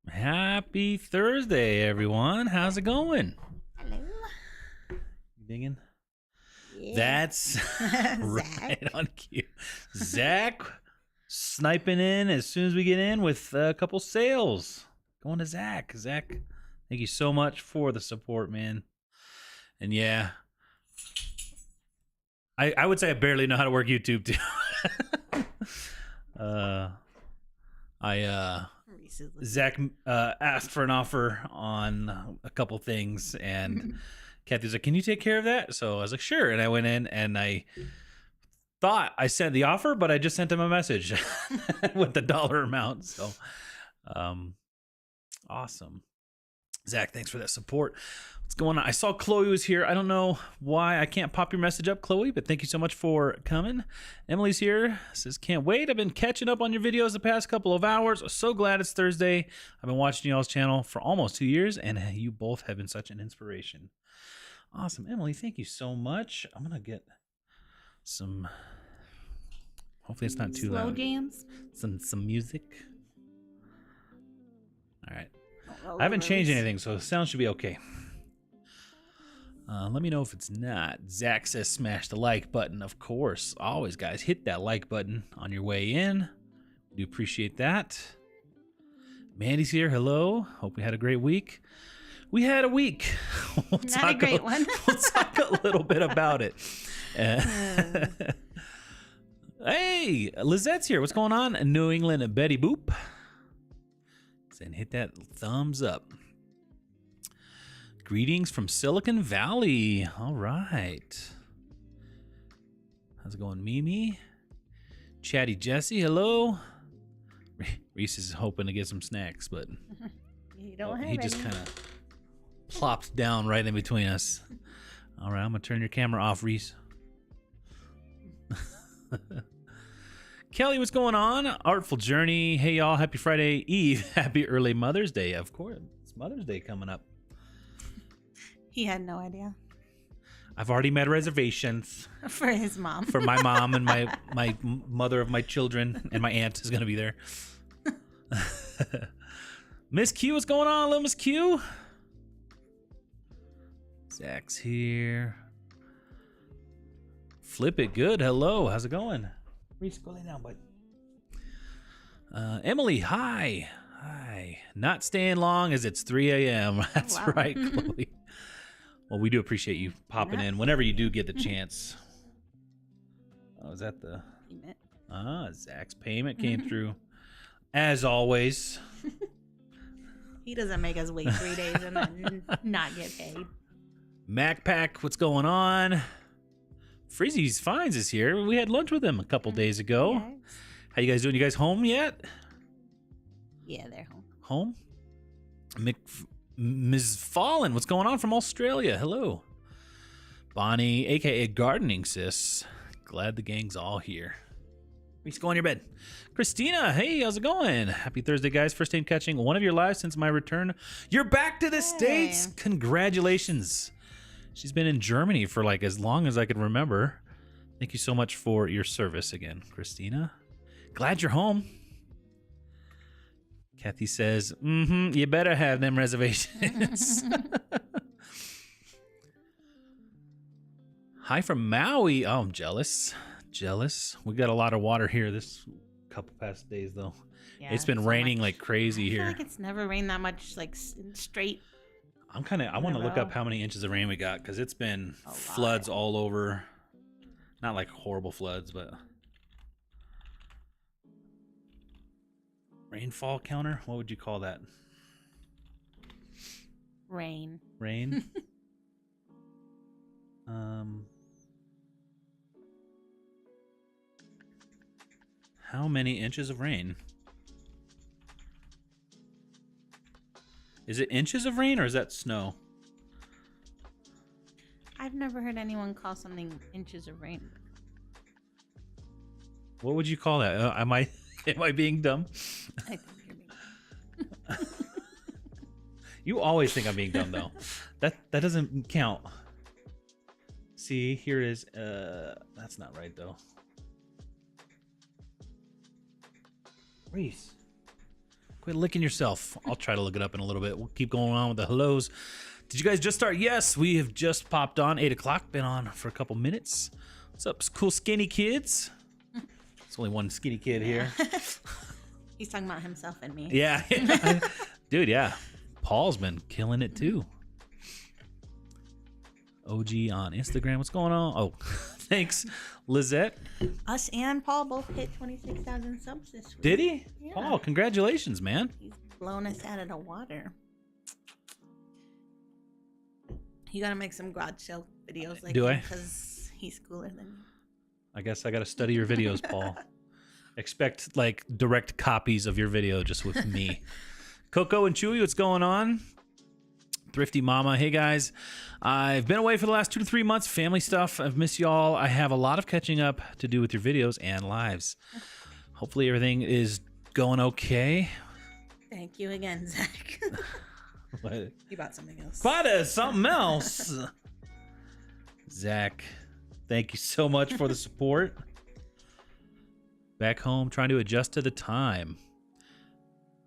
Happy Thursday, everyone. How's it going? Hello. You digging? Yeah. That's right on cue. Zach sniping in as soon as we get in with a couple sales. Going to Zach. Zach, thank you so much for the support, man. And yeah, I would say I barely know how to work YouTube too. Zach asked for an offer on a couple things, and Kathy's like, "Can you take care of that?" So I was like, "Sure." And I went in and I thought I sent the offer, but I just sent him a message with the dollar amount. So, awesome. Zach, thanks for that support. What's going on? I saw Chloe was here. I don't know why I can't pop your message up, Chloe, but thank you so much for coming. Emily's here. Says, can't wait. I've been catching up on your videos the past couple of hours. So glad it's Thursday. I've been watching y'all's channel for almost 2 years, and you both have been such an inspiration. Awesome. Emily, thank you so much. I'm going to get some, hopefully it's not too slow loud. jams. Some music. All right. I haven't changed anything, so the sound should be okay. Let me know if it's not. Zach says smash the like button. Of course. Always, guys. Hit that like button on your way in. We do appreciate that. Mandy's here. Hello. Hope we had a great week. We had a week. Not a great one. We'll talk a little bit about it. Hey, Lizette's here. What's going on? New England Betty Boop. And hit that thumbs up. Greetings from Silicon Valley. All right. How's it going, Mimi? Chatty Jesse, hello. Reese is hoping to get some snacks, but You don't have he just any. kind of plops down right in between us. All right, I'm going to turn your camera off, Reese. Kelly, what's going on? Artful Journey. Hey, y'all. Happy Friday Eve. Happy early Mother's Day. Of course. It's Mother's Day coming up. He had no idea. I've already made reservations. For his mom. For my mom and my mother of my children, and my aunt is going to be there. Miss Q, what's going on, little Miss Q? Zach's here. Flip it good. Hello. How's it going? Reese, go lay down, bud. Emily, hi. Hi. Not staying long as it's 3 a.m. That's wow. right, Chloe. Well, we do appreciate you popping in whenever you do get the chance. Oh, is that the... Payment. Zach's payment came through. As always. He doesn't make us wait 3 days and then not get paid. MacPack, what's going on? Freezy's Finds is here. We had lunch with him a couple days ago. Yes. How you guys doing? You guys home yet? Yeah, they're home. Home? Ms. Fallen, what's going on from Australia? Hello. Bonnie, a.k.a. Gardening Sis. Glad the gang's all here. Reese, go on your bed. Christina, hey, how's it going? Happy Thursday, guys. First time catching one of your lives since my return. You're back to the States. Congratulations. She's been in Germany for like as long as I can remember. Thank you so much for your service again, Christina. Glad you're home. Kathy says, you better have them reservations. Hi from Maui. Oh, I'm jealous. We got a lot of water here this couple past days, though. Yeah, it's been raining like crazy here. I feel like it's never rained that much, like straight. I want to look up how many inches of rain we got, because it's been floods all over. Not like horrible floods, but... Rainfall counter? What would you call that? Rain. How many inches of rain? Is it inches of rain or is that snow? I've never heard anyone call something inches of rain. What would you call that? Am I being dumb? I think you're being You always think I'm being dumb, though. That doesn't count. See, here it is. That's not right, though. Reese, quit licking yourself. I'll try to look it up in a little bit. We'll keep going on with the hellos. Did you guys just start? Yes, we have just popped on. 8 o'clock. Been on for a couple minutes. What's up, cool skinny kids? There's only one skinny kid here. He's talking about himself and me. Yeah. Dude, yeah. Paul's been killing it, too. OG on Instagram. What's going on? Oh, thanks, Lizette. Us and Paul both hit 26,000 subs this week. Did he? Yeah. Paul, congratulations, man. He's blown us out of the water. You gotta make some garage sale videos like Do I? Because he's cooler than you. I guess I got to study your videos, Paul. Expect like direct copies of your video just with me. Coco and Chewy, what's going on? Thrifty Mama, hey guys. I've been away for the last 2 to 3 months. Family stuff. I've missed y'all. I have a lot of catching up to do with your videos and lives. Hopefully everything is going okay. Thank you again, Zach. What? You bought something else. Bought something else. Zach, thank you so much for the support. Back home, trying to adjust to the time.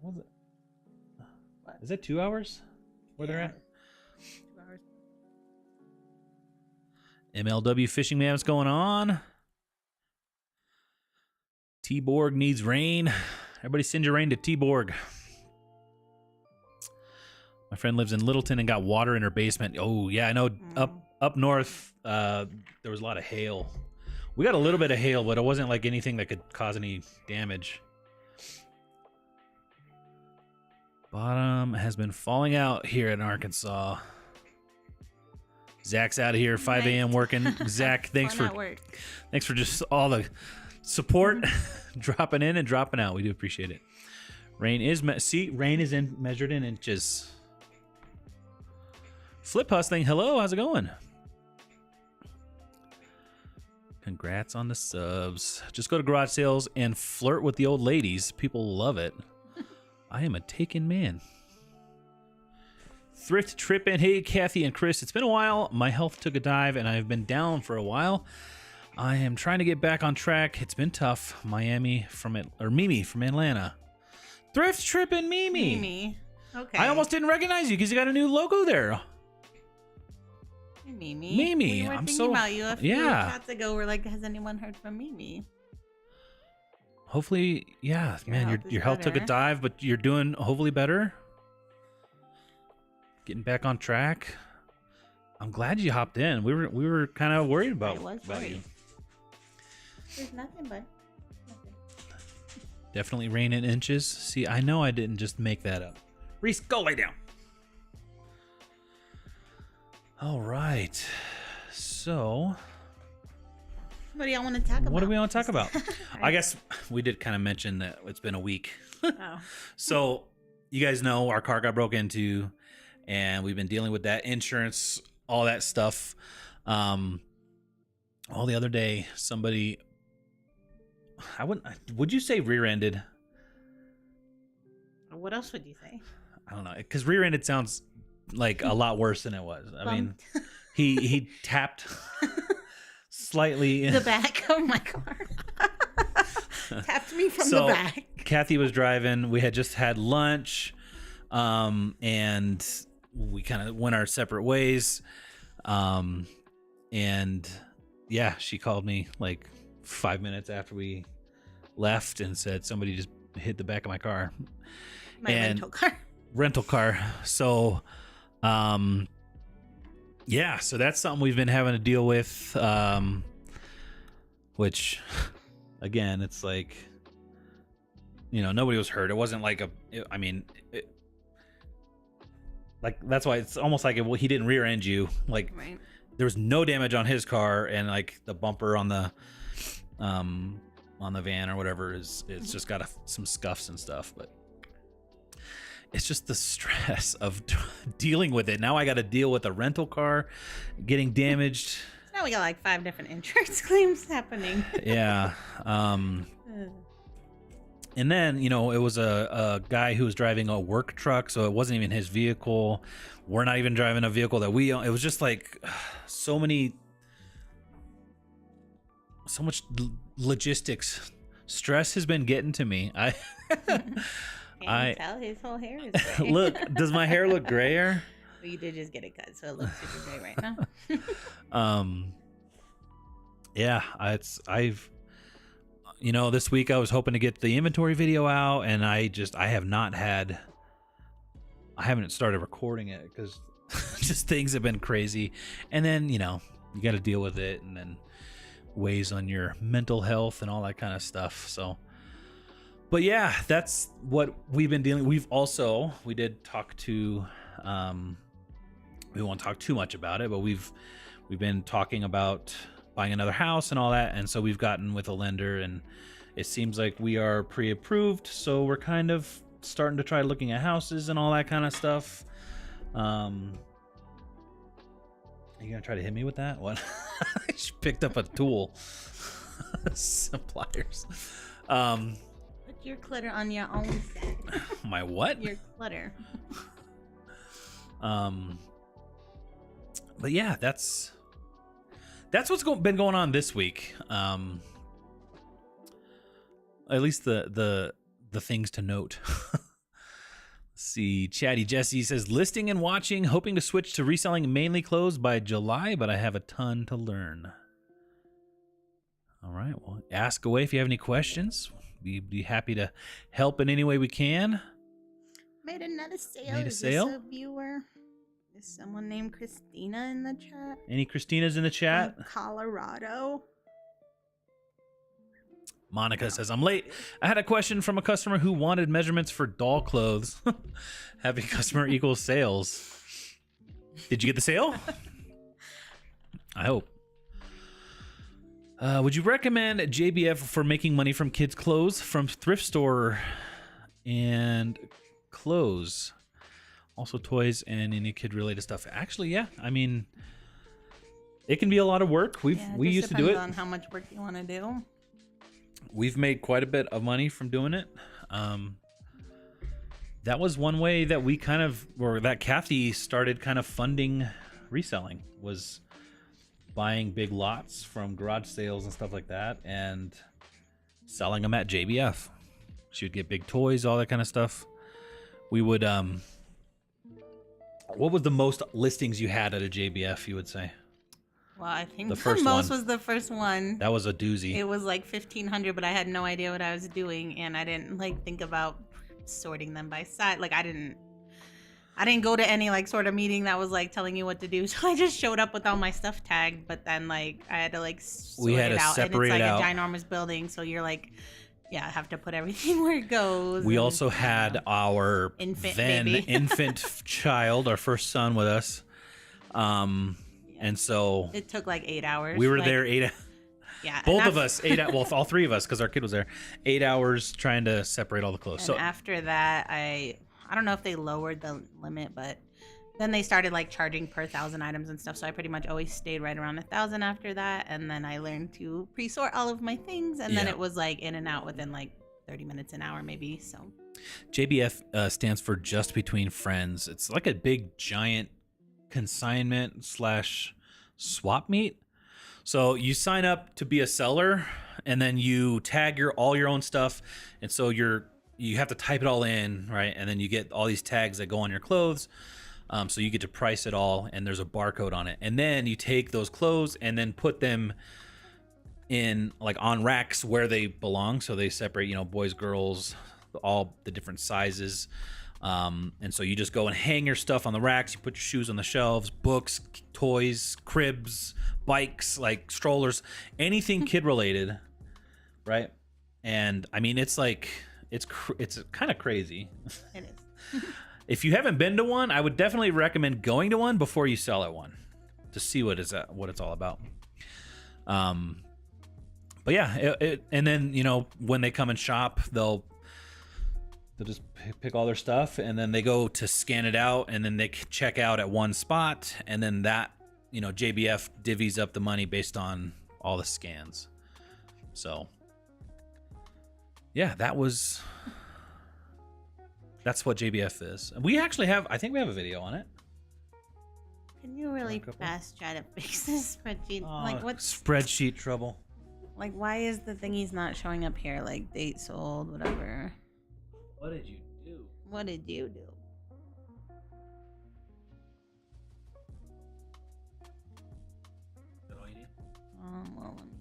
What was it? Is that 2 hours? Where they're at? 2 hours. MLW Fishing Man, what's going on? T-Borg needs rain. Everybody send your rain to T-Borg. My friend lives in Littleton and got water in her basement. Oh, yeah, I know. Up north, there was a lot of hail. We got a little bit of hail, but it wasn't like anything that could cause any damage. Bottom has been falling out here in Arkansas. Zach's out of here, 5 a.m. working. Zach, thanks for just all the support, dropping in and dropping out. We do appreciate it. Rain is measured in inches. Flip hustling, hello, how's it going? Congrats on the subs. Just go to garage sales and flirt with the old ladies. People love it. I am a taken man. Thrift tripping. Hey, Kathy and Chris. It's been a while. My health took a dive, and I've been down for a while. I am trying to get back on track. It's been tough. Mimi from Atlanta. Thrift tripping, Mimi. Mimi. Okay. I almost didn't recognize you because you got a new logo there. Hey, Mimi. Mimi. We were I'm thinking so about you a few chats ago. We're like, has anyone heard from Mimi? Hopefully, yeah, man, your health took a dive, but you're doing hopefully better. Getting back on track. I'm glad you hopped in. We were kind of worried about I was about you. worried. There's nothing, but nothing. Definitely rain in inches. See, I know I didn't just make that up. Reese, go lay down. All right. So, What do y'all want to talk about? what do we want to talk about? I guess we did kind of mention that it's been a week. Oh. So, you guys know our car got broke into, and we've been dealing with that insurance, all that stuff. All the other day, somebody, would you say rear-ended? What else would you say? I don't know, because rear-ended sounds like a lot worse than it was. I mean, he tapped slightly The back of my car. Tapped me from the back. Kathy was driving. We had just had lunch, and we kind of went our separate ways. And yeah, she called me like 5 minutes after we left and said somebody just hit the back of my car. My rental car. So, yeah, so that's something we've been having to deal with, which, again, it's like, nobody was hurt. It wasn't like like, that's why it's almost like he didn't rear end you. Like, right. There was no damage on his car, and like the bumper on the van or whatever it's just got some scuffs and stuff, but it's just the stress of dealing with it. Now I got to deal with a rental car getting damaged. Now we got like 5 different insurance claims happening. Yeah. And then, it was a guy who was driving a work truck, so it wasn't even his vehicle. We're not even driving a vehicle that we own. It was just like so much logistics. Stress has been getting to me. I tell his whole hair is gray. Look, does my hair look grayer? Well, you did just get it cut, so it looks super gray right now. Yeah, I've this week I was hoping to get the inventory video out, and I haven't started recording it because just things have been crazy. And then, you got to deal with it, and then weighs on your mental health and all that kind of stuff. So, but yeah, that's what we've been dealing. We did talk to, we won't talk too much about it, but we've been talking about buying another house and all that. And so we've gotten with a lender, and it seems like we are pre-approved. So we're kind of starting to try looking at houses and all that kind of stuff. Are you gonna try to hit me with that? What? She picked up a tool. Some pliers. Put your clutter on your own set. My what? Your clutter. But yeah, that's what's been going on this week. At least the things to note. See, Chatty Jesse says, listing and watching, hoping to switch to reselling mainly closed by July, but I have a ton to learn. All right, well, ask away if you have any questions. We'd be happy to help in any way we can. Made another sale. Made a Is sale? this a viewer? Is someone named Christina in the chat? Any Christinas in the chat? From Colorado. Monica says, I'm late. I had a question from a customer who wanted measurements for doll clothes. Happy customer equals sales. Did you get the sale? I hope. Would you recommend JBF for making money from kids' clothes from thrift store and clothes? Also toys and any kid-related stuff. Actually, yeah. I mean, it can be a lot of work. We used to do it. Depends on how much work you want to do. We've made quite a bit of money from doing it. That was one way that we that Kathy started kind of funding reselling, was buying big lots from garage sales and stuff like that and selling them at JBF. She would get big toys, all that kind of stuff. We would, what was the most listings you had at a JBF, you would say? Well, I think The the first most one. was the first one. That was a doozy. It was like 1,500, but I had no idea what I was doing, and I didn't think about sorting them by size. I I didn't go to any like sort of meeting that was like telling you what to do. So I just showed up with all my stuff tagged, but then like I had to like sort it out. And it's like a ginormous building, so you're like, yeah, I have to put everything where it goes. We also had our infant child, our first son, with us. And so it took like 8 hours. We were there 8 hours. Yeah. Both of us, 8 hours. Well, all three of us, because our kid was there. 8 hours trying to separate all the clothes. And after that, I don't know if they lowered the limit, but then they started like charging per 1,000 items and stuff. So I pretty much always stayed right around 1,000 after that. And then I learned to pre-sort all of my things. And then it was like in and out within like 30 minutes, an hour maybe. So JBF stands for Just Between Friends. It's like a big giant consignment / swap meet. So you sign up to be a seller, and then you tag all your own stuff, and so you have to type it all in, right? And then you get all these tags that go on your clothes. So you get to price it all, and there's a barcode on it. And then you take those clothes and then put them in like on racks where they belong. So they separate, boys, girls, all the different sizes. And so you just go and hang your stuff on the racks. You put your shoes on the shelves, books, toys, cribs, bikes, like strollers, anything kid related, right? And I mean, it's like it's kind of crazy. It is. If you haven't been to one, I would definitely recommend going to one before you sell at one to see what it's all about. But yeah, and then when they come and shop, they'll just pick all their stuff, and then they go to scan it out, and then they check out at one spot, and then that JBF divvies up the money based on all the scans. So yeah, that's what JBF is. We actually I think we have a video on it. Can you really fast try to fix this spreadsheet? Like what's spreadsheet trouble? Like why is the thingy's not showing up here? Like date sold, whatever. What did you do? What did you do? Is that all you need? Well, let me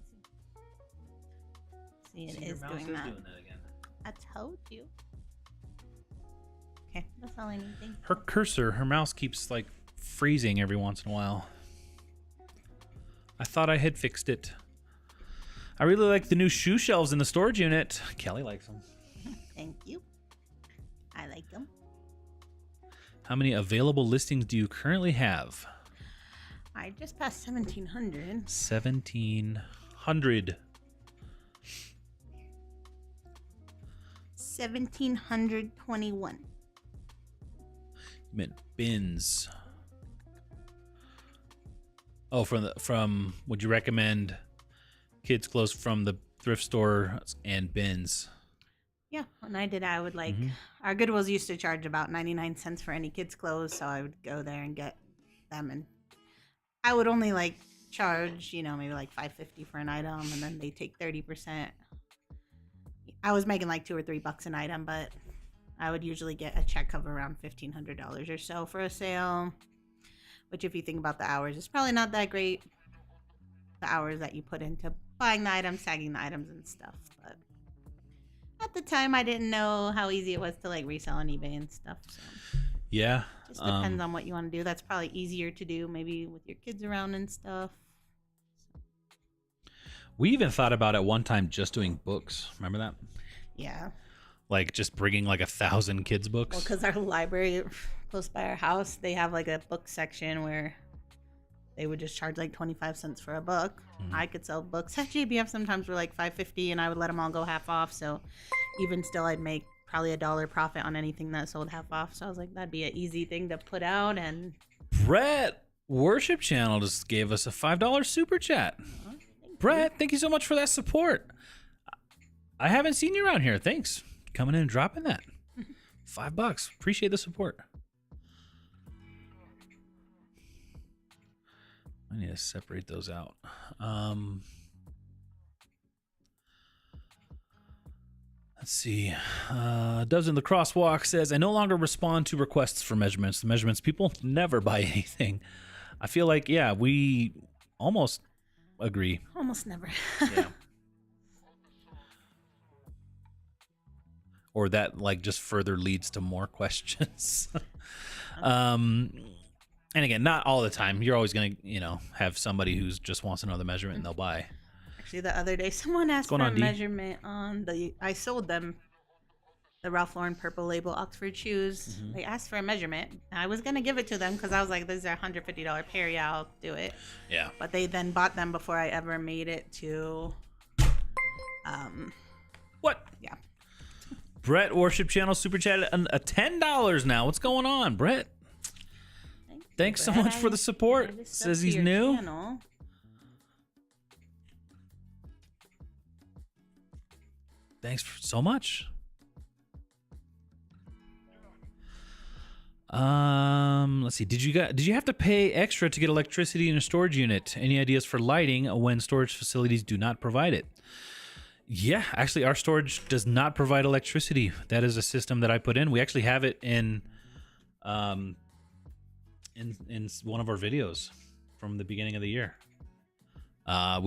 see. See, it is doing that. Again. I told you. Okay, that's all I need. Thank you. Her cursor, her mouse keeps like freezing every once in a while. I thought I had fixed it. I really like the new shoe shelves in the storage unit. Kelly likes them. Thank you. I like them. How many available listings do you currently have? I just passed 1,700. 1,700. 1,721. You meant bins. Oh, from would you recommend kids' clothes from the thrift store and bins? Yeah, when I did, I would like our Goodwills used to charge about 99 cents for any kids' clothes, so I would go there and get them, and I would only like charge, maybe like $5.50 for an item, and then they take 30%. I was making like $2 or $3 an item, but I would usually get a check of around $1,500 or so for a sale, which if you think about the hours, it's probably not that great. The hours that you put into buying the items, tagging the items and stuff, but at the time I didn't know how easy it was to like resell on eBay and stuff. So yeah, just depends on what you want to do. That's probably easier to do maybe with your kids around and stuff. We even thought about at one time just doing books. Remember that? Yeah. Like just bringing like 1,000 kids books. Well, because our library close by our house, they have like a book section where they would just charge like 25 cents for a book. I could sell books at JBF sometimes for like $5.50, and I would let them all go half off. So even still, I'd make probably $1 profit on anything that sold half off. So I was like, that'd be an easy thing to put out. And Brett Worship Channel just gave us a $5 super chat. Brett, thank you so much for that support. I haven't seen you around here. Thanks. Coming in and dropping that. $5. Appreciate the support. I need to separate those out. Let's see. Doves in the Crosswalk says, I no longer respond to requests for measurements. The measurements people never buy anything. I feel like, yeah, we almost agree. Almost never. Yeah. Or that like just further leads to more questions. And again, not all the time. You're always going to, have somebody who's just wants to know the measurement and they'll buy. Actually, the other day, someone asked for a D? measurement on I sold them the Ralph Lauren purple label Oxford shoes. Mm-hmm. They asked for a measurement. I was going to give it to them because I was like, these are $150 pair. Yeah, I'll do it. Yeah. But they then bought them before I ever made it to... What? Yeah. Brett Worship Channel Super Chat a $10 now. What's going on, Brett? Thanks so much for the support. Says he's new. Channel. Thanks so much. Let's see. Did you have to pay extra to get electricity in a storage unit? Any ideas for lighting when storage facilities do not provide it? Yeah, actually our storage does not provide electricity. That is a system that I put in. We actually have it in one of our videos from the beginning of the year. I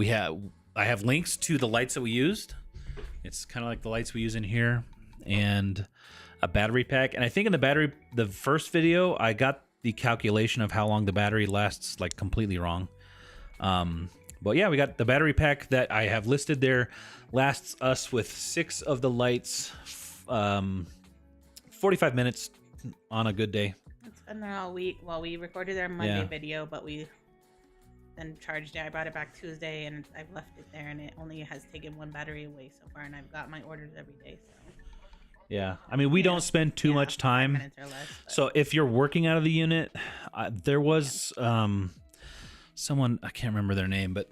have links to the lights that we used. It's kind of like the lights we use in here, and a battery pack. And I think in the first video, I got the calculation of how long the battery lasts like completely wrong. But yeah, we got the battery pack that I have listed there. Lasts us with 6 of the lights, 45 minutes on a good day. It's been there all week. Well, we recorded our Monday video, but we then charged it. I brought it back Tuesday, and I've left it there, and it only has taken 1 battery away so far, and I've got my orders every day. So. Yeah, I mean, we don't spend too much time. 5 minutes or less, so if you're working out of the unit, there was someone, I can't remember their name, but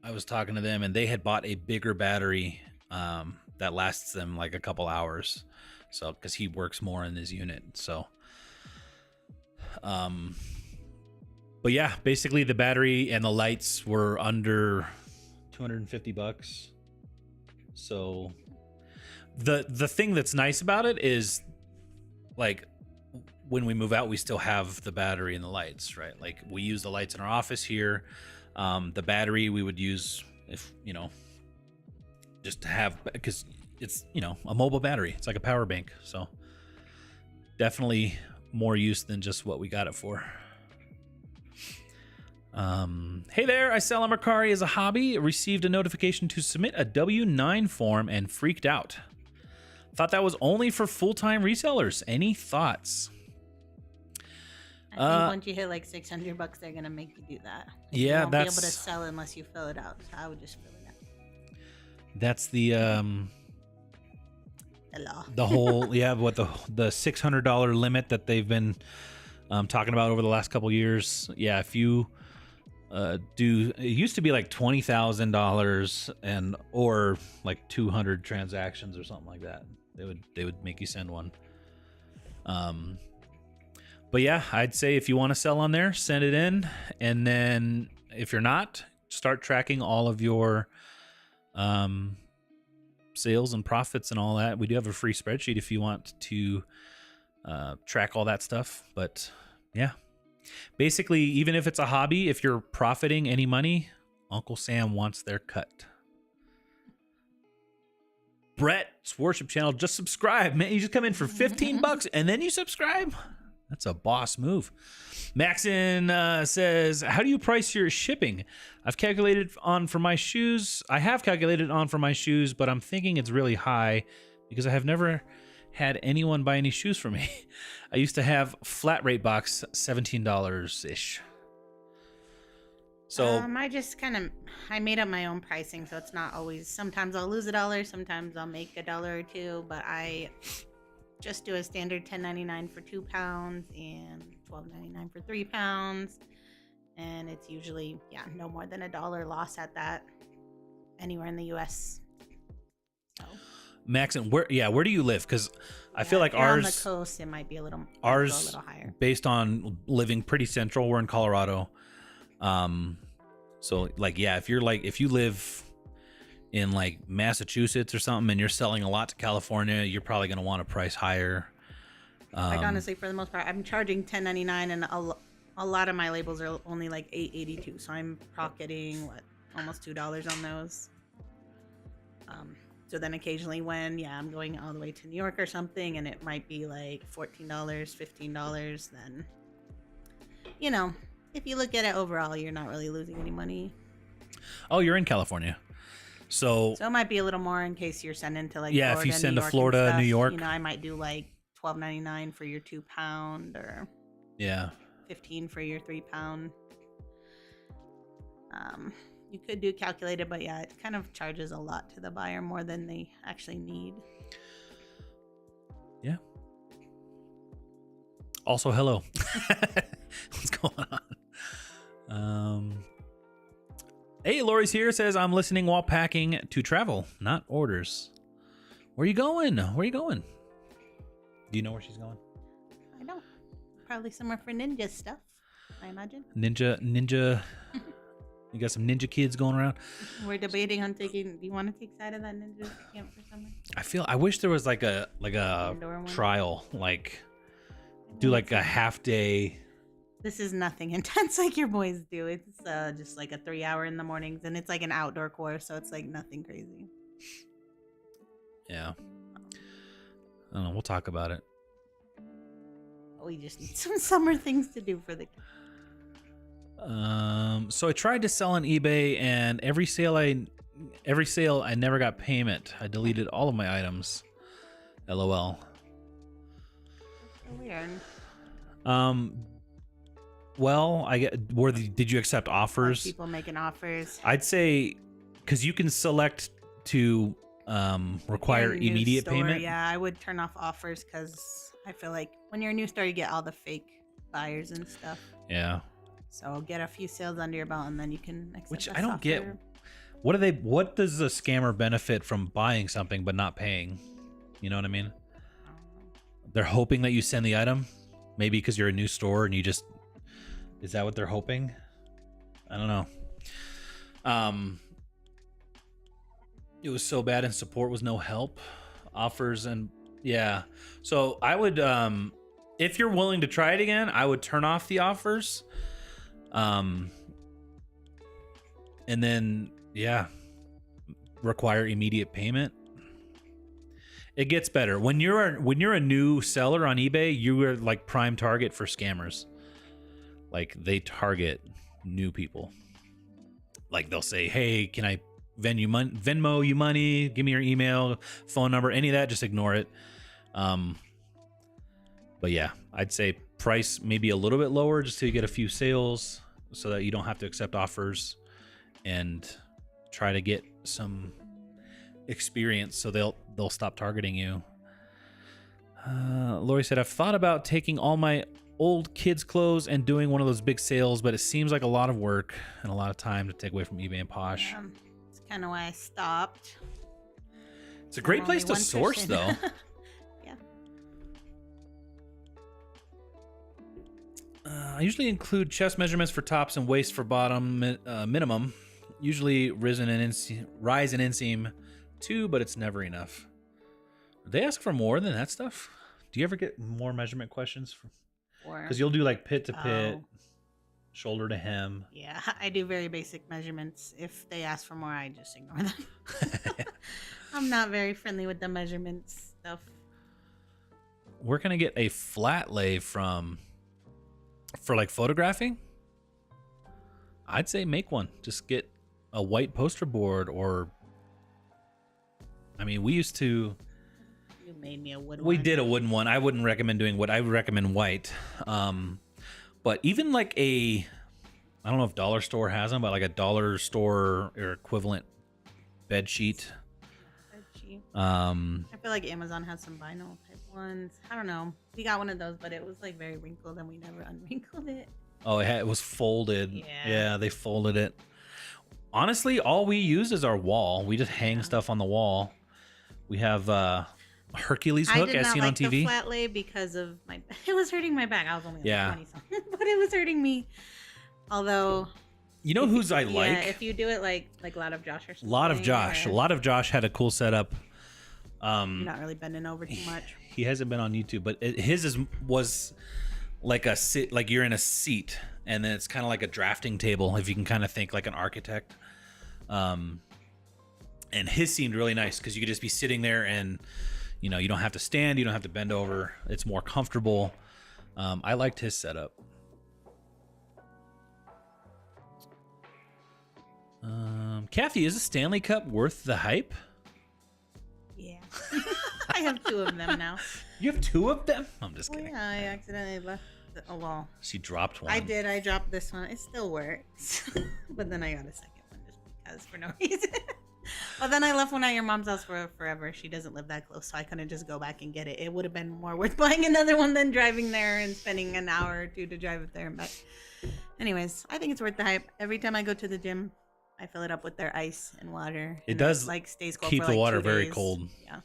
I was talking to them, and they had bought a bigger battery that lasts them like a couple hours. So because he works more in his unit, so but yeah, basically the battery and the lights were under $250. So the thing that's nice about it is, like, when we move out, we still have the battery and the lights, right? Like, we use the lights in our office here. The battery we would use if, just to have, because it's, a mobile battery. It's like a power bank. So definitely more use than just what we got it for. Hey there, I sell Mercari as a hobby. Received a notification to submit a W-9 form and freaked out. Thought that was only for full-time resellers. Any thoughts? I think once you hit like $600, they're gonna make you do that. Yeah, you won't be able to sell unless you fill it out. So I would just fill it out. That's the law. The whole the $600 limit that they've been talking about over the last couple years. Yeah, if you it used to be like $20,000 and or like 200 transactions or something like that. They would make you send one. But yeah, I'd say if you want to sell on there, send it in, and then if you're not, start tracking all of your sales and profits and all that. We do have a free spreadsheet if you want to track all that stuff. But yeah, basically, even if it's a hobby, if you're profiting any money, Uncle Sam wants their cut. Brett's Worship Channel, just subscribe, man. You just come in for $15 and then you subscribe. That's a boss move. Maxon says, how do you price your shipping? I have calculated on for my shoes, but I'm thinking it's really high because I have never had anyone buy any shoes for me. I used to have flat rate box, $17-ish. So I made up my own pricing, so it's not always, sometimes I'll lose $1, sometimes I'll make $1 or $2, but I just do a standard $10.99 for 2 pounds and $12.99 for 3 pounds. And it's usually, no more than $1 loss at that anywhere in the US. So. Max, and where do you live? Because I feel like ours on the coast, it might be a little higher. Based on living pretty central, we're in Colorado. So like, if you live in like Massachusetts or something and you're selling a lot to California, you're probably going to want to price higher. Like, honestly, for the most part, I'm charging $10.99, and a lot of my labels are only like $8.82, so I'm pocketing almost $2 on those. So then occasionally when I'm going all the way to New York or something, and it might be like $14, $15, then you know, if you look at it overall, you're not really losing any money. Oh, you're in California. So it might be a little more in case you're sending to like yeah, Florida, if you send New to York Florida, and stuff, New York. you know, I might do like $12.99 for your 2 pound or yeah, $15 for your 3 pound. You could do calculated, but yeah, it kind of charges a lot to the buyer, more than they actually need. Yeah. Also, hello. What's going on? Hey, Lori's here. Says I'm listening while packing to travel, not orders. Where are you going? Where are you going? Do you know where she's going? I don't. Probably somewhere for ninja stuff, I imagine. Ninja. You got some ninja kids going around. We're debating on taking. Do you want to take side of that ninja camp for summer? I wish there was like a trial, like do like a half day. This is nothing intense like your boys do. It's just like a 3 hour in the mornings, and it's like an outdoor course, so it's like nothing crazy. Yeah. I don't know. We'll talk about it. We just need some summer things to do for the kids. So I tried to sell on eBay, and every sale I never got payment. I deleted all of my items. LOL. So weird. Well, did you accept offers? People making offers. I'd say because you can select to require immediate payment. Yeah, I would turn off offers because I feel like when you're a new store, you get all the fake buyers and stuff. Yeah. So get a few sales under your belt, and then you can accept. Which I don't get. What does the scammer benefit from buying something but not paying? You know what I mean? They're hoping that you send the item, maybe because you're a new store and you just. Is that what they're hoping? I don't know. It was so bad and support was no help. Offers and yeah. So I would, if you're willing to try it again, I would turn off the offers. And then yeah, require immediate payment. It gets better when you're a new seller on eBay. You are like prime target for scammers. Like they target new people. Like they'll say, "Hey, can I Venmo you money? Give me your email, phone number, any of that. Just ignore it." But yeah, I'd say price maybe a little bit lower just so you get a few sales, so that you don't have to accept offers, and try to get some experience so they'll stop targeting you. Lori said, I've thought about taking all my old kids' clothes and doing one of those big sales, but it seems like a lot of work and a lot of time to take away from eBay and Posh. That's kind of why I stopped. It's a great place to source, though. Yeah. I usually include chest measurements for tops and waist for bottom minimum. Usually rise and inseam too, but it's never enough. They ask for more than that stuff. Do you ever get more measurement questions? Because you'll do like pit to pit, shoulder to hem. Yeah, I do very basic measurements. If they ask for more, I just ignore them. I'm not very friendly with the measurements stuff. Where can I get a flat lay for like photographing? I'd say make one. Just get a white poster board, or I mean, we used to. You made me a wood one. We did a wooden one. I wouldn't recommend doing wood. I would recommend white. But even like I don't know if Dollar Store has them, but like a Dollar Store or equivalent bed sheet. I feel like Amazon has some vinyl type ones. I don't know. We got one of those, but it was like very wrinkled, and we never unwrinkled it. Oh, it was folded. Yeah, they folded it. Honestly, all we use is our wall. We just hang stuff on the wall. We have Hercules hook, as seen on TV. I did not like the flat lay because of it was hurting my back. I was only like 20 something, but it was hurting me. Although, you know whose I like? Yeah, if you do it like a lot of Josh or something. A lot of Josh had a cool setup. Not really bending over too much. He hasn't been on YouTube, but his was like like you're in a seat, and then it's kind of like a drafting table, if you can kind of think like an architect. And his seemed really nice because you could just be sitting there, and you don't have to stand, you don't have to bend over. It's more comfortable. I liked his setup. Kathy, is a Stanley Cup worth the hype? Yeah. I have 2 of them now. You have 2 of them? I'm just kidding. Yeah, I accidentally left. Well, She dropped one. I did. I dropped this one. It still works. But then I got a second one just because for no reason. But then I left one at your mom's house for forever. She doesn't live that close, so I couldn't just go back and get it. It would have been more worth buying another one than driving there and spending an hour or 2 to drive it there and back. Anyways, I think it's worth the hype. Every time I go to the gym, I fill it up with their ice and water. It does like stays cold keep for the like water 2 very days. cold. Yeah.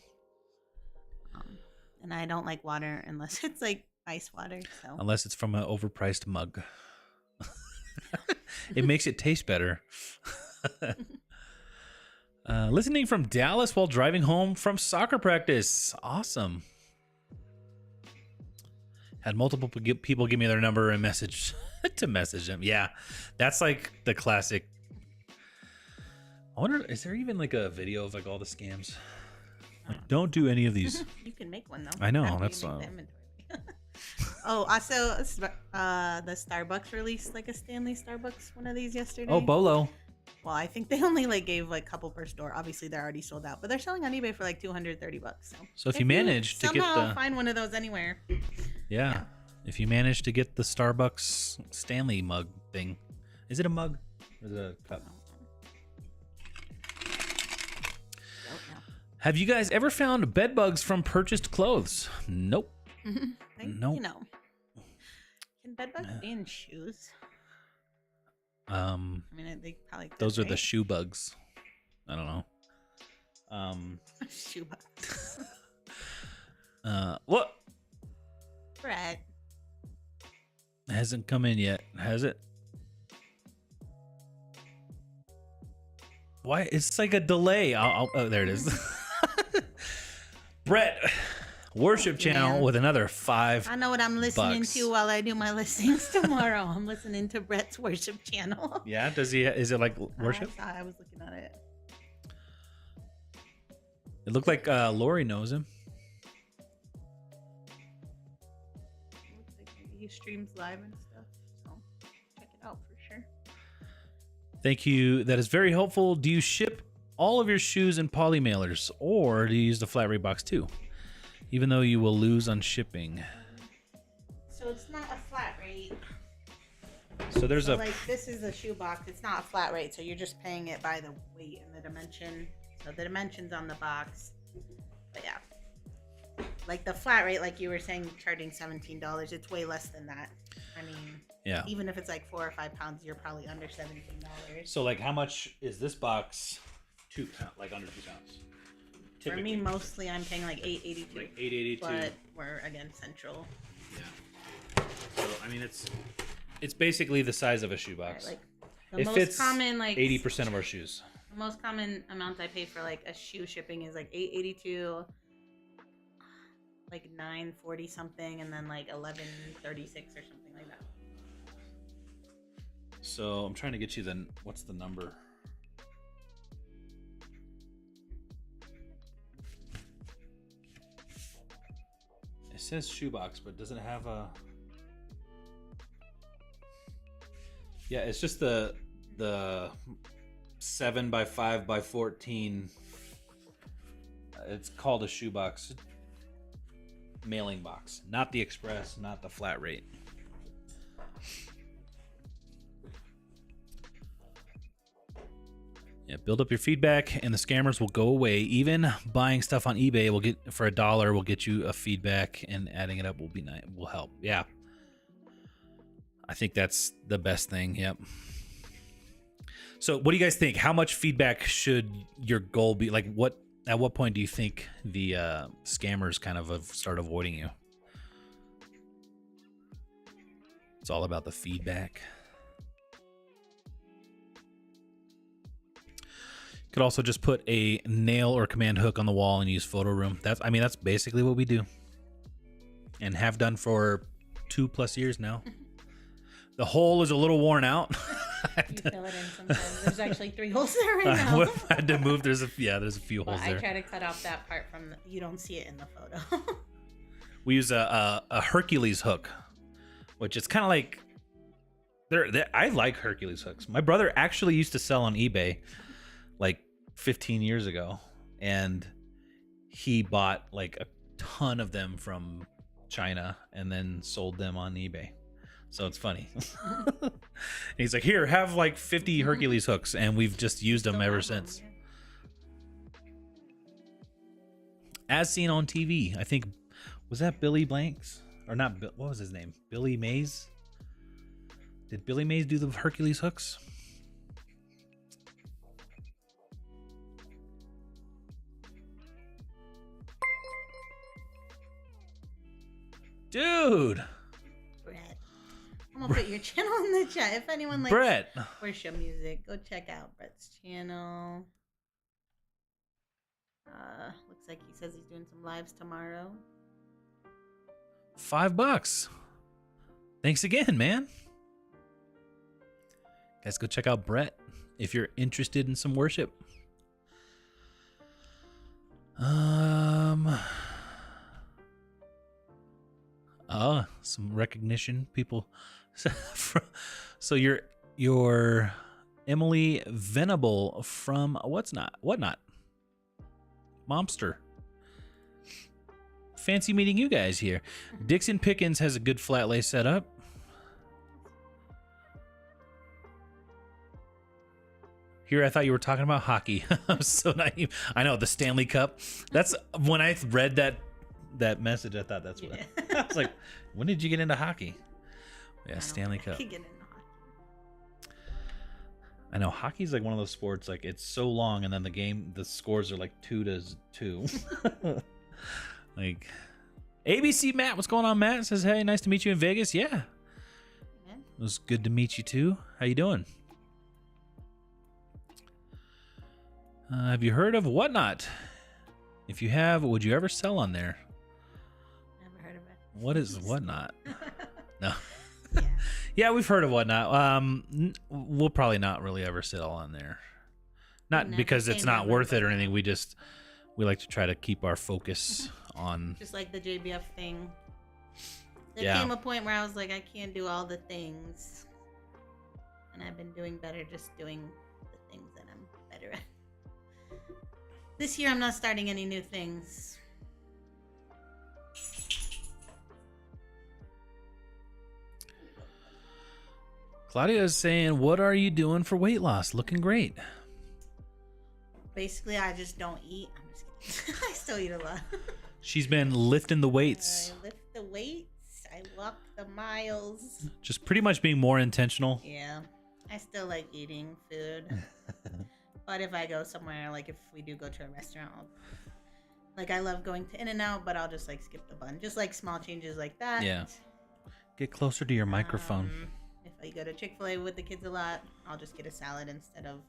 And I don't like water unless it's like ice water. So Unless it's from an overpriced mug. It makes it taste better. Listening from Dallas while driving home from soccer practice. Awesome. Had multiple people give me their number and message to message them. Yeah, that's like the classic. I wonder, is there even like a video of like all the scams? Like, don't do any of these. You can make one though. I know, After you that's make the inventory. Oh, also, the Starbucks released like a Stanley Starbucks one of these yesterday. Oh, Bolo. Well, I think they only like gave like a couple per store. Obviously, they're already sold out, but they're selling on eBay for like $230. So if you manage to get somehow the find one of those anywhere, yeah, if you manage to get the Starbucks Stanley mug thing, is it a mug or is it a cup? Have you guys ever found bed bugs from purchased clothes? Nope. Nope. You know, can bed bugs be in shoes? I mean, they probably could, those are right? the shoe bugs. I don't know. Shoe bugs. What? Brett. Hasn't come in yet, has it? Why? It's like a delay. Oh, there it is. Brett, worship channel Man. with another 5. I know what I'm listening bucks. to while I do my listings tomorrow. I'm listening to Brett's worship channel. Yeah, does he? Is it like worship? I was looking at it. It looked like Lori knows him. Looks like maybe he streams live and stuff. So check it out for sure. Thank you. That is very helpful. Do you ship all of your shoes in poly mailers, or do you use the flat rate box too? Even though you will lose on shipping. So it's not a flat rate. So there's a like this is a shoe box. It's not a flat rate, so you're just paying it by the weight and the dimension. So the dimension's on the box. But yeah. Like the flat rate, like you were saying, charging $17, it's way less than that. I mean, yeah. Even if it's like 4 or 5 pounds, you're probably under $17. So like, how much is this box? 2 pounds, like under 2 pounds. For me, mostly I'm paying like $8.82. Like $8.82. But we're again central. Yeah. So I mean, it's basically the size of a shoebox. Like the It most fits common, like 80% of our shoes. the most common amount I pay for like a shoe shipping is like $8.82, like $9.40 something, and then like $11.36 or something like that. So I'm trying to get you what's the number? It says shoebox, but doesn't have a. Yeah, it's just the 7 by 5 by 14. It's called a shoebox mailing box, not the express, not the flat rate. Yeah, build up your feedback and the scammers will go away. Even buying stuff on eBay will get for $1 will get you a feedback, and adding it up will be nice, will help. Yeah. I think that's the best thing. Yep. So what do you guys think? How much feedback should your goal be? Like at what point do you think the scammers kind of start avoiding you? It's all about the feedback. Could also just put a nail or command hook on the wall and use photo room. That's basically what we do, and have done for 2+ years now. The hole is a little worn out. You fill it in sometimes. There's actually 3 holes there right now. I had to move. There's a few holes I there. try to cut off that part you don't see it in the photo. We use a Hercules hook, which is kind of like I like Hercules hooks. My brother actually used to sell on eBay like 15 years ago, and he bought like a ton of them from China and then sold them on eBay. So it's funny. He's like, here, have like 50 Hercules hooks, and we've just used them ever since. As seen on TV, I think, was that Billy Blanks? Or not, what was his name? Billy Mays? Did Billy Mays do the Hercules hooks? Dude! Brett. I'm gonna put your channel in the chat. If anyone likes Brett worship music, go check out Brett's channel. Looks like he says he's doing some lives tomorrow. $5. Thanks again, man. Guys, go check out Brett if you're interested in some worship. Some recognition, people. So you're Emily Venable from Whatnot Momster. Fancy meeting you guys here. Dixon Pickens has a good flat lay setup. Here, I thought you were talking about hockey. I'm so naive. I know, the Stanley Cup. That's when I read that message. I thought that's what I was like. When did you get into hockey? Yeah, Stanley Cup. I know hockey's like one of those sports. Like it's so long, and then the scores are like 2-2. Like ABC Matt, what's going on, Matt? Says, hey, nice to meet you in Vegas. Yeah, it was good to meet you too. How you doing? Have you heard of Whatnot? If you have, would you ever sell on there? Never heard of it. What is Whatnot? No. Yeah. Yeah, we've heard of Whatnot. We'll probably not really ever sell on there. Not because it's not worth it or anything. We like to try to keep our focus on. Just like the JBF thing. There came a point where I was like, I can't do all the things. And I've been doing better just doing the things that I'm better at. This year, I'm not starting any new things. Claudia is saying, what are you doing for weight loss? Looking great. Basically, I just don't eat. I'm just kidding. I still eat a lot. She's been lifting the weights. I lift the weights. I walk the miles. Just pretty much being more intentional. Yeah. I still like eating food. But if I go somewhere, like if we do go to a restaurant, I love going to In-N-Out, but I'll just like skip the bun. Just like small changes like that. Yeah. Get closer to your microphone. If I go to Chick-fil-A with the kids a lot, I'll just get a salad instead of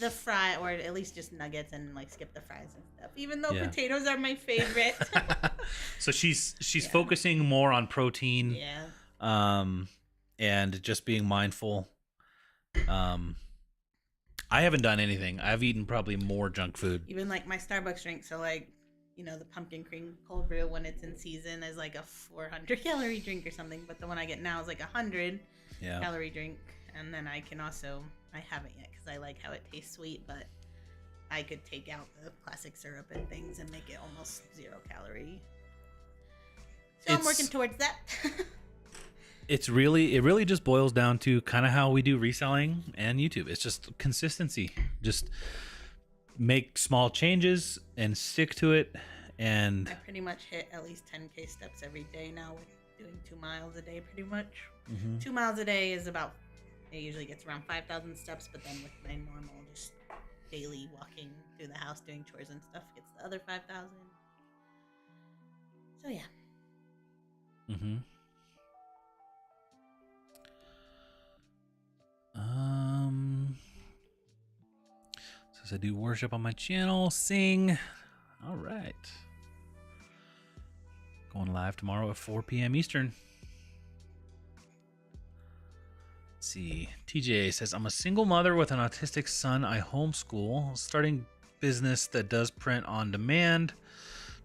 the fry, or at least just nuggets and like skip the fries and stuff. Even though potatoes are my favorite. So she's focusing more on protein. Yeah. And just being mindful. I haven't done anything. I've eaten probably more junk food. Even like my Starbucks drink. So like, the pumpkin cream cold brew when it's in season is like a 400 calorie drink or something. But the one I get now is like 100 calorie drink. And then I can also, I haven't yet because I like how it tastes sweet, but I could take out the classic syrup and things and make it almost 0 calorie. So I'm working towards that. It really just boils down to kind of how we do reselling and YouTube. It's just consistency. Just make small changes and stick to it. And I pretty much hit at least 10K steps every day now with doing 2 miles a day pretty much. Mm-hmm. 2 miles a day is about, it usually gets around 5,000 steps, but then with my normal just daily walking through the house doing chores and stuff gets the other 5,000. So yeah. Mm-hmm. Says I do worship on my channel, sing. All right. Going live tomorrow at 4 p.m. Eastern. Let's see. TJ says, I'm a single mother with an autistic son. I homeschool, starting business that does print on demand.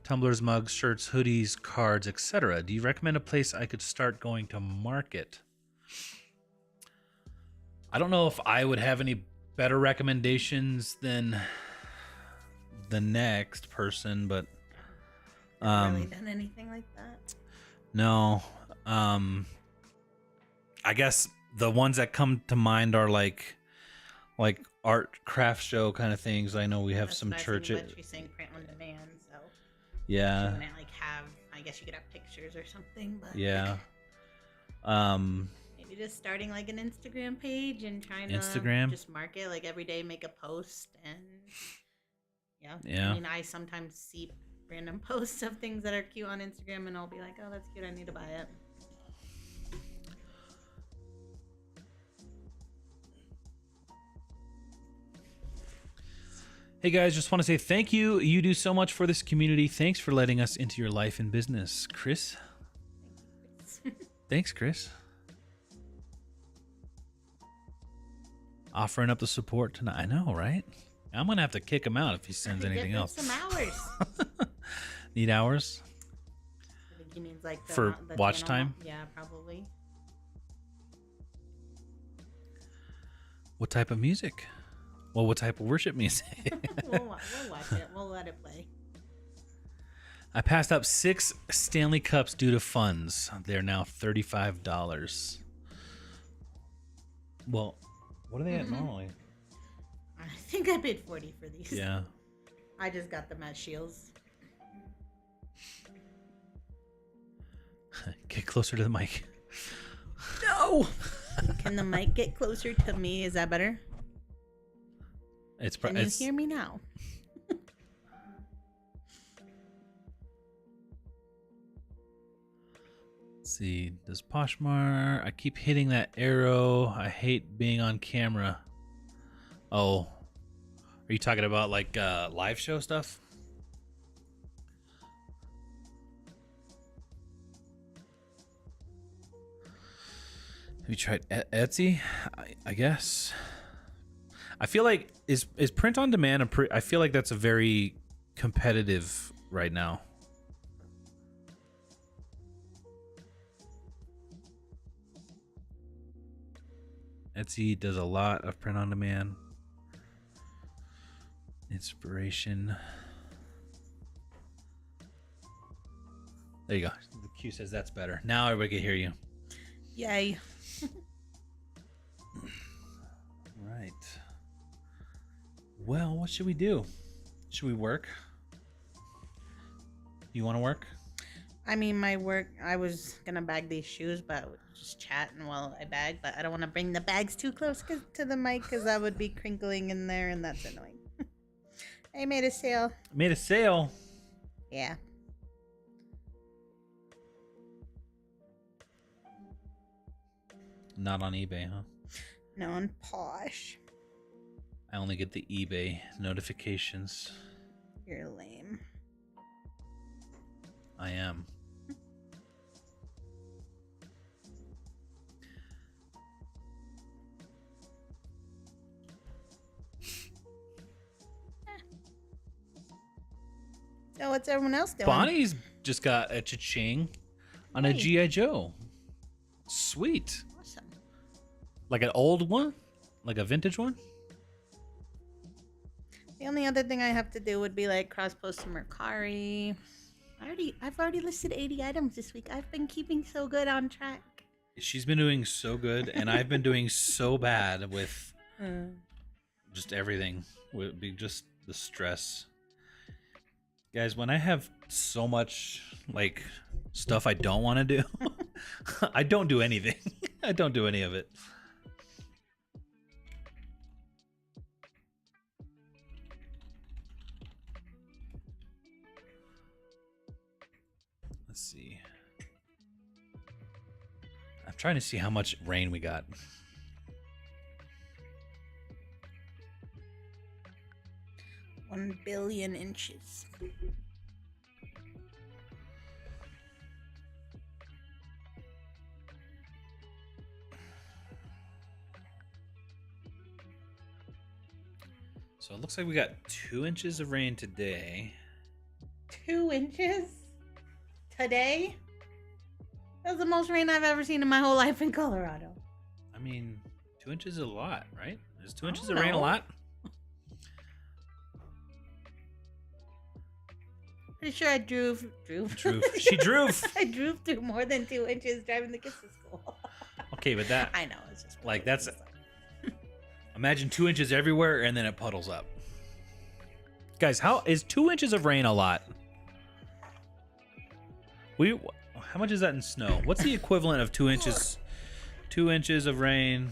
Tumblers, mugs, shirts, hoodies, cards, etc. Do you recommend a place I could start going to market? I don't know if I would have any better recommendations than the next person, but Really done anything like that? no. I guess the ones that come to mind are like art craft show kind of things. I know we have some churches. But she's saying print on demand, so Yeah. she wouldn't like have. I guess you could have pictures or something, but Yeah. maybe just starting like an Instagram page and trying to Instagram? just market like every day, make a post, and yeah. Yeah. I mean, I sometimes see random posts of things that are cute on Instagram, and I'll be like, "Oh, that's cute. I need to buy it." Hey guys, just want to say thank you. You do so much for this community. Thanks for letting us into your life and business, Chris. Thanks, Chris. Offering up the support tonight. I know, right? I'm gonna have to kick him out if he sends anything Give him else. some hours. Need hours I think he means like for watch channel time? Yeah, probably. What type of music? Well, what type of worship music? we'll watch it. We'll let it play. I passed up 6 Stanley Cups due to funds. They're now $35. Well, what are they at normally? I think I paid $40 for these. Yeah. I just got them as shields. Get closer to the mic. No! Can the mic get closer to me? Is that better? Can you hear me now? Let's see. Does Poshmar... I keep hitting that arrow. I hate being on camera. Oh. Are you talking about like live show stuff? Have you tried Etsy? I guess. I feel like is print on demand I feel like that's a very competitive right now. Etsy does a lot of print on demand. Inspiration. There you go. The Q says that's better. Now everybody can hear you. Yay. Right. Well, what should we do? Should we work? You want to work? I mean, my work, I was going to bag these shoes, but just chatting while I bag, but I don't want to bring the bags too close to the mic because that would be crinkling in there, and that's annoying. I made a sale. Made a sale? Yeah. Not on eBay, huh? No, on Posh. I only get the eBay notifications. You're lame. I am. So what's everyone else doing? Bonnie's just got a cha-ching on a G.I. Joe. Sweet. Awesome. Like an old one? Like a vintage one? The only other thing I have to do would be like cross post some Mercari. I've already listed 80 items this week. I've been keeping so good on track. She's been doing so good, and I've been doing so bad with just everything. Would be just the stress. Guys, when I have so much like stuff I don't want to do, I don't do anything. I don't do any of it. Let's see. I'm trying to see how much rain we got. $1 billion inches. So it looks like we got 2 inches of rain today. 2 inches? Today? That's the most rain I've ever seen in my whole life in Colorado. I mean, 2 inches is a lot, right? Is 2 I inches don't of rain a know. lot? Pretty sure I drove. She drove. I drove through more than 2 inches driving the kids to school. Okay, but that, I know. It's just like, that's, imagine 2 inches everywhere and then it puddles up. Guys, how is 2 inches of rain a lot? How much is that in snow? What's the equivalent of 2 inches? 2 inches of rain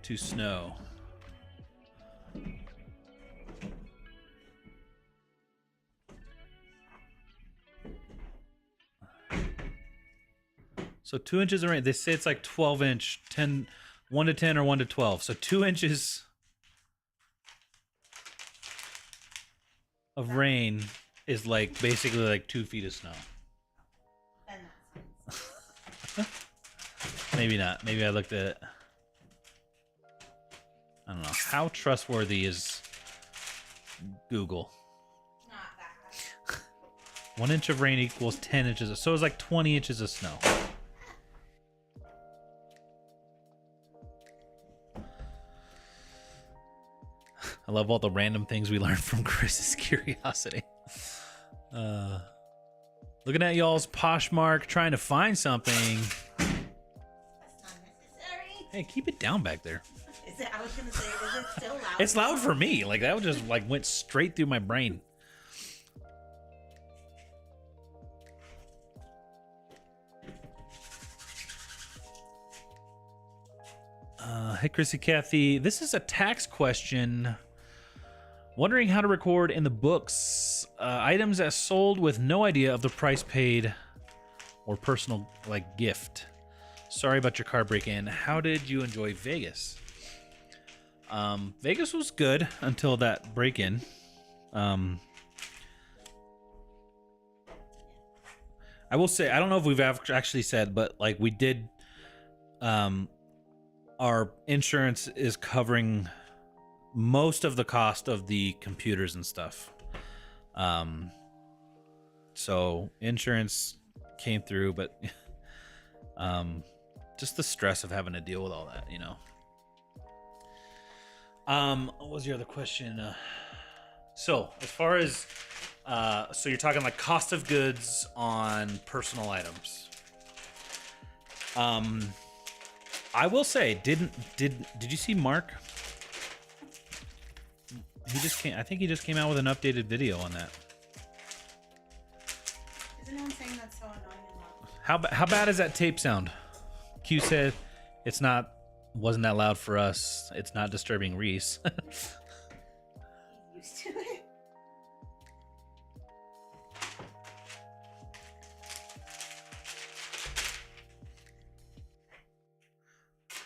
to snow. So 2 inches of rain. They say it's like 12 inch, 10, 1 to 10 or 1 to 12. So 2 inches of rain is like basically like 2 feet of snow. Maybe not. Maybe I looked at it. I don't know. How trustworthy is Google? Not that. 1 inch of rain equals 10 inches. So it's like 20 inches of snow. I love all the random things we learned from Chris's curiosity. Looking at y'all's Poshmark, trying to find something. That's not necessary. Hey, keep it down back there. Is it? I was gonna say, is it still loud? It's loud for me. Like that just like went straight through my brain. Hey, Chrissy Kathy. This is a tax question. Wondering how to record in the books items that sold with no idea of the price paid or personal like gift. Sorry about your car break-in. How did you enjoy Vegas? Vegas was good until that break-in. I will say, I don't know if we've actually said, but like we did, our insurance is covering most of the cost of the computers and stuff. So insurance came through, but just the stress of having to deal with all that, you know. What was your other question? So as far as so you're talking like cost of goods on personal items. I will say, did you see Mark? He just came. I think he just came out with an updated video on that. Is anyone saying that's so annoying and loud? How bad is that tape sound? Q said it's not. Wasn't that loud for us? It's not disturbing Reese. Used to it.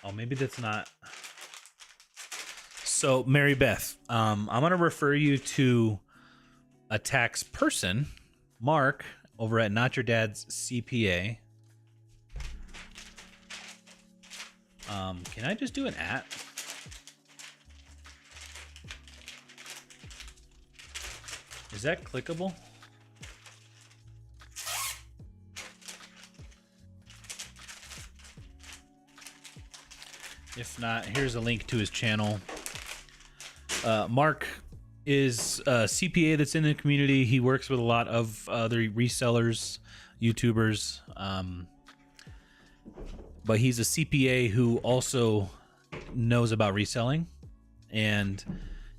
Oh, maybe that's not. So, Mary Beth, I'm going to refer you to a tax person, Mark, over at Not Your Dad's CPA. Can I just do an @ Is that clickable? If not, here's a link to his channel. Mark is a CPA that's in the community. He works with a lot of other resellers, YouTubers. But he's a CPA who also knows about reselling. And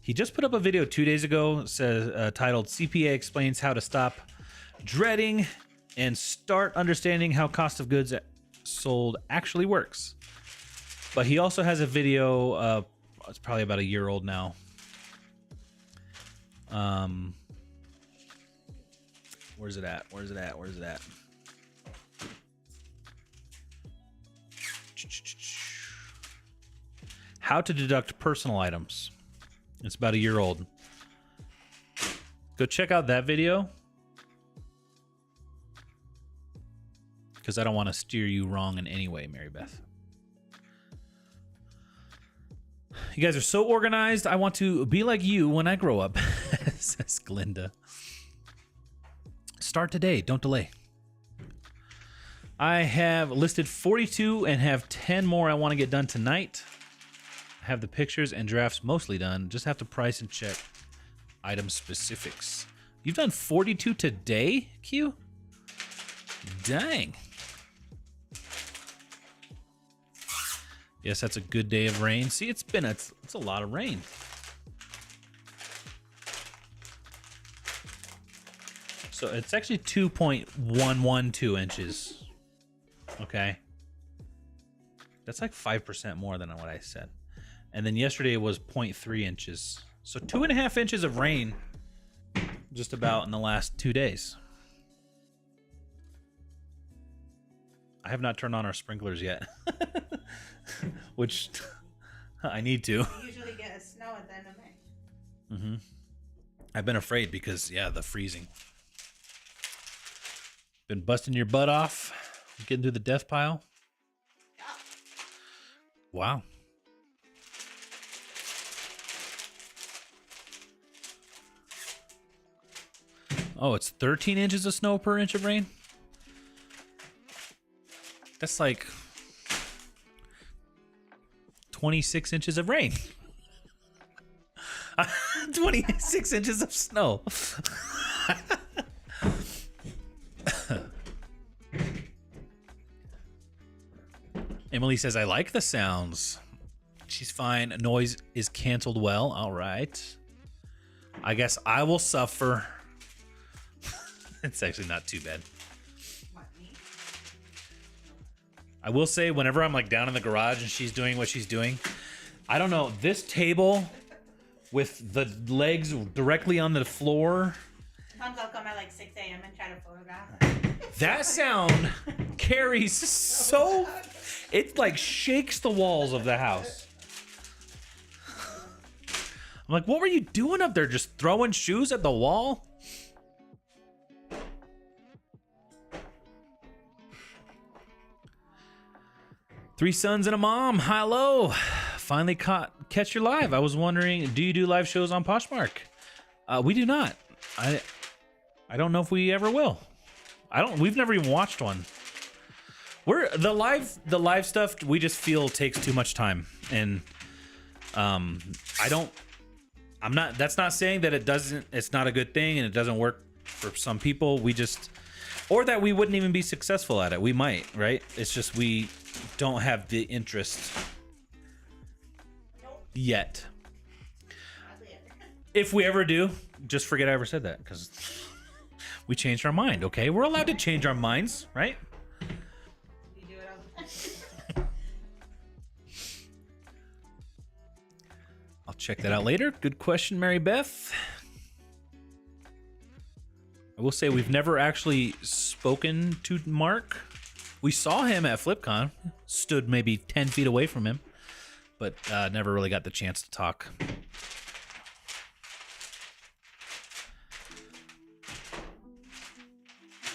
he just put up a video 2 days ago titled CPA Explains How to Stop Dreading and Start Understanding How Cost of Goods Sold Actually Works. But he also has a video, it's probably about a year old now. Where's it at? Where's it at? Where's it at? How to deduct personal items. It's about a year old. Go check out that video. Because I don't want to steer you wrong in any way, Mary Beth. You guys are so organized. I want to be like you when I grow up, says Glinda. Start today. Don't delay. I have listed 42 and have 10 more I want to get done tonight. I have the pictures and drafts mostly done. Just have to price and check item specifics. You've done 42 today, Q? Dang. Yes, that's a good day of rain. See, it's a lot of rain. So it's actually 2.112 inches. Okay. That's like 5% more than what I said. And then yesterday was 0.3 inches. So 2.5 inches of rain just about in the last 2 days. I have not turned on our sprinklers yet, which I need to. You usually get a snow at the end of May. Mm-hmm. I've been afraid because, yeah, the freezing. Been busting your butt off, getting through the death pile. Yeah. Wow. Oh, it's 13 inches of snow per inch of rain? That's like 26 inches of rain. 26 inches of snow. Emily says, I like the sounds. She's fine. Noise is canceled well. All right. I guess I will suffer. It's actually not too bad. I will say, whenever I'm like down in the garage and she's doing what she's doing, I don't know, this table with the legs directly on the floor. Sometimes I'll come at like 6 a.m. and try to photograph. That sound carries so, it like shakes the walls of the house. I'm like, what were you doing up there? Just throwing shoes at the wall? Three sons and a mom. Hello. Finally catch your live. I was wondering, do you do live shows on Poshmark? We do not. I don't know if we ever will. We've never even watched one. The live stuff we just feel takes too much time. And that's not saying that it's not a good thing and it doesn't work for some people. Or that we wouldn't even be successful at it. We might, right? It's just we don't have the interest yet. If we ever do, just forget I ever said that, because we changed our mind, okay? We're allowed to change our minds, right? You do it all the time. I'll check that out later. Good question, Mary Beth. I will say we've never actually spoken to Mark. We saw him at FlipCon, stood maybe 10 feet away from him, but never really got the chance to talk.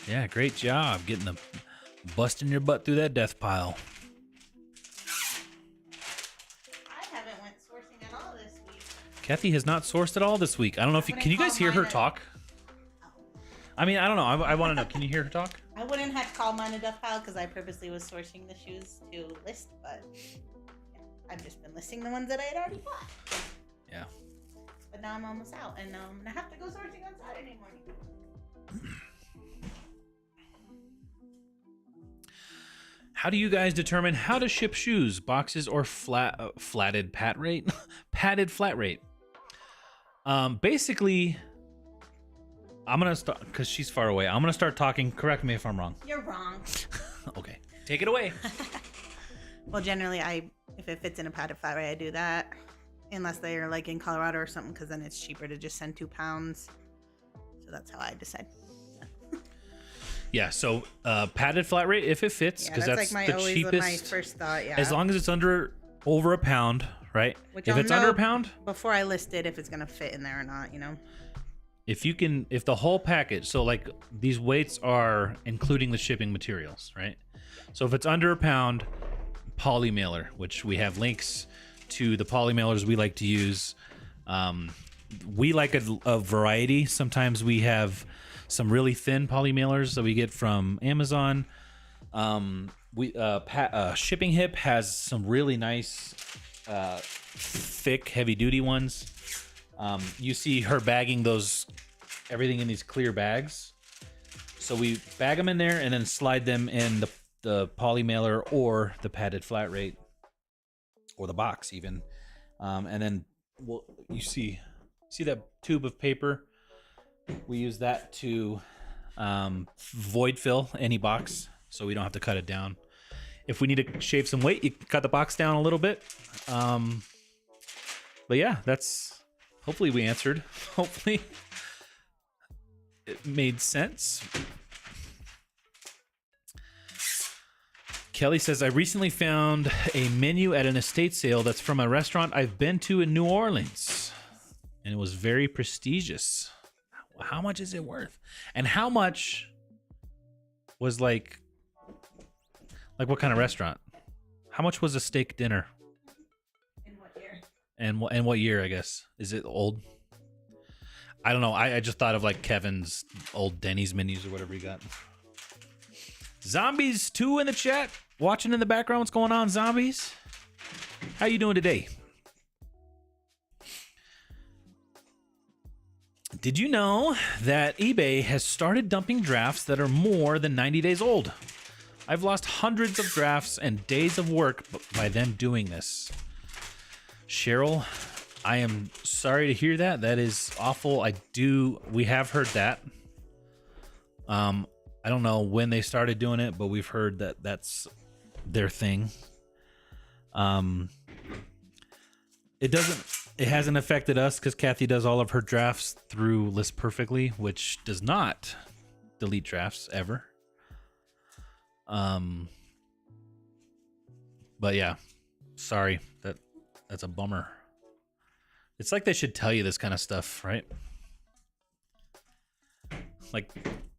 Yeah, great job busting your butt through that death pile. I haven't went sourcing at all this week. Kathy has not sourced at all this week. I don't know if can you guys hear her talk? I mean, I don't know. I want to know. Can you hear her talk? I wouldn't have called mine a death pile because I purposely was sourcing the shoes to list, but I've just been listing the ones that I had already bought. Yeah. But now I'm almost out, and I'm gonna have to go sourcing on Saturday morning. How do you guys determine how to ship shoes, boxes, or flatted pat rate? Padded flat rate. Basically, I'm gonna start because she's far away. I'm gonna start talking. Correct me if I'm wrong. You're wrong. Okay, take it away. Well, generally, if it fits in a padded flat rate, I do that. Unless they're like in Colorado or something, because then it's cheaper to just send 2 pounds. So that's how I decide. Yeah, so padded flat rate if it fits, because that's like the always cheapest. my first thought. Yeah. As long as it's over a pound, right? Which if I'll it's under know a pound, before I list it, if it's gonna fit in there or not, if the whole package, so like these weights are including the shipping materials, right? So if it's under a pound, poly mailer, which we have links to the poly mailers we like to use. We like a variety. Sometimes we have some really thin poly mailers that we get from Amazon. Shipping Hip has some really nice, thick, heavy duty ones. You see her bagging everything in these clear bags. So we bag them in there and then slide them in the poly mailer or the padded flat rate or the box even. And then you see that tube of paper? We use that to void fill any box so we don't have to cut it down. If we need to shave some weight, you can cut the box down a little bit. But yeah, hopefully we answered. Hopefully it made sense. Kelly says, I recently found a menu at an estate sale that's from a restaurant I've been to in New Orleans. And it was very prestigious. How much is it worth? And how much was like what kind of restaurant? How much was a steak dinner? In what year? And what year, I guess? Is it old? I don't know. I just thought of like Kevin's old Denny's menus or whatever he got. Zombies 2 in the chat. Watching in the background. What's going on, zombies? How you doing today? Did you know that eBay has started dumping drafts that are more than 90 days old? I've lost hundreds of drafts and days of work by them doing this. Cheryl, I am sorry to hear that. That is awful. We have heard that. I don't know when they started doing it, but we've heard that that's their thing. It hasn't affected us because Kathy does all of her drafts through List Perfectly, which does not delete drafts ever. But yeah, sorry, that's a bummer. It's like they should tell you this kind of stuff, right? Like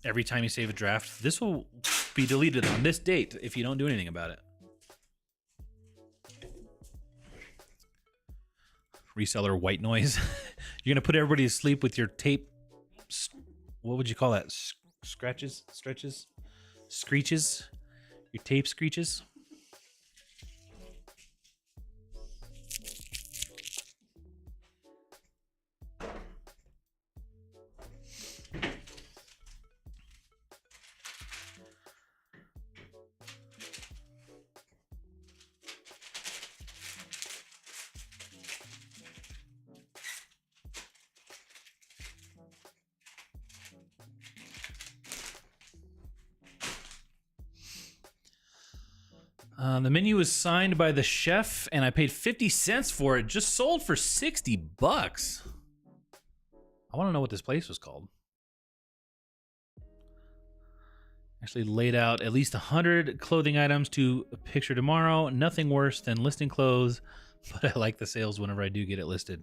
every time you save a draft, this will be deleted on this date if you don't do anything about it. Reseller white noise. You're gonna put everybody to sleep with your tape. What would you call that? Scratches, stretches, screeches. Your tape screeches. The menu was signed by the chef, and I paid 50 cents for it. Just sold for $60. I want to know what this place was called. Actually laid out at least 100 clothing items to picture tomorrow. Nothing worse than listing clothes, but I like the sales whenever I do get it listed.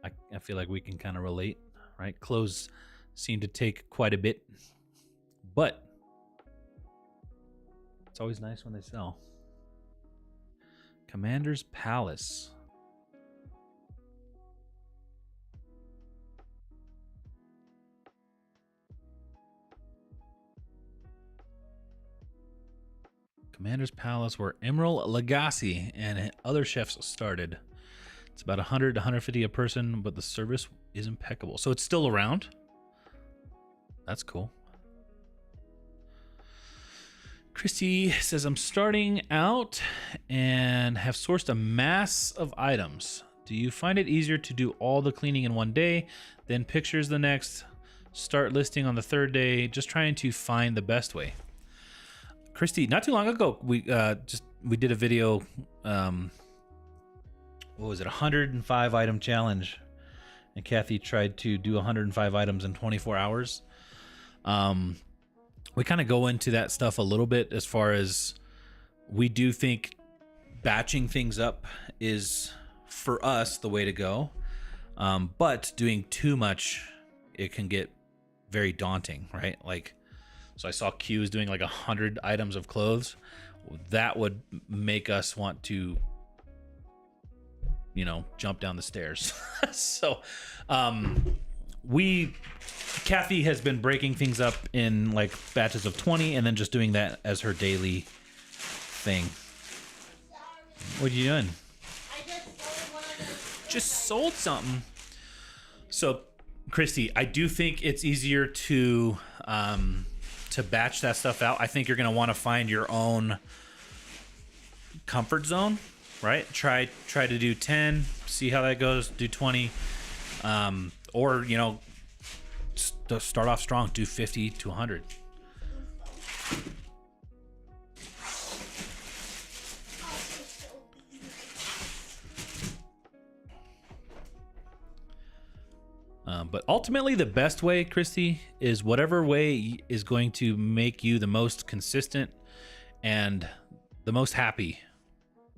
I feel like we can kind of relate, right? Clothes seem to take quite a bit, but it's always nice when they sell. Commander's Palace. Commander's Palace, where Emerald Lagasse and other chefs started. It's about 100 to 150 a person, but the service is impeccable. So it's still around. That's cool. Christy says, I'm starting out and have sourced a mass of items. Do you find it easier to do all the cleaning in one day, then pictures the next, start listing on the third day, just trying to find the best way? Christy, not too long ago, we did a video, what was it, 105 item challenge, and Kathy tried to do 105 items in 24 hours. We kind of go into that stuff a little bit as far as we do think batching things up is, for us, the way to go. But doing too much, it can get very daunting, right? Like, so I saw Q is doing like 100 items of clothes. That would make us want to, jump down the stairs. So Kathy has been breaking things up in like batches of 20 and then just doing that as her daily thing. What are you doing? I just sold one of those. Just sold something. So, Christy, I do think it's easier to batch that stuff out. I think you're going to want to find your own comfort zone, right? Try to do 10, see how that goes, do 20. Or, you know, start off strong, do 50 to 100. But ultimately, the best way, Christy, is whatever way is going to make you the most consistent and the most happy,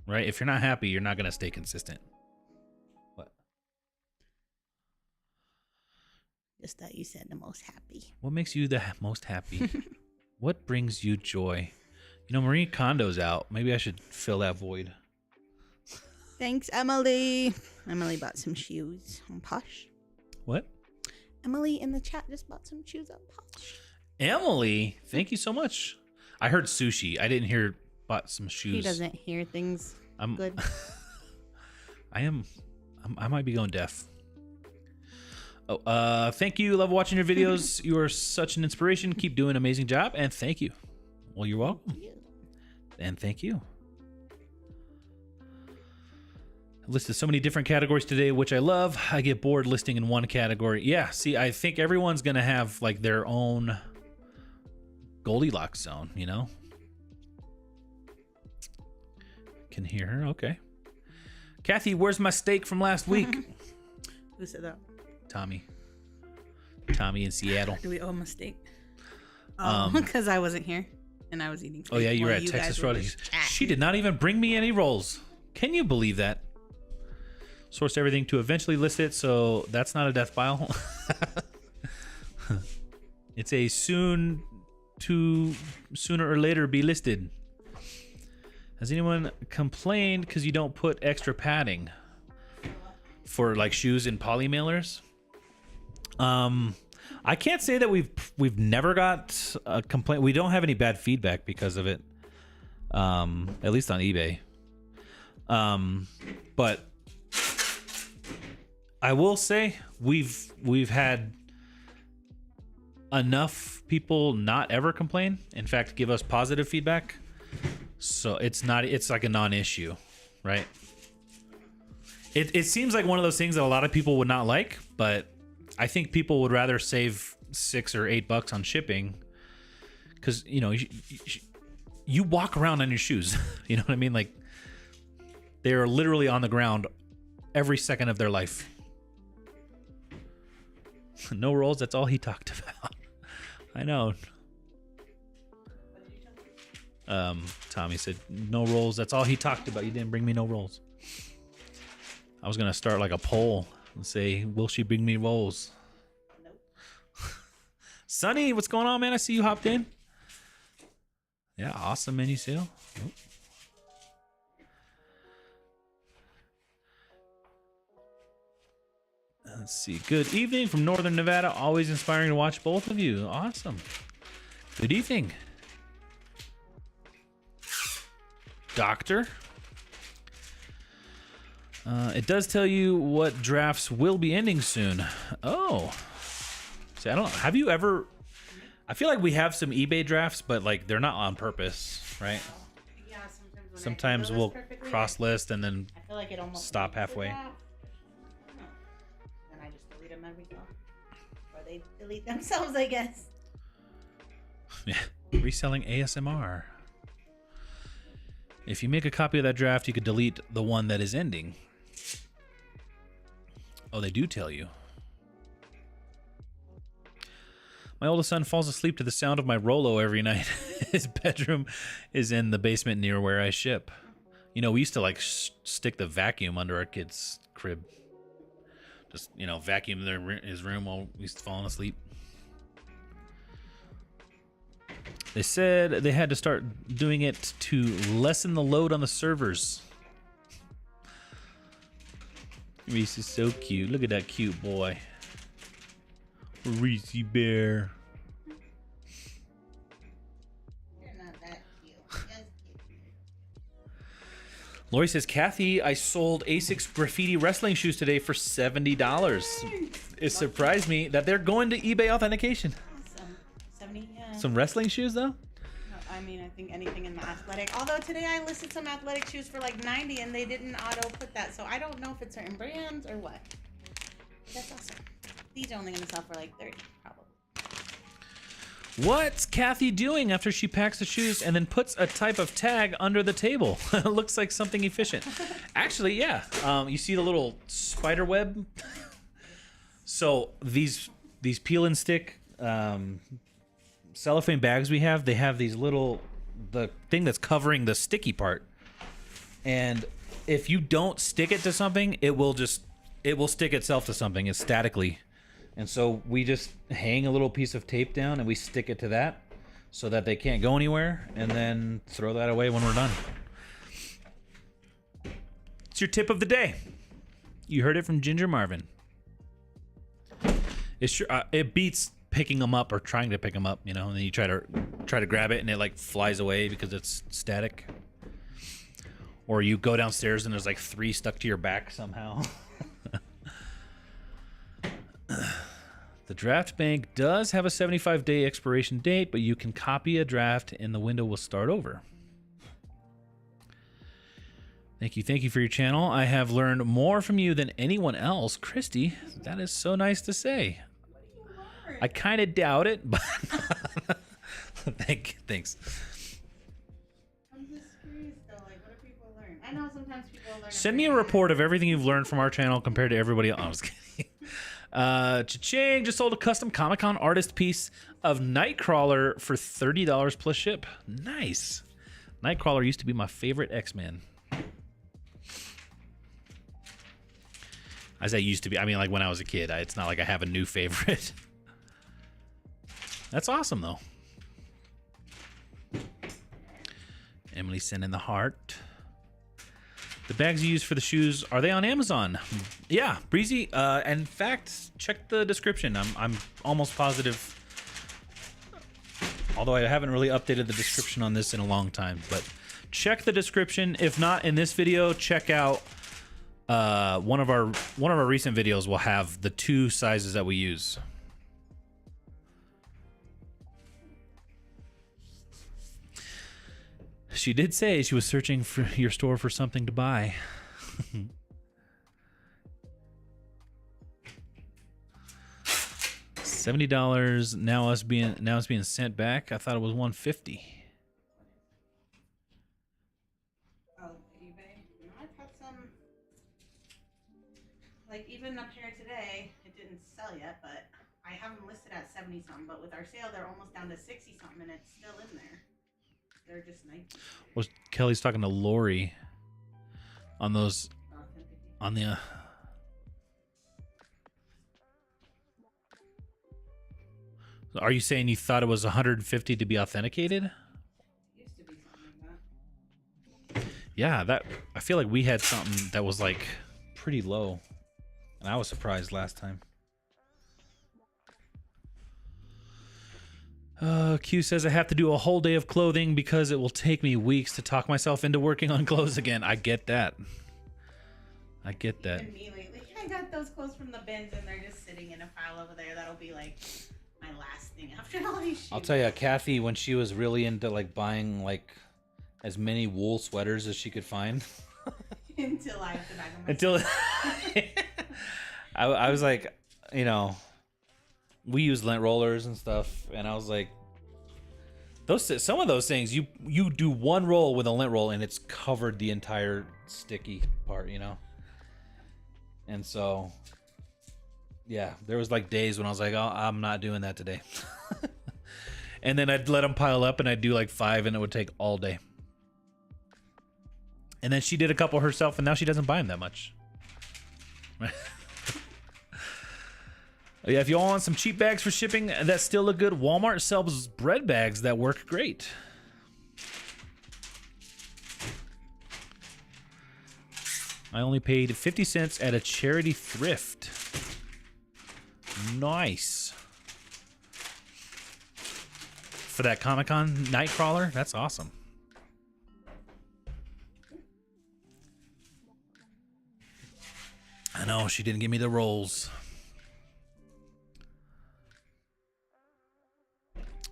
right? If you're not happy, you're not going to stay consistent. What? Just thought you said the most happy. What makes you the most happy? What brings you joy? You know, Marie Kondo's out. Maybe I should fill that void. Thanks, Emily. Emily bought some shoes on Posh. What? Emily in the chat just bought some shoes on Posh. Emily, thank you so much. I heard sushi. I didn't hear bought some shoes. She doesn't hear things good. I might be going deaf. Oh, thank you. Love watching your videos. You are such an inspiration. Keep doing an amazing job. And thank you. Well, you're welcome. Thank you. And thank you. I listed so many different categories today, which I love. I get bored listing in one category. Yeah, see, I think everyone's going to have like their own Goldilocks zone, you know? Can hear her. Okay. Kathy, where's my steak from last week? Who said that? Tommy in Seattle. Do we owe a mistake? Because I wasn't here and I was eating steak. Oh yeah, you were while at Texas guys were Roadhouse. just chatting. She did not even bring me any rolls. Can you believe that? Sourced everything to eventually list it, so that's not a death pile. It's a sooner or later be listed. Has anyone complained because you don't put extra padding for like shoes in poly mailers? I can't say that we've never got a complaint. We don't have any bad feedback because of it. At least on eBay. But I will say we've had enough people not ever complain. In fact, give us positive feedback. So it's like a non-issue, right? It seems like one of those things that a lot of people would not like, but I think people would rather save $6 or $8 on shipping because, you know, you walk around on your shoes. You know what I mean? Like they are literally on the ground every second of their life. No rolls. That's all he talked about. I know. Tommy said no rolls. That's all he talked about. You didn't bring me no rolls. I was gonna start like a poll and say, will she bring me rolls? Nope. Sonny, what's going on, man? I see you hopped in. Yeah, awesome menu sale. Oh. Let's see. Good evening from Northern Nevada. Always inspiring to watch both of you. Awesome. Good evening. Doctor. It does tell you what drafts will be ending soon. Oh. See, I don't. Have you ever? I feel like we have some eBay drafts, but like they're not on purpose, right? Yeah, sometimes Sometimes we'll cross list and then I feel like it almost stop halfway. And I just delete them every time. Or they delete themselves, I guess. Yeah. Reselling ASMR. If you make a copy of that draft, you could delete the one that is ending. Oh, they do tell you. My oldest son falls asleep to the sound of my Rolo every night. His bedroom is in the basement near where I ship. You know, we used to like stick the vacuum under our kid's crib. Just, you know, vacuum his room while he's falling asleep. They said they had to start doing it to lessen the load on the servers. Reese is so cute. Look at that cute boy. Reese Bear. You're not that cute. Just kidding. Lori says, Kathy, I sold Asics graffiti wrestling shoes today for $70. It surprised me that they're going to eBay authentication. Awesome. 70, yeah. Some wrestling shoes, though? No, I mean, I think anything in the athletic. Although today I listed some athletic shoes for like 90 and they didn't auto put that. So I don't know if it's certain brands or what. That's awesome. These are only going to sell for like 30, probably. What's Kathy doing after she packs the shoes and then puts a type of tag under the table? It looks like something efficient. Actually, yeah. You see the little spider web? So these peel and stick cellophane bags we have, they have these little, the thing that's covering the sticky part. And if you don't stick it to something, it will stick itself to something. It's statically. And so we just hang a little piece of tape down and we stick it to that so that they can't go anywhere, and then throw that away when we're done. It's your tip of the day. You heard it from Ginger Marvin. It beats picking them up or trying to pick them up, you know, and then you try to grab it and it like flies away because it's static. Or you go downstairs and there's like 3 stuck to your back somehow. The draft bank does have a 75-day expiration date, but you can copy a draft and the window will start over. Thank you for your channel. I have learned more from you than anyone else. Christy, that is so nice to say. I kind of doubt it, but thanks. I'm just curious though, like what do people learn? I know sometimes people learn. Send me a report of everything you've learned from our channel compared to everybody else. I was kidding. Cha-ching, just sold a custom Comic-Con artist piece of Nightcrawler for $30 plus ship. Nice. Nightcrawler used to be my favorite X-Men. As I used to be. I mean, like when I was a kid. It's not like I have a new favorite. That's awesome, though. Emily sending the heart. The bags you use for the shoes, are they on Amazon? Yeah, Breezy. In fact, check the description. I'm almost positive. Although I haven't really updated the description on this in a long time, but check the description. If not in this video, check out one of our recent videos. Will have the 2 sizes that we use. She did say she was searching for your store for something to buy. $70 now it's being sent back. I thought it was $150. Oh, eBay. No, I've had some. Like even up here today, it didn't sell yet, but I have them listed at 70 something. But with our sale, they're almost down to 60 something, and it's still in there. They're just nice. Was Kelly's talking to Lori on those on the Are you saying you thought it was 150 to be authenticated? It used to be something like that. Yeah, that I feel like we had something that was like pretty low. And I was surprised last time. Q says I have to do a whole day of clothing because it will take me weeks to talk myself into working on clothes again. I get that. I get that. Even me lately, I got those clothes from the bins and they're just sitting in a pile over there. That'll be like my last thing after all these shoes. I'll tell you, Kathy, when she was really into like buying like as many wool sweaters as she could find. Until I have to bag them. Until I was like, you know, we use lint rollers and stuff, and I was like, some of those things you do one roll with a lint roll and it's covered the entire sticky part, you know. And so, yeah, there was like days when I was like, oh, I'm not doing that today. And then I'd let them pile up, and I'd do like 5, and it would take all day. And then she did a couple herself, and now she doesn't buy them that much. Yeah, if you all want some cheap bags for shipping that still look good, Walmart sells bread bags that work great. I only paid 50 cents at a charity thrift. Nice. for that Comic-Con Nightcrawler. That's awesome. I know she didn't give me the rolls.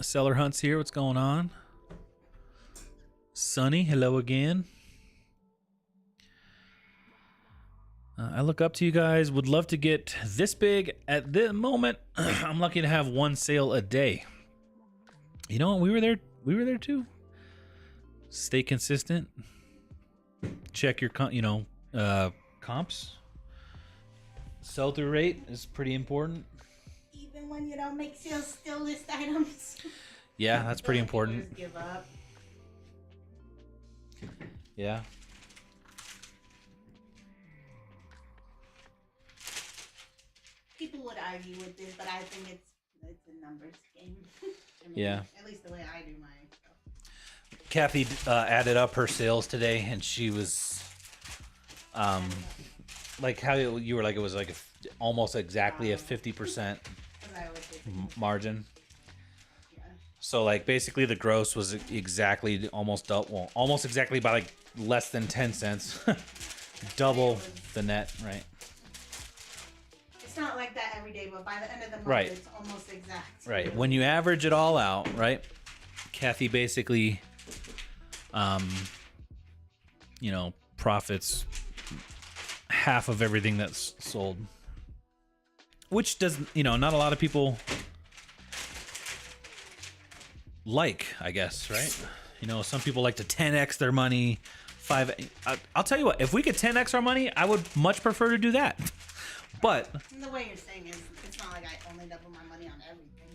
Seller Hunt's here. What's going on? Sunny, hello again. I look up to you guys. Would love to get this big. At the moment, I'm lucky to have one sale a day. You know what? We were there. We were there too. Stay consistent. Check your, comps. Sell-through rate is pretty important. Even when you don't make sales, still list items. Yeah, that's pretty important. Just give up. Yeah. People would argue with this, but I think it's a numbers game. I mean, Yeah. At least the way I do mine. So. Kathy added up her sales today, and she was, like how you were like, it was like almost exactly a 50% margin. Yeah. So like basically the gross was exactly almost exactly by like less than 10 cents, double the net, right? It's not like that every day, but by the end of the month, Right. it's almost exact. Right. When you average it all out, right? Kathy basically, profits half of everything that's sold, which doesn't, not a lot of people like, I guess, right? Some people like to 10x their money. I'll tell you what, if we could 10x our money, I would much prefer to do that. But And the way you're saying is, it's not like I only double my money on everything.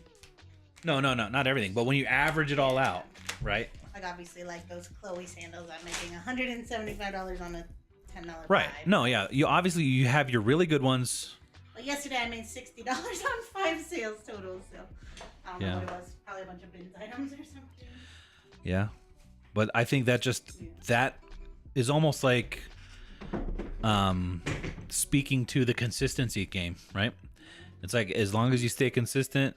no, not everything. But when you average it all out, right? Like obviously, like those Chloe sandals, I'm making $175 on a $10 Right. buy. No, yeah. You have your really good ones. Well, yesterday I made $60 on 5 sales total, so I don't know what it was. Probably a bunch of bins items or something. Yeah. But I think that that is almost like speaking to the consistency game, right? It's like as long as you stay consistent,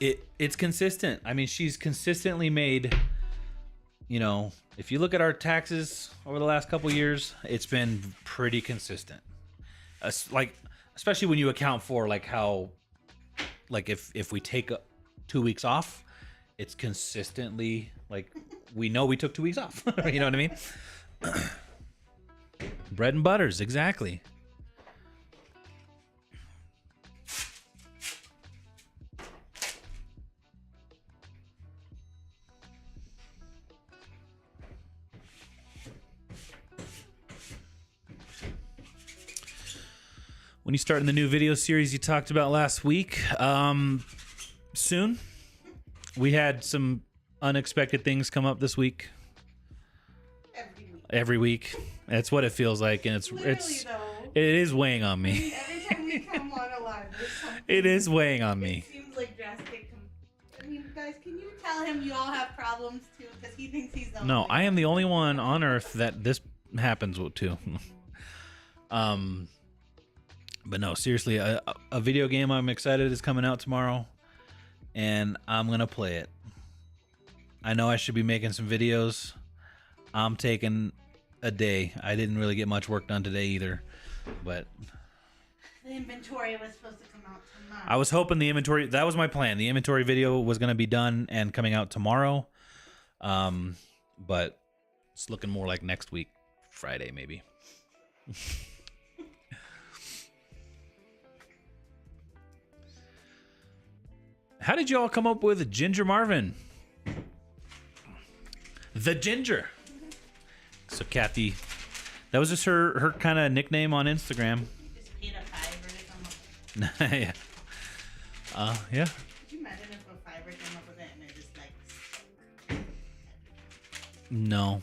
it's consistent. I mean, she's consistently made, if you look at our taxes over the last couple years, it's been pretty consistent. Especially when you account for like how, like if we take 2 weeks off, it's consistently like we know we took 2 weeks off. You know what I mean? Bread and butters, exactly. When you start in the new video series you talked about last week, soon. We had some unexpected things come up this week. Every week. That's what it feels like, and it is weighing on me. Every time we come on a live, there's something. It is weighing on me. It seems like drastic. I mean, guys, can you tell him you all have problems too? Because he thinks he's the only No, one. I am the only one on earth that this happens to. But no, seriously, a video game I'm excited is coming out tomorrow, and I'm gonna play it. I know I should be making some videos. I'm taking a day. I didn't really get much work done today either, but The inventory was supposed to come out tomorrow. I was hoping the inventory, that was my plan. The inventory video was going to be done and coming out tomorrow. But it's looking more like next week, Friday maybe. How did you all come up with Ginger Marvin? The Ginger. So Kathy, that was just her kind of nickname on Instagram. Just paid a $5 to come up with it. Yeah. Yeah. Could you imagine if a $5 came up with it and it just like... No, No.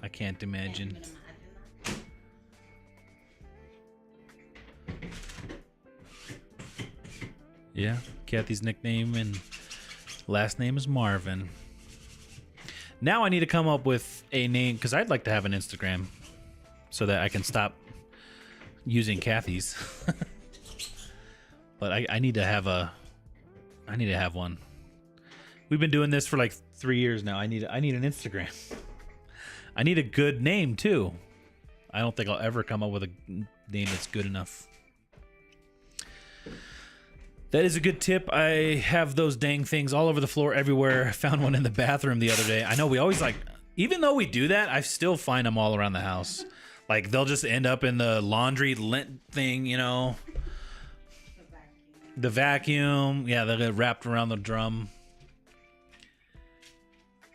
I can't imagine. Can't even imagine that. Yeah, Kathy's nickname and last name is Marvin. Now I need to come up with a name because I'd like to have an Instagram so that I can stop using Kathy's. But I need to have one. We've been doing this for like 3 years now. I need an Instagram. I need a good name too. I don't think I'll ever come up with a name that's good enough. That is a good tip. I have those dang things all over the floor everywhere. I found one in the bathroom the other day. I know we always like, even though we do that, I still find them all around the house. Like they'll just end up in the laundry lint thing, you know. The vacuum. Yeah, they'll get wrapped around the drum.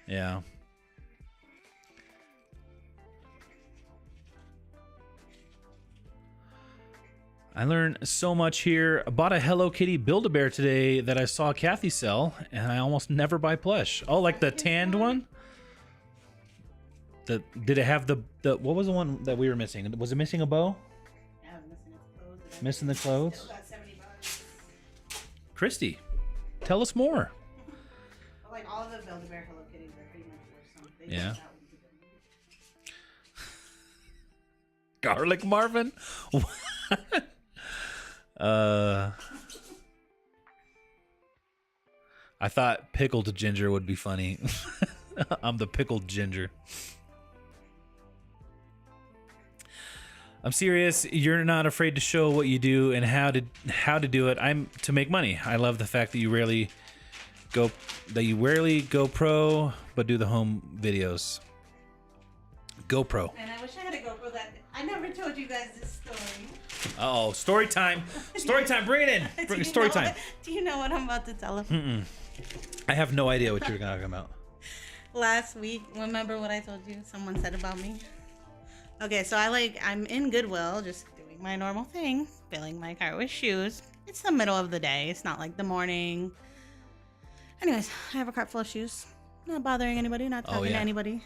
Yeah. I learned so much here. I bought a Hello Kitty Build-A-Bear today that I saw Kathy sell, and I almost never buy plush. Oh, like the tanned one? Did it have the what was the one that we were missing? Was it missing a bow? Yeah, I was missing its clothes. Missing the clothes? Still got $70. Christy, tell us more. Like all of the Build-A-Bear Hello Kitties are pretty much worth something. Yeah. Garlic Marvin? I thought pickled ginger would be funny. I'm the pickled ginger. I'm serious. You're not afraid to show what you do and how to do it. I'm to make money. I love the fact that you rarely go pro, but do the home videos. GoPro. And I wish I had a GoPro that I never told you guys this story. Uh-oh, story time. Story time, bring it in. Bring story time. Do you know what I'm about to tell him? I have no idea what you're talking about. Last week, remember what I told you someone said about me? Okay, so I'm in Goodwill, just doing my normal thing, filling my cart with shoes. It's the middle of the day. It's not like the morning. Anyways, I have a cart full of shoes. Not bothering anybody, not talking to anybody.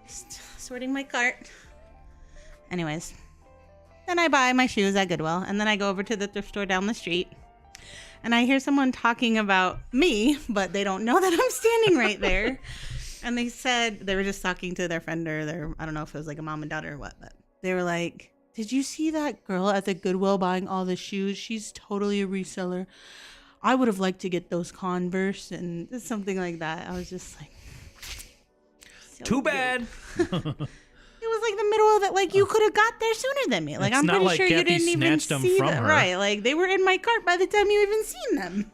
Just sorting my cart. Anyways, then I buy my shoes at Goodwill, and then I go over to the thrift store down the street, and I hear someone talking about me, but they don't know that I'm standing right there. And they said they were just talking to their friend or their, I don't know if it was like a mom and daughter or what, but they were like, "Did you see that girl at the Goodwill buying all the shoes? She's totally a reseller. I would have liked to get those Converse," and something like that. I was just like, so too bad. It was like the middle of it. Like, you could have got there sooner than me. Like, It's I'm not pretty like sure you Kathy didn't even snatched them see from them. her. Right. Like, they were in my cart by the time you even seen them.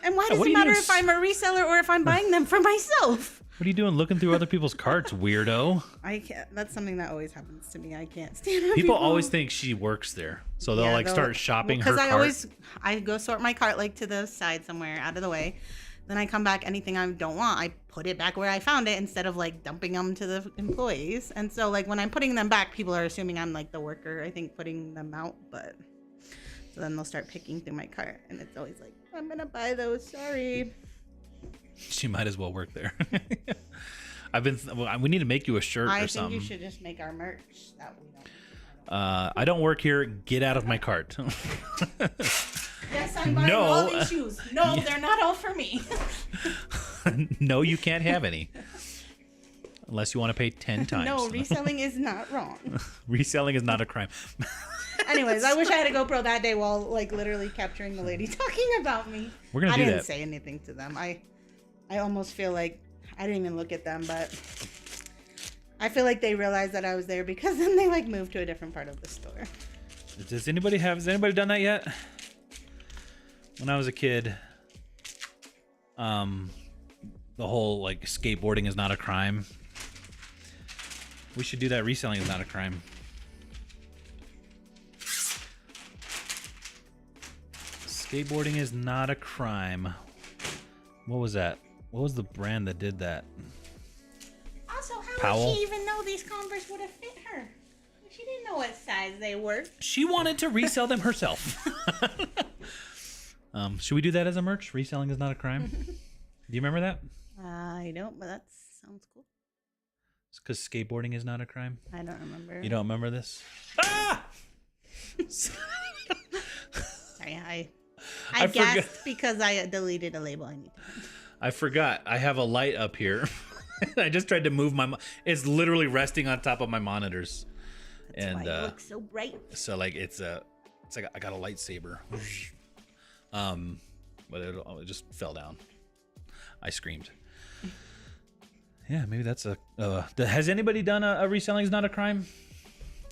And why does what it are you matter doing if I'm a reseller or if I'm buying them for myself? What are you doing looking through other people's carts, weirdo? I can't. That's something that always happens to me. I can't stand it. People always think she works there. So they'll start shopping her cart. I go sort my cart like to the side somewhere out of the way. Then I come back, anything I don't want, I put it back where I found it instead of like dumping them to the employees. And so like when I'm putting them back, people are assuming I'm like the worker, I think, putting them out. But so then they'll start picking through my cart, and it's always like, "I'm gonna buy those, sorry." She might as well work there. We need to make you a shirt or something. I think you should just make our merch that we don't. I don't work here. Get out of my cart. Yes, I'm buying all these shoes. No, they're not all for me. No, you can't have any. Unless you want to pay 10 times. No, reselling is not wrong. Reselling is not a crime. Anyways, I wish I had a GoPro that day while like literally capturing the lady talking about me. We're gonna do that. I didn't say anything to them. I almost feel like I didn't even look at them, but I feel like they realized that I was there because then they like moved to a different part of the store. Has anybody done that yet? When I was a kid, the whole like skateboarding is not a crime. We should do that. Reselling is not a crime. Skateboarding is not a crime. What was that? What was the brand that did that? Also, how Powell? would she even know these Converse would have fit her? She didn't know what size they were. She wanted to resell them herself. Should we do that as a merch? Reselling is not a crime. Do you remember that? I don't, but that sounds cool. It's because skateboarding is not a crime. I don't remember. You don't remember this? Ah! Sorry, I guessed because I deleted a label. I forgot. I have a light up here. I just tried to move it's literally resting on top of my monitors. That's why it looks so bright. So like it's like I got a lightsaber. but it just fell down. I screamed. Yeah, maybe that's a. Has anybody done a reselling is not a crime?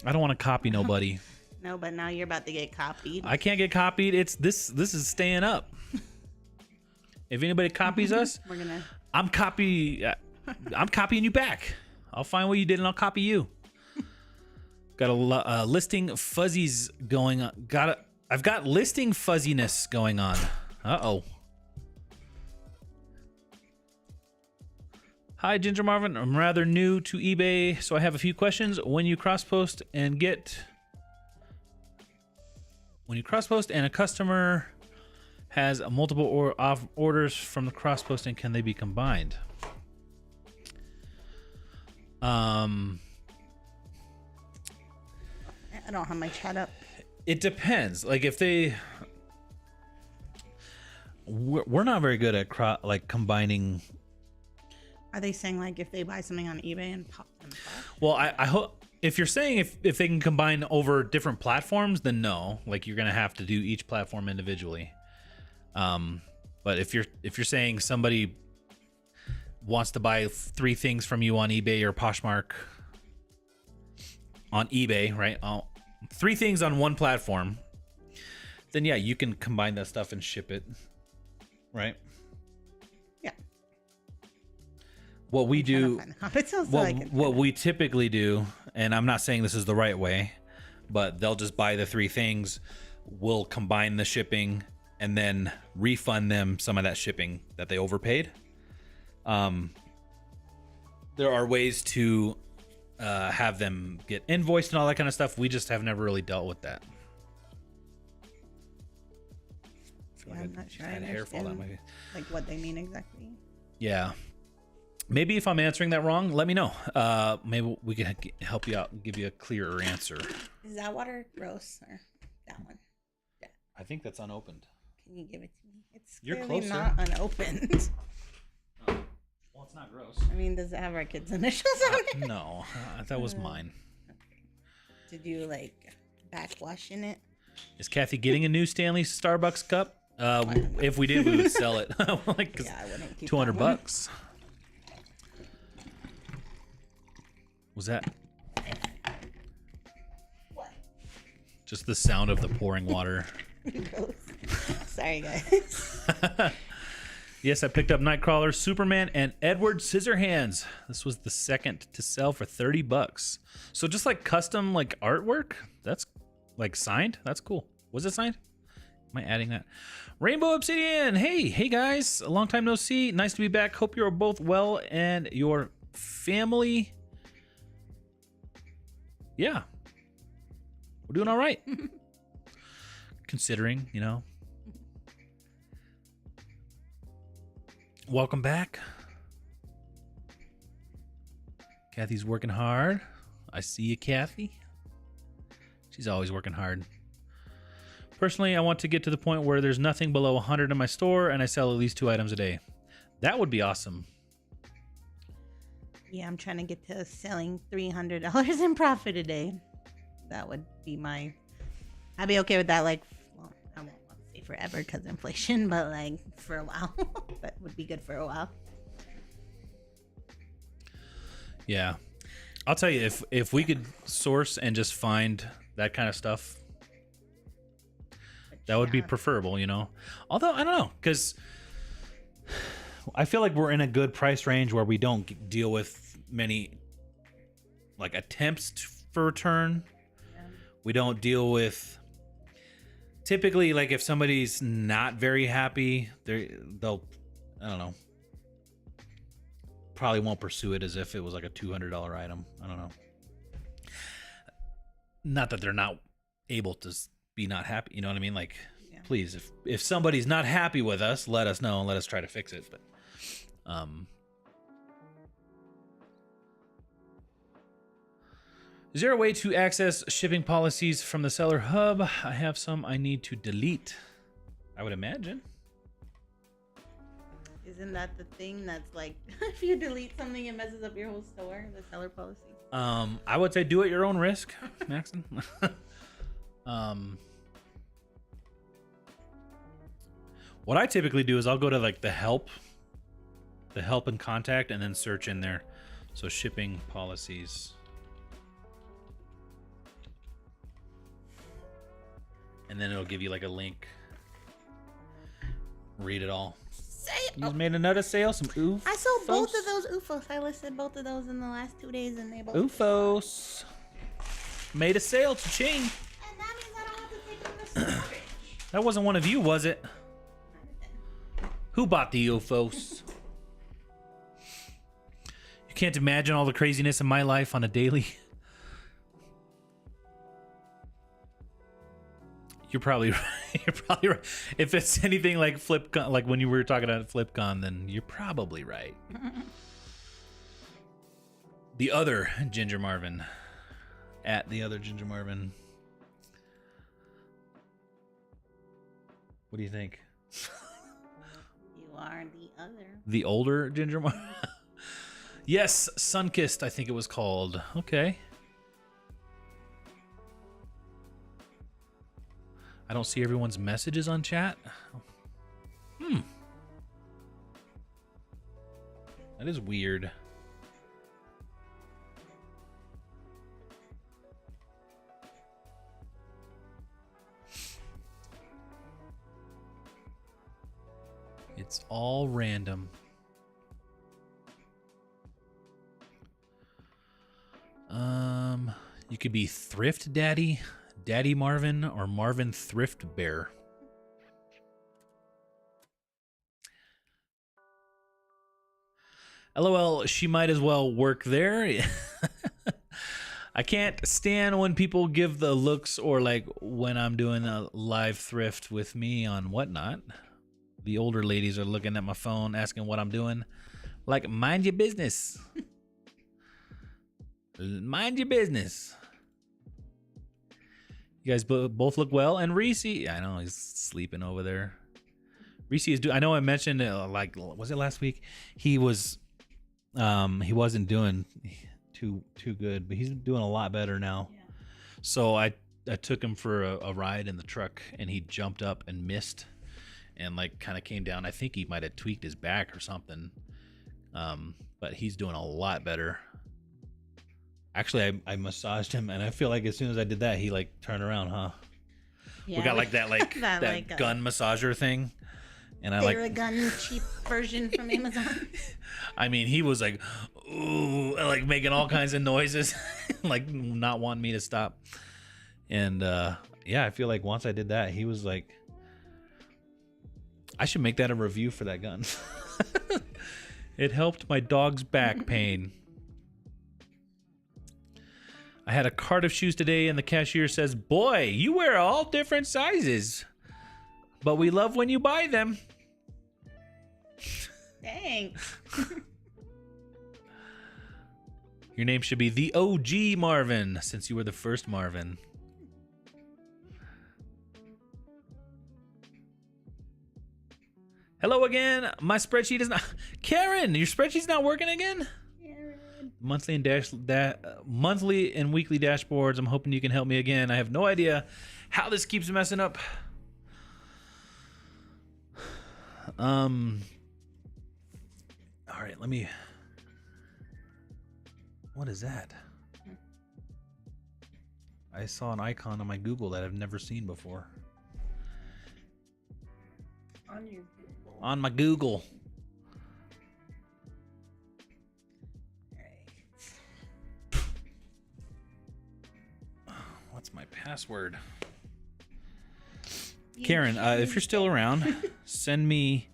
I don't want to copy nobody. No, but now you're about to get copied. I can't get copied. It's this is staying up. If anybody copies us, I'm copying you back. I'll find what you did and I'll copy you. Got a listing fuzzies going on. I've got listing fuzziness going on. Uh-oh. Hi, Ginger Marvin. I'm rather new to eBay, so I have a few questions. When you cross-post and a customer has multiple orders from the cross-posting, can they be combined? I don't have my chat up. It depends. Like if we're not very good at combining. Are they saying like if they buy something on eBay and pop them back? Well, I hope if you're saying if they can combine over different platforms, then no. Like you're gonna have to do each platform individually. But if you're saying somebody wants to buy 3 things from you on eBay or Poshmark on eBay, right? 3 things on one platform, then yeah, you can combine that stuff and ship it, right? Yeah. What we do, what we typically do, and I'm not saying this is the right way, but they'll just buy the 3 things, we'll combine the shipping, and then refund them some of that shipping that they overpaid. There are ways to have them get invoiced and all that kind of stuff. We just have never really dealt with that. Yeah, I'm not sure I understand like what they mean exactly. Yeah. Maybe if I'm answering that wrong, let me know. Maybe we can help you out and give you a clearer answer. Is that water gross or that one? Yeah. I think that's unopened. Can you give it to me? It's You're clearly closer. not unopened. Well, it's not gross. I mean, does it have our kids' initials on it? No, that was mine. Okay. Did you like backwash in it? Is Kathy getting a new Stanley Starbucks cup? If we did, we would sell it. Like, Yeah, I wouldn't keep $200 that one. bucks. Was that What? just the sound of the pouring water? Sorry, guys. Yes, I picked up Nightcrawler, Superman, and Edward Scissorhands. This was the second to sell for $30. So just like custom like artwork, that's like signed. That's cool. Was it signed? Am I adding that? Rainbow Obsidian. Hey guys, a long time no see. Nice to be back. Hope you're both well and your family. Yeah, we're doing all right. Considering, you know. Welcome back. Kathy's working hard. I see you, Kathy. She's always working hard. Personally, I want to get to the point where there's nothing below 100 in my store and I sell at least 2 items a day. That would be awesome. Yeah, I'm trying to get to selling $300 in profit a day. That would be I'd be okay with that. Like, well, I won't want to say forever because inflation, but like for a while. That would be good for a while. Yeah. I'll tell you, if we could source and just find that kind of stuff, that would be preferable, you know? Although, I don't know, because I feel like we're in a good price range where we don't deal with many like attempts for return. Yeah. We don't deal with typically like if somebody's not very happy, they'll I don't know, probably won't pursue it as if it was like a $200 item. I don't know. Not that they're not able to be not happy, you know what I mean? Like, yeah. Please, if somebody's not happy with us, let us know and let us try to fix it. But is there a way to access shipping policies from the seller hub? I have some I need to delete. I would imagine. Isn't that the thing that's like, if you delete something, it messes up your whole store, the seller policy? I would say do at your own risk, Maxon. What I typically do is I'll go to like the help and contact, and then search in there. So shipping policies. And then it'll give you like a link. Read it all. You just made another sale, some OOFOS. I sold both of those OOFOS. I listed both of those in the last 2 days, and they both OOFOS. Made a sale to chain. And that means I don't have to take them to storage. That wasn't one of you, was it? Who bought the OOFOS? You can't imagine all the craziness in my life on a daily. You're probably right. You're probably right. If it's anything like FlipCon, like when you were talking about FlipCon, then you're probably right. The other Ginger Marvin. At the other Ginger Marvin. What do you think? You are the other. The older Ginger Marvin? Yes, Sunkissed, I think it was called. Okay. I don't see everyone's messages on chat. That is weird. It's all random. You could be Thrift Daddy, Daddy Marvin, or Marvin Thrift Bear. LOL, she might as well work there. I can't stand when people give the looks, or like when I'm doing a live thrift with me on Whatnot. The older ladies are looking at my phone asking what I'm doing. Like, mind your business. Mind your business. You guys both look well. And Reese, I know he's sleeping over there. Reese is I know I mentioned like, was it last week? He wasn't doing too good, but he's doing a lot better now. Yeah. So I took him for a ride in the truck, and he jumped up and missed, and like kind of came down. I think he might have tweaked his back or something. But he's doing a lot better. Actually, I massaged him, and I feel like as soon as I did that, he like turned around, huh? Yeah, we got like that that like gun massager thing. And I gun cheap version from Amazon. I mean, he was like, ooh, like making all kinds of noises, like not wanting me to stop. And yeah, I feel like once I did that, he was like, I should make that a review for that gun. It helped my dog's back pain. I had a cart of shoes today, and the cashier says, boy, you wear all different sizes, but we love when you buy them. Thanks. Your name should be the OG Marvin, since you were the first Marvin. Hello again. My spreadsheet is not... Karen, your spreadsheet's not working again? Monthly and weekly dashboards. I'm hoping you can help me again. I have no idea how this keeps messing up. All right, let me... What is that? I saw an icon on my Google that I've never seen before. On your Google. On my Google. What's my password? Karen, if you're still around, send me...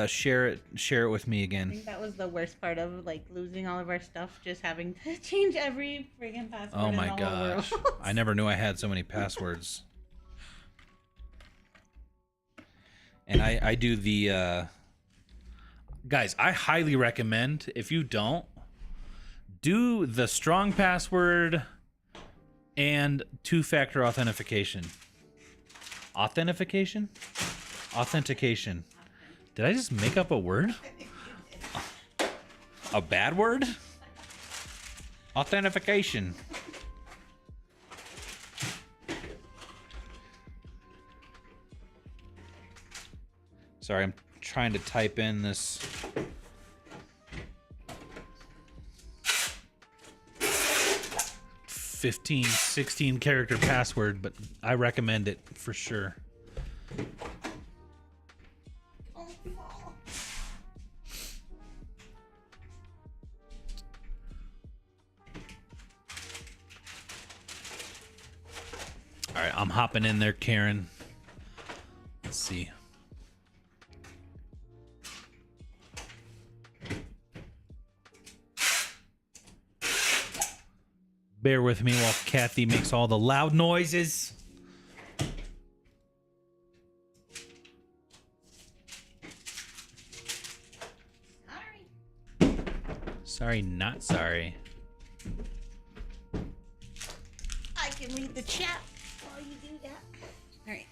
share it with me again. I think that was the worst part of like losing all of our stuff, just having to change every friggin' password. Oh my gosh. I never knew I had so many passwords. And I do the guys, I highly recommend, if you don't, do the strong password and two-factor authentication. Authentication. Did I just make up a word? A bad word? Authentication. Sorry, I'm trying to type in this. 15, 16 character password, but I recommend it for sure. All right, I'm hopping in there, Karen. Let's see. Bear with me while Kathy makes all the loud noises. Sorry, not sorry. I can read the chat while you do that. All right.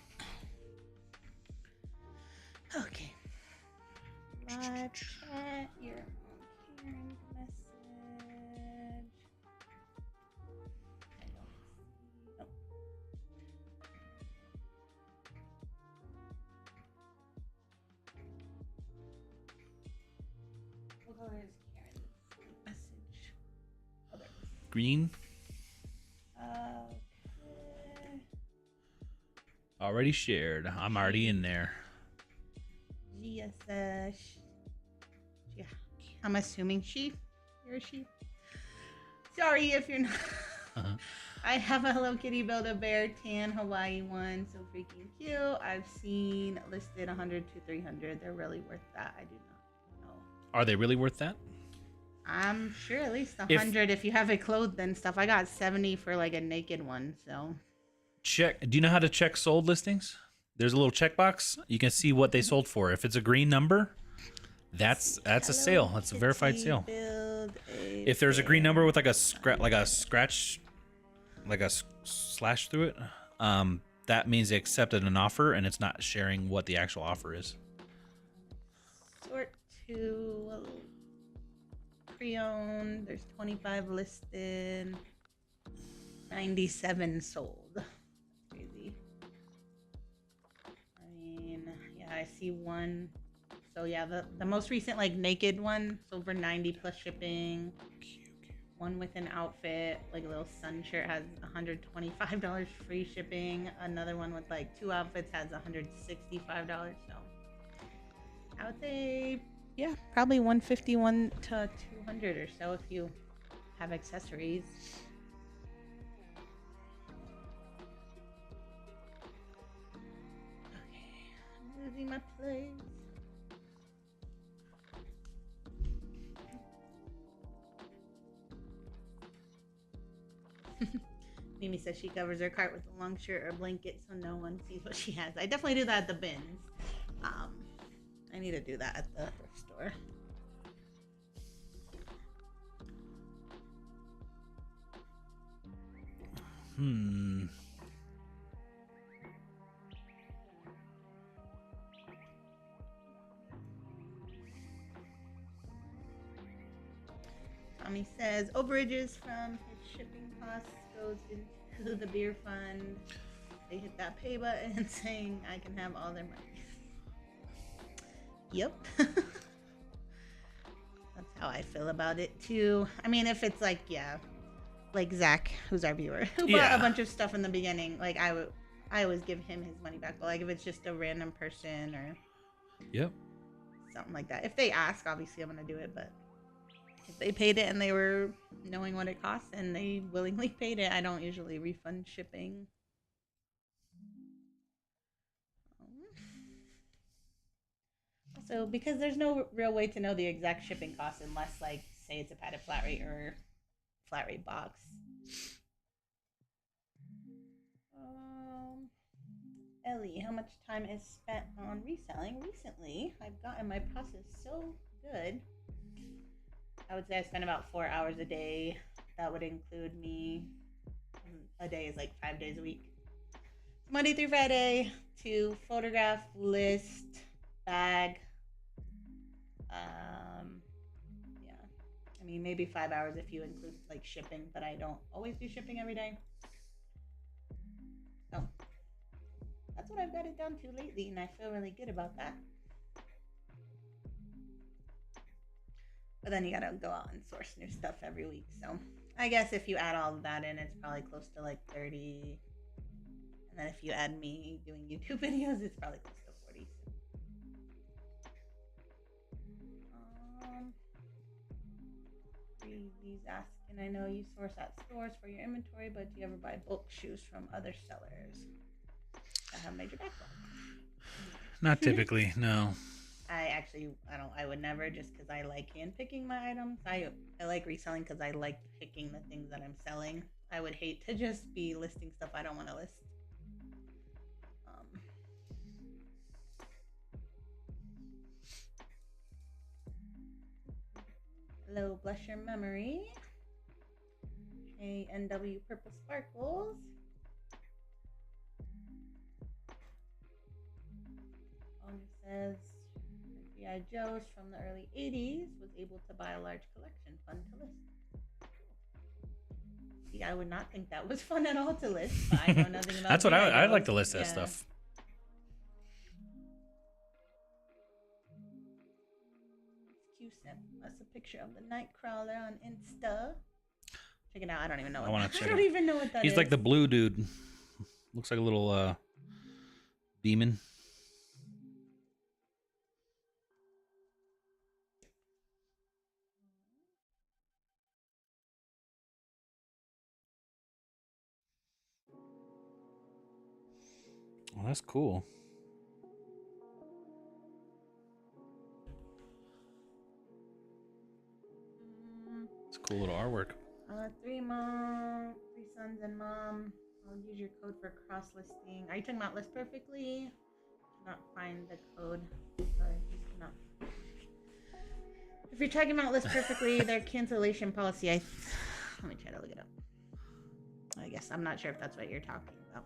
Okay. Live chat. You're on Karen's message. I don't see. Oh. What color is Karen's message? Oh, there it is. Green. Okay. Already shared. I'm already in there. Yeah, I'm assuming she. You're a she. Sorry if you're not. I have a Hello Kitty Build-A-Bear tan Hawaii one, so freaking cute. I've seen listed 100 to 300. They're really worth that. I do not know. Are they really worth that? I'm sure at least 100 if you have it clothed and stuff. I got 70 for like a naked one, so. Check. Do you know how to check sold listings? There's a little checkbox. You can see what they sold for. If it's a green number, that's a sale. That's a verified sale. If there's a green number with like a scratch, like a slash through it, that means they accepted an offer and it's not sharing what the actual offer is. Sort to pre-owned. There's 25 listed. 97 sold. That's crazy. I mean, yeah, I see one. So yeah, the most recent like naked one sold for 90 plus shipping. One with an outfit, like a little sun shirt, has $125 free shipping. Another one with like 2 outfits has $165. So I would say, yeah, probably 151 to 200 or so if you have accessories. Okay, I'm losing my place. Mimi says she covers her cart with a long shirt or blanket so no one sees what she has. I definitely do that at the bins. I need to do that at the thrift store. Tommy says overages from his shipping costs goes into the beer fund. They hit that pay button saying I can have all their money. Yep. That's how I feel about it too. I mean, if it's like, yeah, like Zach, who's our viewer, who bought a bunch of stuff in the beginning, like I always give him his money back. But like if it's just a random person or something like that, if they ask, obviously I'm gonna do it. But if they paid it and they were knowing what it costs and they willingly paid it, I don't usually refund shipping. Also, because there's no real way to know the exact shipping cost unless, like, say it's a padded flat rate or flat rate box. Ellie, how much time is spent on reselling? Recently, I've gotten my process so good. I would say I spend about 4 hours a day. That would include me. A day is like 5 days a week. Monday through Friday to photograph, list, bag. Yeah. I mean, maybe 5 hours if you include like shipping, but I don't always do shipping every day. So that's what I've got it down to lately, and I feel really good about that. then you gotta go out and source new stuff every week. So I guess if you add all of that in, it's probably close to like 30. And then if you add me doing YouTube videos, it's probably close to 40. These asking, I know you source at stores for your inventory, but do you ever buy bulk shoes from other sellers that have major backlog? Not typically, no. I would never, just because I like hand picking my items. I like reselling because I like picking the things that I'm selling. I would hate to just be listing stuff I don't want to list. Hello, bless your memory. ANW Purple Sparkles. Says G.I. Joe's from the early 80s was able to buy a large collection. Fun to list. See, I would not think that was fun at all to list, but I know nothing about That's what I'd like to list that stuff. Q-Sim. That's a picture of the Nightcrawler on Insta. Check it out. I don't even know. I don't even know what that is. He's like the blue dude. Looks like a little demon. Well, that's cool. It's cool little artwork. 3 sons and mom. I'll use your code for cross listing. Are you talking about list perfectly? Cannot find the code. Sorry, cannot. If you're talking about list perfectly, their cancellation policy. Let me try to look it up. I guess I'm not sure if that's what you're talking about.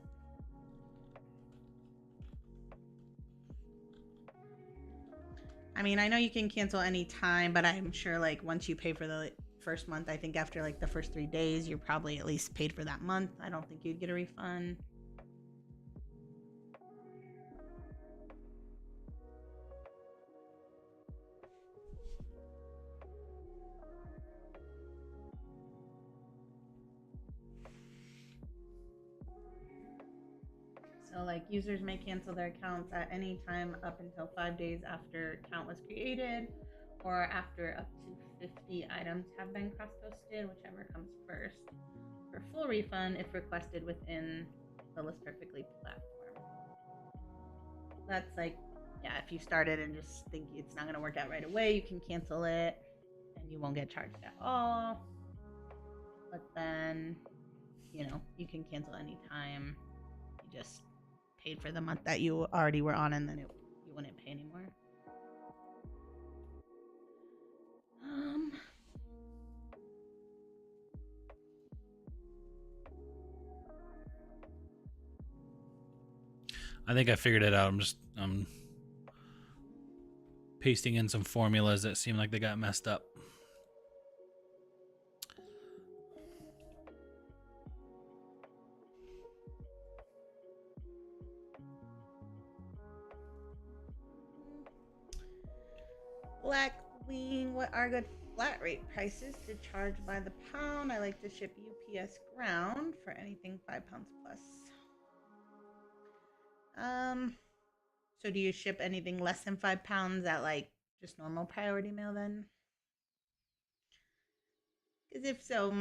I mean, I know you can cancel any time, but I'm sure like once you pay for the first month, I think after like the first 3 days, you're probably at least paid for that month. I don't think you'd get a refund. So like users may cancel their accounts at any time up until 5 days after account was created, or after up to 50 items have been cross-posted, whichever comes first, for full refund if requested within the List Perfectly platform. That's like, yeah, if you started and just think it's not going to work out right away, you can cancel it and you won't get charged at all. But then, you know, you can cancel anytime. You just paid for the month that you already were on, and then you wouldn't pay anymore. I think I figured it out. I'm pasting in some formulas that seem like they got messed up. Blackwing, what are good flat rate prices to charge by the pound? I like to ship UPS ground for anything 5 pounds plus. So do you ship anything less than 5 pounds at like just normal priority mail then? Because if so,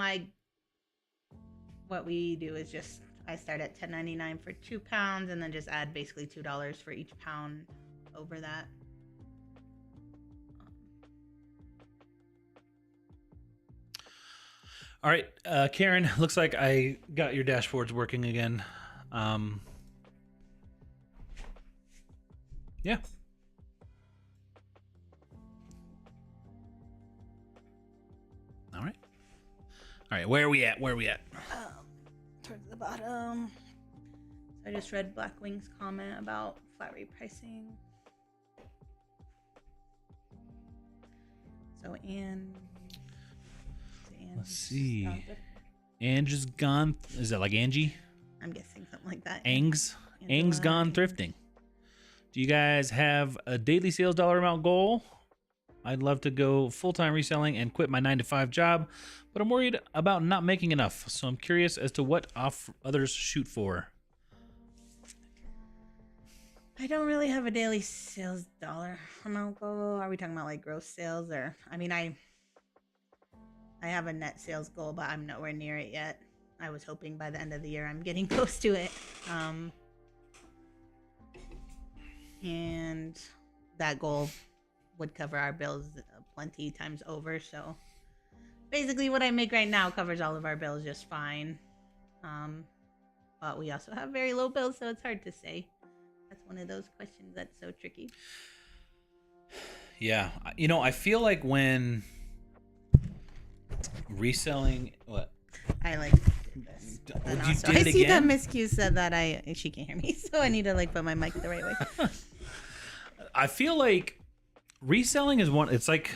what we do is just, I start at $10.99 for 2 pounds and then just add basically $2 for each pound over that. All right, Karen, looks like I got your dashboards working again. Yeah. All right. All right, where are we at? Towards the bottom. So I just read Blackwing's comment about flat rate pricing. So let's see. Ange is gone. Is that like Angie? I'm guessing something like that. Ang's gone thrifting. Do you guys have a daily sales dollar amount goal? I'd love to go full-time reselling and quit my 9-to-5 job, but I'm worried about not making enough. So I'm curious as to what others shoot for. I don't really have a daily sales dollar. Are we talking about like gross sales or? I mean, I have a net sales goal, but I'm nowhere near it yet. I was hoping by the end of the year I'm getting close to it. And that goal would cover our bills plenty times over. So basically what I make right now covers all of our bills just fine. But we also have very low bills, so it's hard to say. That's one of those questions that's so tricky. Yeah. You know, I feel like when reselling, what? I like did this. And also, I see that Miss Q said that she can't hear me, so I need to like put my mic the right way. I feel like reselling is it's like,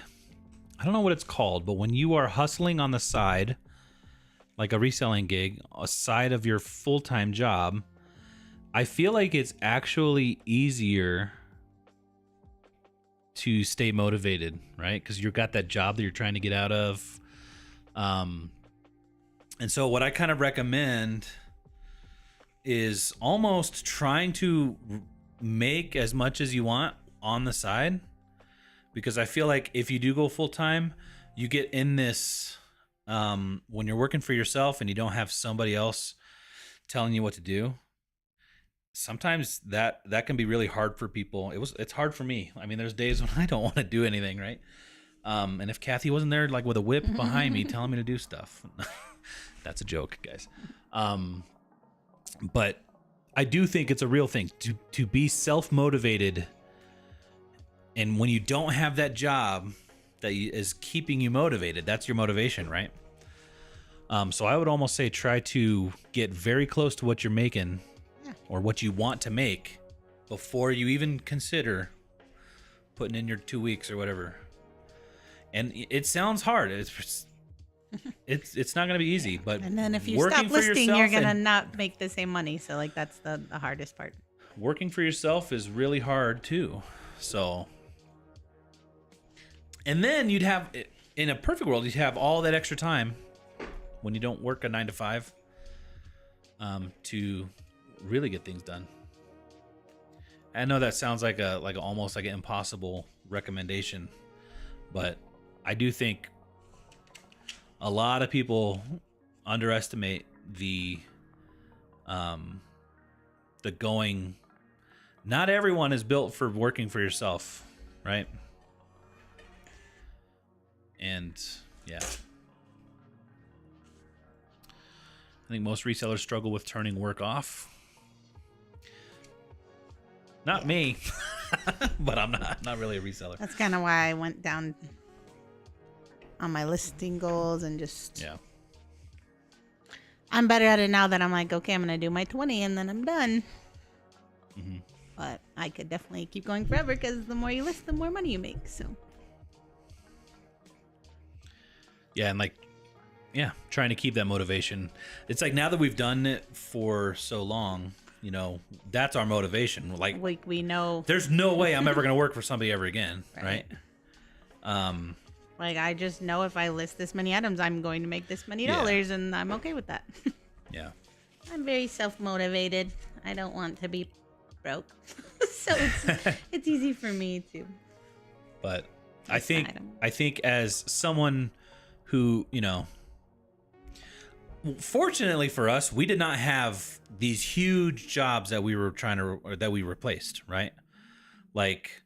I don't know what it's called, but when you are hustling on the side, like a reselling gig, aside of your full-time job, I feel like it's actually easier to stay motivated, right? Because you've got that job that you're trying to get out of. And so what I kind of recommend is almost trying to make as much as you want on the side, because I feel like if you do go full time, you get in this when you're working for yourself and you don't have somebody else telling you what to do. Sometimes that can be really hard for people. It's hard for me. I mean, there's days when I don't want to do anything, right? And if Kathy wasn't there, like with a whip behind me telling me to do stuff, that's a joke, guys. But I do think it's a real thing to be self-motivated. And when you don't have that job that is keeping you motivated, that's your motivation, right? So I would almost say try to get very close to what you're making or what you want to make before you even consider putting in your 2 weeks or whatever. And it sounds hard. It's not going to be easy, but and then if you stop listing, you're going to not make the same money. So like that's the hardest part. Working for yourself is really hard too. So, and then you'd have, in a perfect world, you'd have all that extra time when you don't work a 9-to-5 to really get things done. I know that sounds like almost like an impossible recommendation, but I do think a lot of people underestimate the going. Not everyone is built for working for yourself, right? And yeah, I think most resellers struggle with turning work off. Not me, but I'm not really a reseller. That's kind of why I went down on my listing goals and just I'm better at it now that I'm like, okay, I'm gonna do my 20 and then I'm done. Mm-hmm. But I could definitely keep going forever because the more you list, the more money you make. So yeah, and trying to keep that motivation. It's like now that we've done it for so long, you know, that's our motivation. Like we know there's no way I'm ever going to work for somebody ever again. Right. Like I just know if I list this many items, I'm going to make this many dollars and I'm okay with that. Yeah. I'm very self-motivated. I don't want to be broke. So it's easy for me to. But I think as someone who, you know, fortunately for us, we did not have these huge jobs that we were that we replaced, right? Like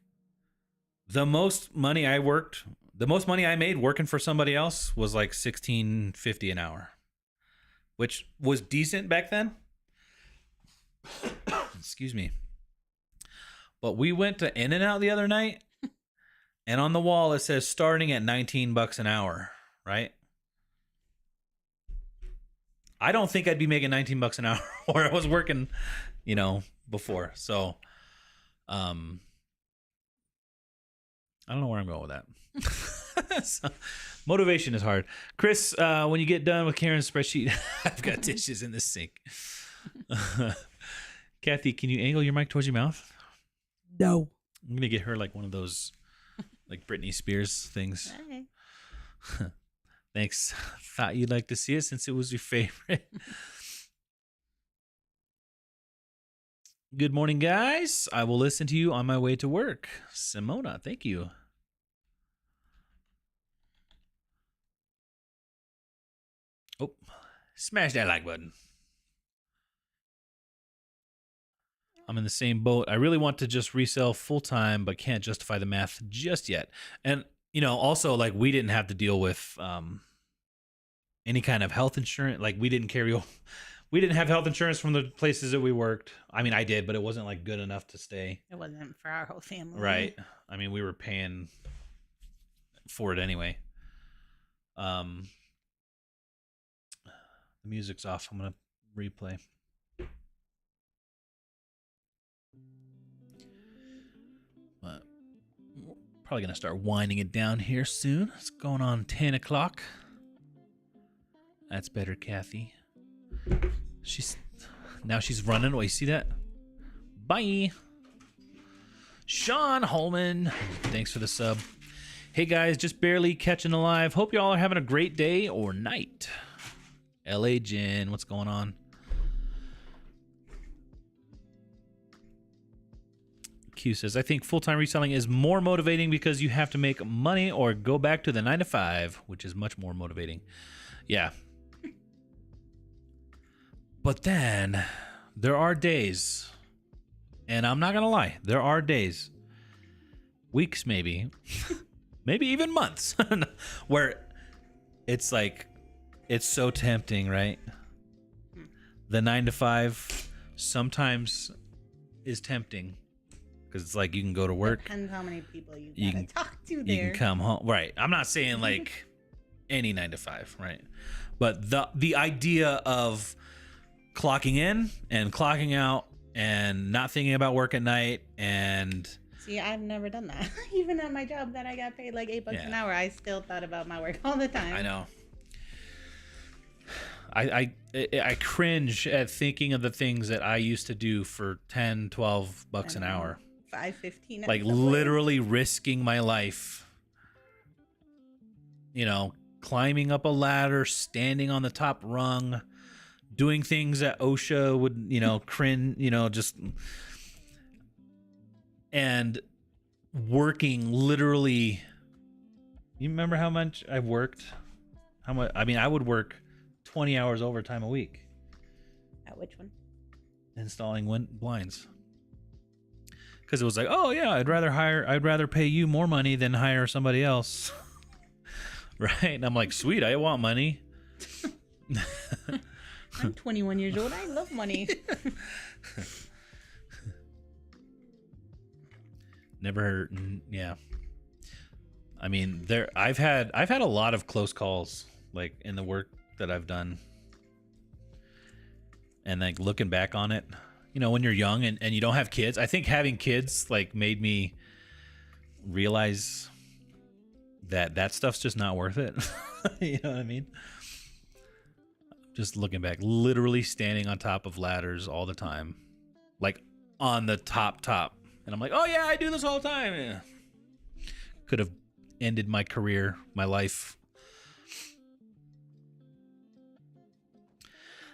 the most money I made working for somebody else was like $16.50 an hour, which was decent back then. Excuse me. But we went to In-N-Out the other night, and on the wall it says starting at $19 an hour, right? I don't think I'd be making $19 an hour where I was working, you know, before. So, I don't know where I'm going with that. So, motivation is hard. Chris, when you get done with Karen's spreadsheet, I've got dishes in the sink. Kathy, can you angle your mic towards your mouth? No. I'm going to get her like one of those Like Britney Spears things. Hey. Thanks. Thought you'd like to see it since it was your favorite. Good morning, guys. I will listen to you on my way to work. Simona, thank you. Oh, smash that like button. I'm in the same boat. I really want to just resell full time, but can't justify the math just yet. And, also like we didn't have to deal with any kind of health insurance. Like we didn't have health insurance from the places that we worked. I mean, I did, but it wasn't like good enough to stay. It wasn't for our whole family. Right. I mean, we were paying for it anyway. The music's off. I'm going to replay. Probably going to start winding it down here soon. It's going on 10 o'clock. That's better, Kathy. She's running. Oh, you see that? Bye. Sean Holman, thanks for the sub. Hey guys, just barely catching alive. Hope y'all are having a great day or night. LA Jen, what's going on? Q says, I think full-time reselling is more motivating because you have to make money or go back to the 9-to-5, which is much more motivating. Yeah. But then there are days, and I'm not going to lie, there are days, weeks maybe, maybe even months, where it's like, it's so tempting, right? The 9-to-5 sometimes is tempting. Because it's like you can go to work. Depends how many people you gotta talk to there. You can come home. Right. I'm not saying like any 9-to-5, right? But the idea of clocking in and clocking out and not thinking about work at night and... See, I've never done that. Even at my job that I got paid like $8 an hour, I still thought about my work all the time. I know. I cringe at thinking of the things that I used to do for $10, $12 an hour. $5.15. Like literally risking my life, climbing up a ladder, standing on the top rung, doing things that OSHA would, cringe, just, and working literally. You remember how much I've worked? How much? I mean, I would work 20 hours overtime a week. At which one? Installing blinds. Because it was like, oh yeah, I'd rather pay you more money than hire somebody else. Right? And I'm like, sweet, I want money. I'm 21 years old. I love money. Never, yeah. I mean, I've had a lot of close calls, like in the work that I've done. And like looking back on it, when you're young and you don't have kids, I think having kids like made me realize that stuff's just not worth it. You know what I mean? Just looking back, literally standing on top of ladders all the time, like on the top. And I'm like, oh yeah, I do this all the time. Yeah. Could have ended my career, my life.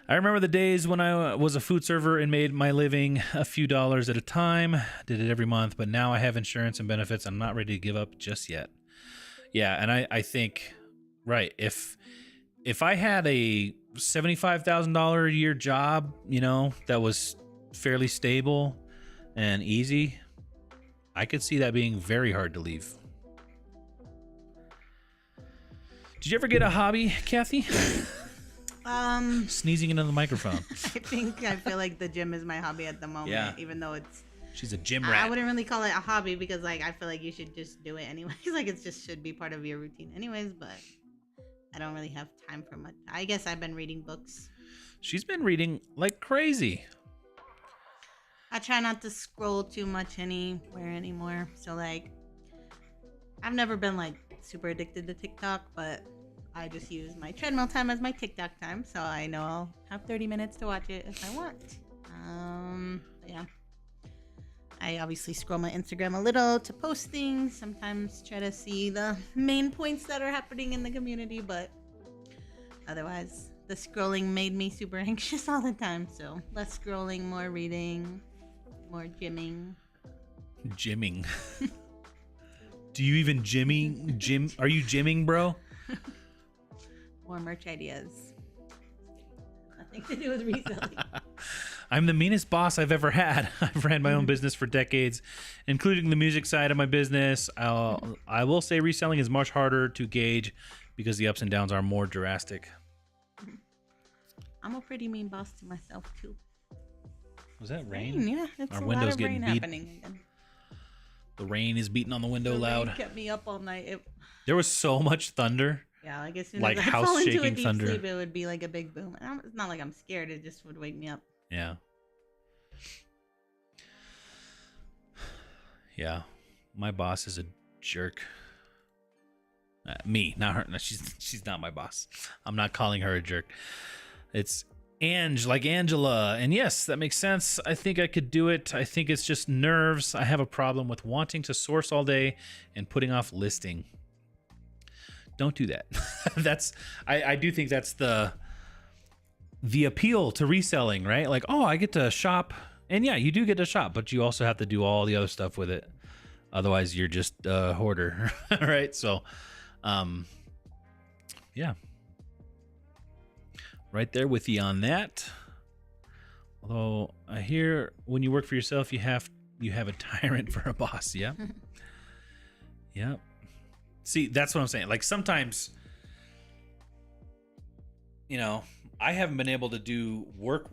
I remember the days when I was a food server and made my living a few dollars at a time. Did it every month, but now I have insurance and benefits. I'm not ready to give up just yet. Yeah, and I think, right, if I had a $75,000 a year job, that was fairly stable and easy, I could see that being very hard to leave. Did you ever get a hobby, Kathy? Sneezing into the microphone. I feel like the gym is my hobby at the moment, even though it's... She's a gym rat. I wouldn't really call it a hobby because like I feel like you should just do it anyways. Like it just should be part of your routine anyways, but I don't really have time for much. I guess I've been reading books. She's been reading like crazy. I try not to scroll too much anywhere anymore. So like I've never been like super addicted to TikTok, but I just use my treadmill time as my TikTok time, so I know I'll have 30 minutes to watch it if I want. Yeah. I obviously scroll my Instagram a little to post things. Sometimes try to see the main points that are happening in the community, but otherwise, the scrolling made me super anxious all the time. So less scrolling, more reading, more gymming. Gymming. Do you even gym? Are you gymming, bro? More merch ideas. Nothing to do with reselling. I'm the meanest boss I've ever had. I've ran my own business for decades, including the music side of my business. I will say reselling is much harder to gauge because the ups and downs are more drastic. I'm a pretty mean boss to myself too. Was that rain? Yeah, it's Our a window's lot of getting rain beat. happening again. The rain is beating on the window The loud. rain kept me up all night. There was so much thunder. Yeah, like as soon Like as I house fall into a shaking deep thunder. sleep, it would be like a big boom. And it's not like I'm scared; it just would wake me up. Yeah. Yeah. My boss is a jerk. Me, not her. No, she's not my boss. I'm not calling her a jerk. It's Ange, like Angela. And yes, that makes sense. I think I could do it. I think it's just nerves. I have a problem with wanting to source all day and putting off listing. Don't do that. I do think that's the appeal to reselling, right? Like, oh, I get to shop. And yeah, you do get to shop, but you also have to do all the other stuff with it. Otherwise, you're just a hoarder, right? So, yeah. Right there with you on that. Although I hear when you work for yourself, you have a tyrant for a boss. Yeah. Yeah. See, that's what I'm saying. Like sometimes, I haven't been able to do work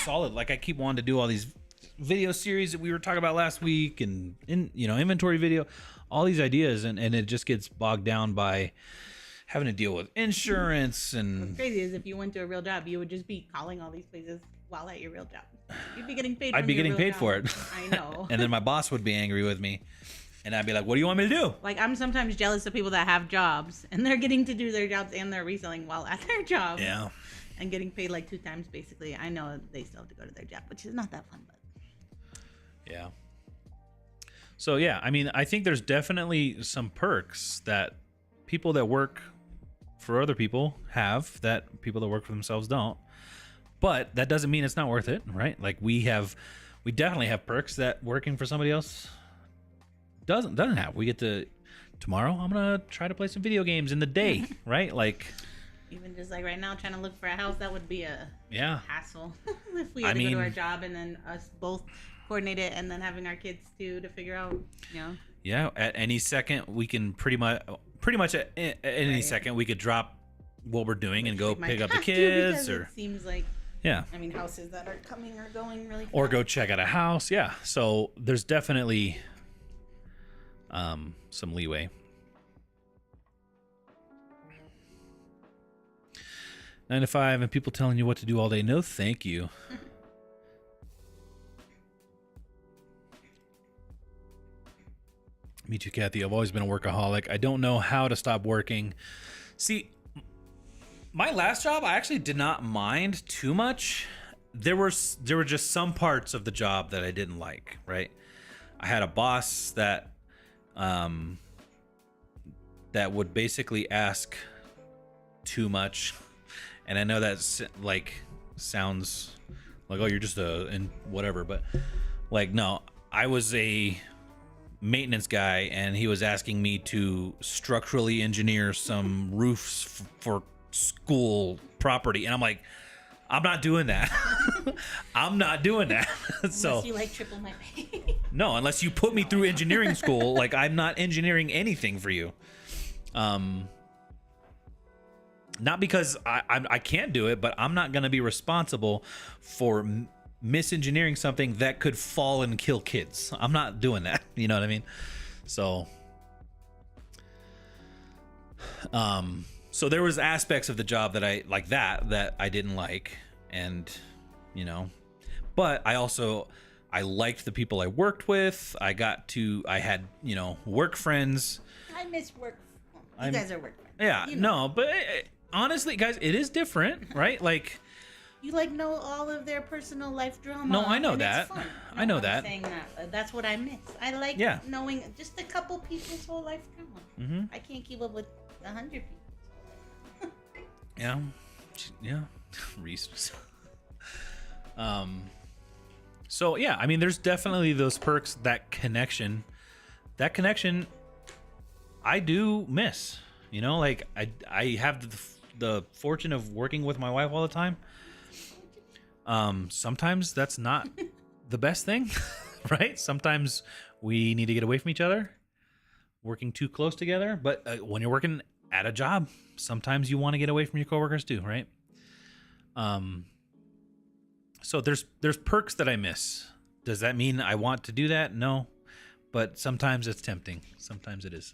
solid. Like I keep wanting to do all these video series that we were talking about last week and inventory video, all these ideas. And it just gets bogged down by having to deal with insurance. And what's crazy is if you went to a real job, you would just be calling all these places while at your real job. You'd be getting paid. I'd be getting paid for it. I know. And then my boss would be angry with me. And I'd be like, what do you want me to do? Like, I'm sometimes jealous of people that have jobs and they're getting to do their jobs and they're reselling while at their job. Yeah. And getting paid like 2 times, basically. I know they still have to go to their job, which is not that fun, but. Yeah. So, yeah, I mean, I think there's definitely some perks that people that work for other people have that people that work for themselves don't. But that doesn't mean it's not worth it, right? Like, we definitely have perks that working for somebody else doesn't have. We get to tomorrow I'm gonna try to play some video games in the day, right? Like even just like right now trying to look for a house, that would be a hassle. If we had to go to our job and then us both coordinate it and then having our kids too to figure out, Yeah, at any second we can pretty much at any second we could drop what we're doing and go pick up the kids, or it seems like I mean houses that are coming or going really fast. Or go check out a house. Yeah. So there's definitely some leeway. Nine to 5 and people telling you what to do all day. No, thank you. Me too, Kathy. I've always been a workaholic. I don't know how to stop working. See, my last job, I actually did not mind too much. There were just some parts of the job that I didn't like, right? I had a boss that would basically ask too much. And I know that's like sounds like, oh, you're just and whatever, but like, no, I was a maintenance guy and he was asking me to structurally engineer some roofs for school property. And I'm like, I'm not doing that. I'm not doing that. So unless you like triple my pay. No, unless you put me through engineering school, like I'm not engineering anything for you. Not because I can't do it, but I'm not going to be responsible for misengineering something that could fall and kill kids. I'm not doing that. You know what I mean? So, so there was aspects of the job that I like that I didn't like, and but I liked the people I worked with. I had work friends. I miss work. Guys are work friends. Yeah, no, but honestly, guys, it is different, right? Like, you like know all of their personal life drama. No, I know and that. It's fun. I know I'm that. saying that. That's what I miss. I like knowing just a couple people's whole life drama. I can't keep up with 100 people. Yeah. Reese. So yeah, I mean, there's definitely those perks. That connection, I do miss. You know, like I have the fortune of working with my wife all the time. Sometimes that's not the best thing, right? Sometimes we need to get away from each other, working too close together. But when you're working at a job, sometimes you want to get away from your coworkers too, right? So there's perks that I miss. Does that mean I want to do that? No, but sometimes it's tempting. Sometimes it is.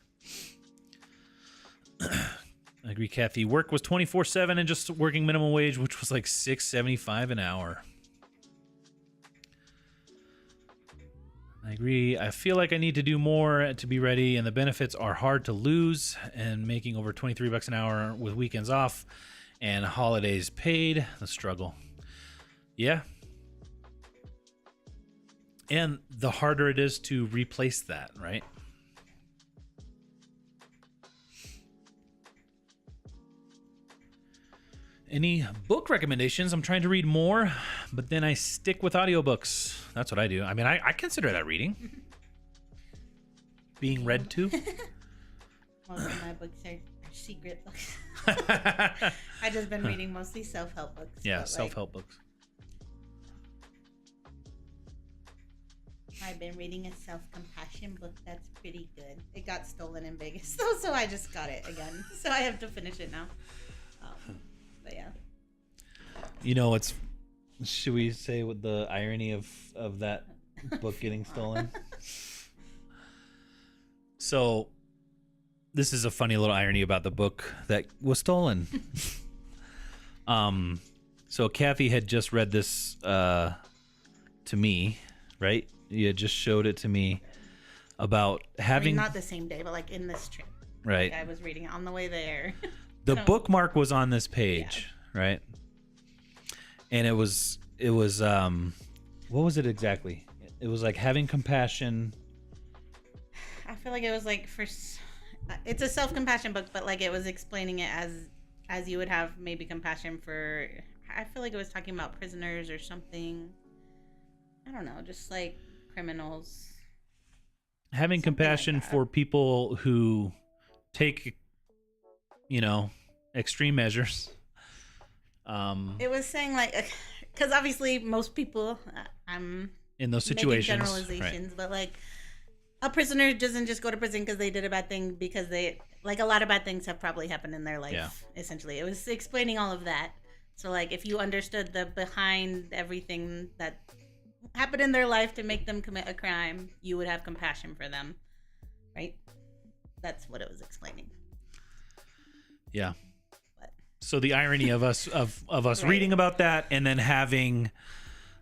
I agree, Kathy. Work was 24/7 and just working minimum wage, which was like $6.75 an hour. I agree. I feel like I need to do more to be ready, and the benefits are hard to lose. And making over $23 an hour with weekends off and holidays paid, the struggle. Yeah. And the harder it is to replace that, right? Any book recommendations? I'm trying to read more, but then I stick with audiobooks. That's what I do. I mean, I consider that reading. Being read to. Most of my books are secret books. I've just been reading mostly self-help books. Yeah, self-help books. I've been reading a self-compassion book that's pretty good. It got stolen in Vegas, though, so I just got it again. So I have to finish it now. But yeah. You know, should we say what the irony of that book getting stolen? So this is a funny little irony about the book that was stolen. So Kathy had just read this to me, right? You had just showed it to me about having... not the same day, but like in this trip. Right. Like I was reading it on the way there. The bookmark was on this page, right? And it was what was it exactly? It was like having compassion. I feel like it was like it's a self-compassion book, but like it was explaining it as you would have maybe compassion for, I feel like it was talking about prisoners or something. I don't know, just like criminals. Having compassion like for people who take, extreme measures. It was saying like, because obviously most people, I'm in those situations, generalizations, right. But like a prisoner doesn't just go to prison because they did a bad thing, because they, like, a lot of bad things have probably happened in their life. Yeah. Essentially, it was explaining all of that. So like, if you understood the behind everything that happened in their life to make them commit a crime, you would have compassion for them, right? That's what it was explaining. Yeah. So the irony of us right. reading about that and then having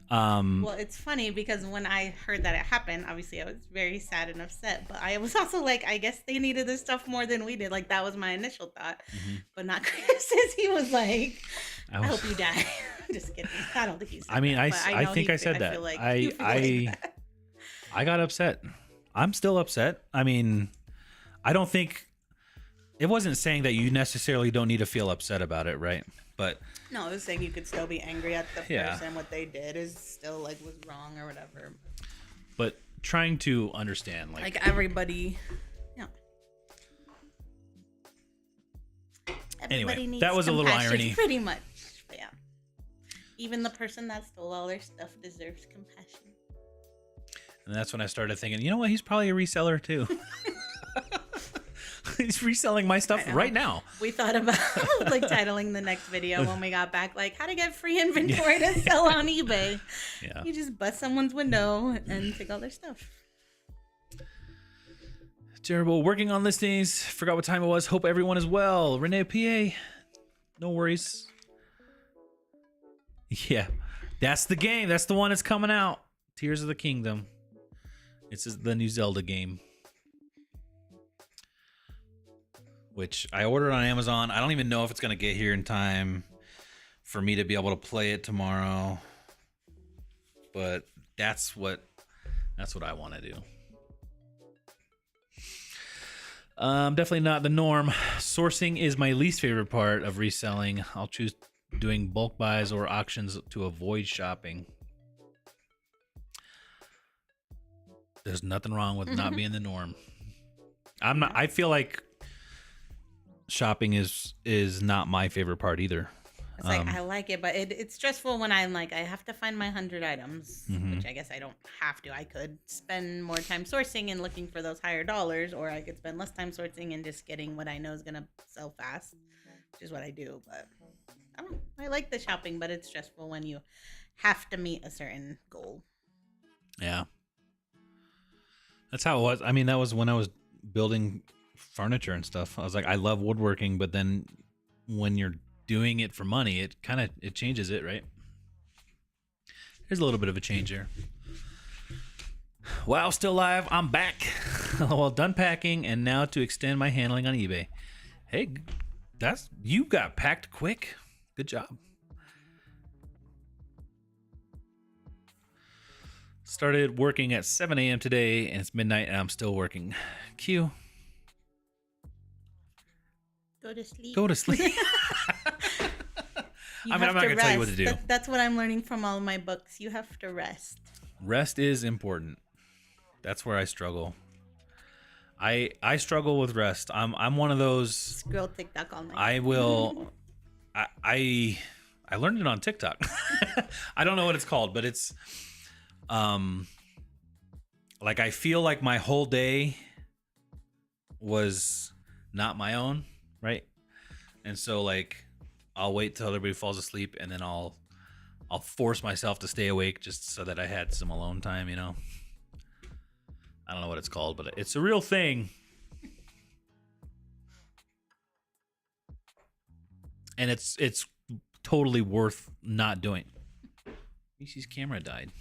well, it's funny because when I heard that it happened, obviously I was very sad and upset, but I was also like, I guess they needed this stuff more than we did. Like, that was my initial thought. But not Chris, as he was like, I hope you die. Just kidding. I don't think he said that. I think I said that. Like I got upset. I'm still upset. I mean, I don't think it wasn't saying that you necessarily don't need to feel upset about it, right? But no, it was saying you could still be angry at the person. What they did is still like was wrong or whatever. But trying to understand, like everybody, everybody anyway, that was a little irony, pretty much. But yeah, even the person that stole all their stuff deserves compassion. And that's when I started thinking, you know what? He's probably a reseller too. He's reselling my stuff right now. We thought about like titling the next video when we got back, like how to get free inventory to sell on eBay. Yeah. You just bust someone's window and take all their stuff. Terrible. Working on listings. Forgot what time it was. Hope everyone is well. Renee PA. No worries. Yeah. That's the game. That's the one that's coming out. Tears of the Kingdom. It's the new Zelda game, which I ordered on Amazon. I don't even know if it's going to get here in time for me to be able to play it tomorrow. But that's what I want to do. Definitely not the norm. Sourcing is my least favorite part of reselling. I'll choose doing bulk buys or auctions to avoid shopping. There's nothing wrong with not being the norm. I feel like shopping is not my favorite part either. It's like I like it, but it's stressful when I'm like I have to find my 100 items, which I guess I don't have to. I could spend more time sourcing and looking for those higher dollars, or I could spend less time sourcing and just getting what I know is gonna sell fast, which is what I do. But I like the shopping, but it's stressful when you have to meet a certain goal. Yeah, that's how it was. I mean, that was when I was building furniture and stuff. I was like, I love woodworking, but then when you're doing it for money, it changes it, right? There's a little bit of a change there. Wow, still live. I'm back. Well, done packing, and now to extend my handling on eBay. Hey, you got packed quick. Good job. Started working at 7 a.m. today, and it's midnight, and I'm still working. Q. Go to sleep. Go to sleep. I'm not going to tell you what to do. That's what I'm learning from all my books. You have to rest. Rest is important. That's where I struggle. I struggle with rest. I'm one of those. Scroll TikTok all night. I will. I learned it on TikTok. I don't know what it's called, but it's like I feel like my whole day was not my own, right? And so like I'll wait till everybody falls asleep, and then I'll force myself to stay awake just so that I had some alone time, you know. I don't know what it's called, but it's a real thing. And it's totally worth not doing. Reese's camera died.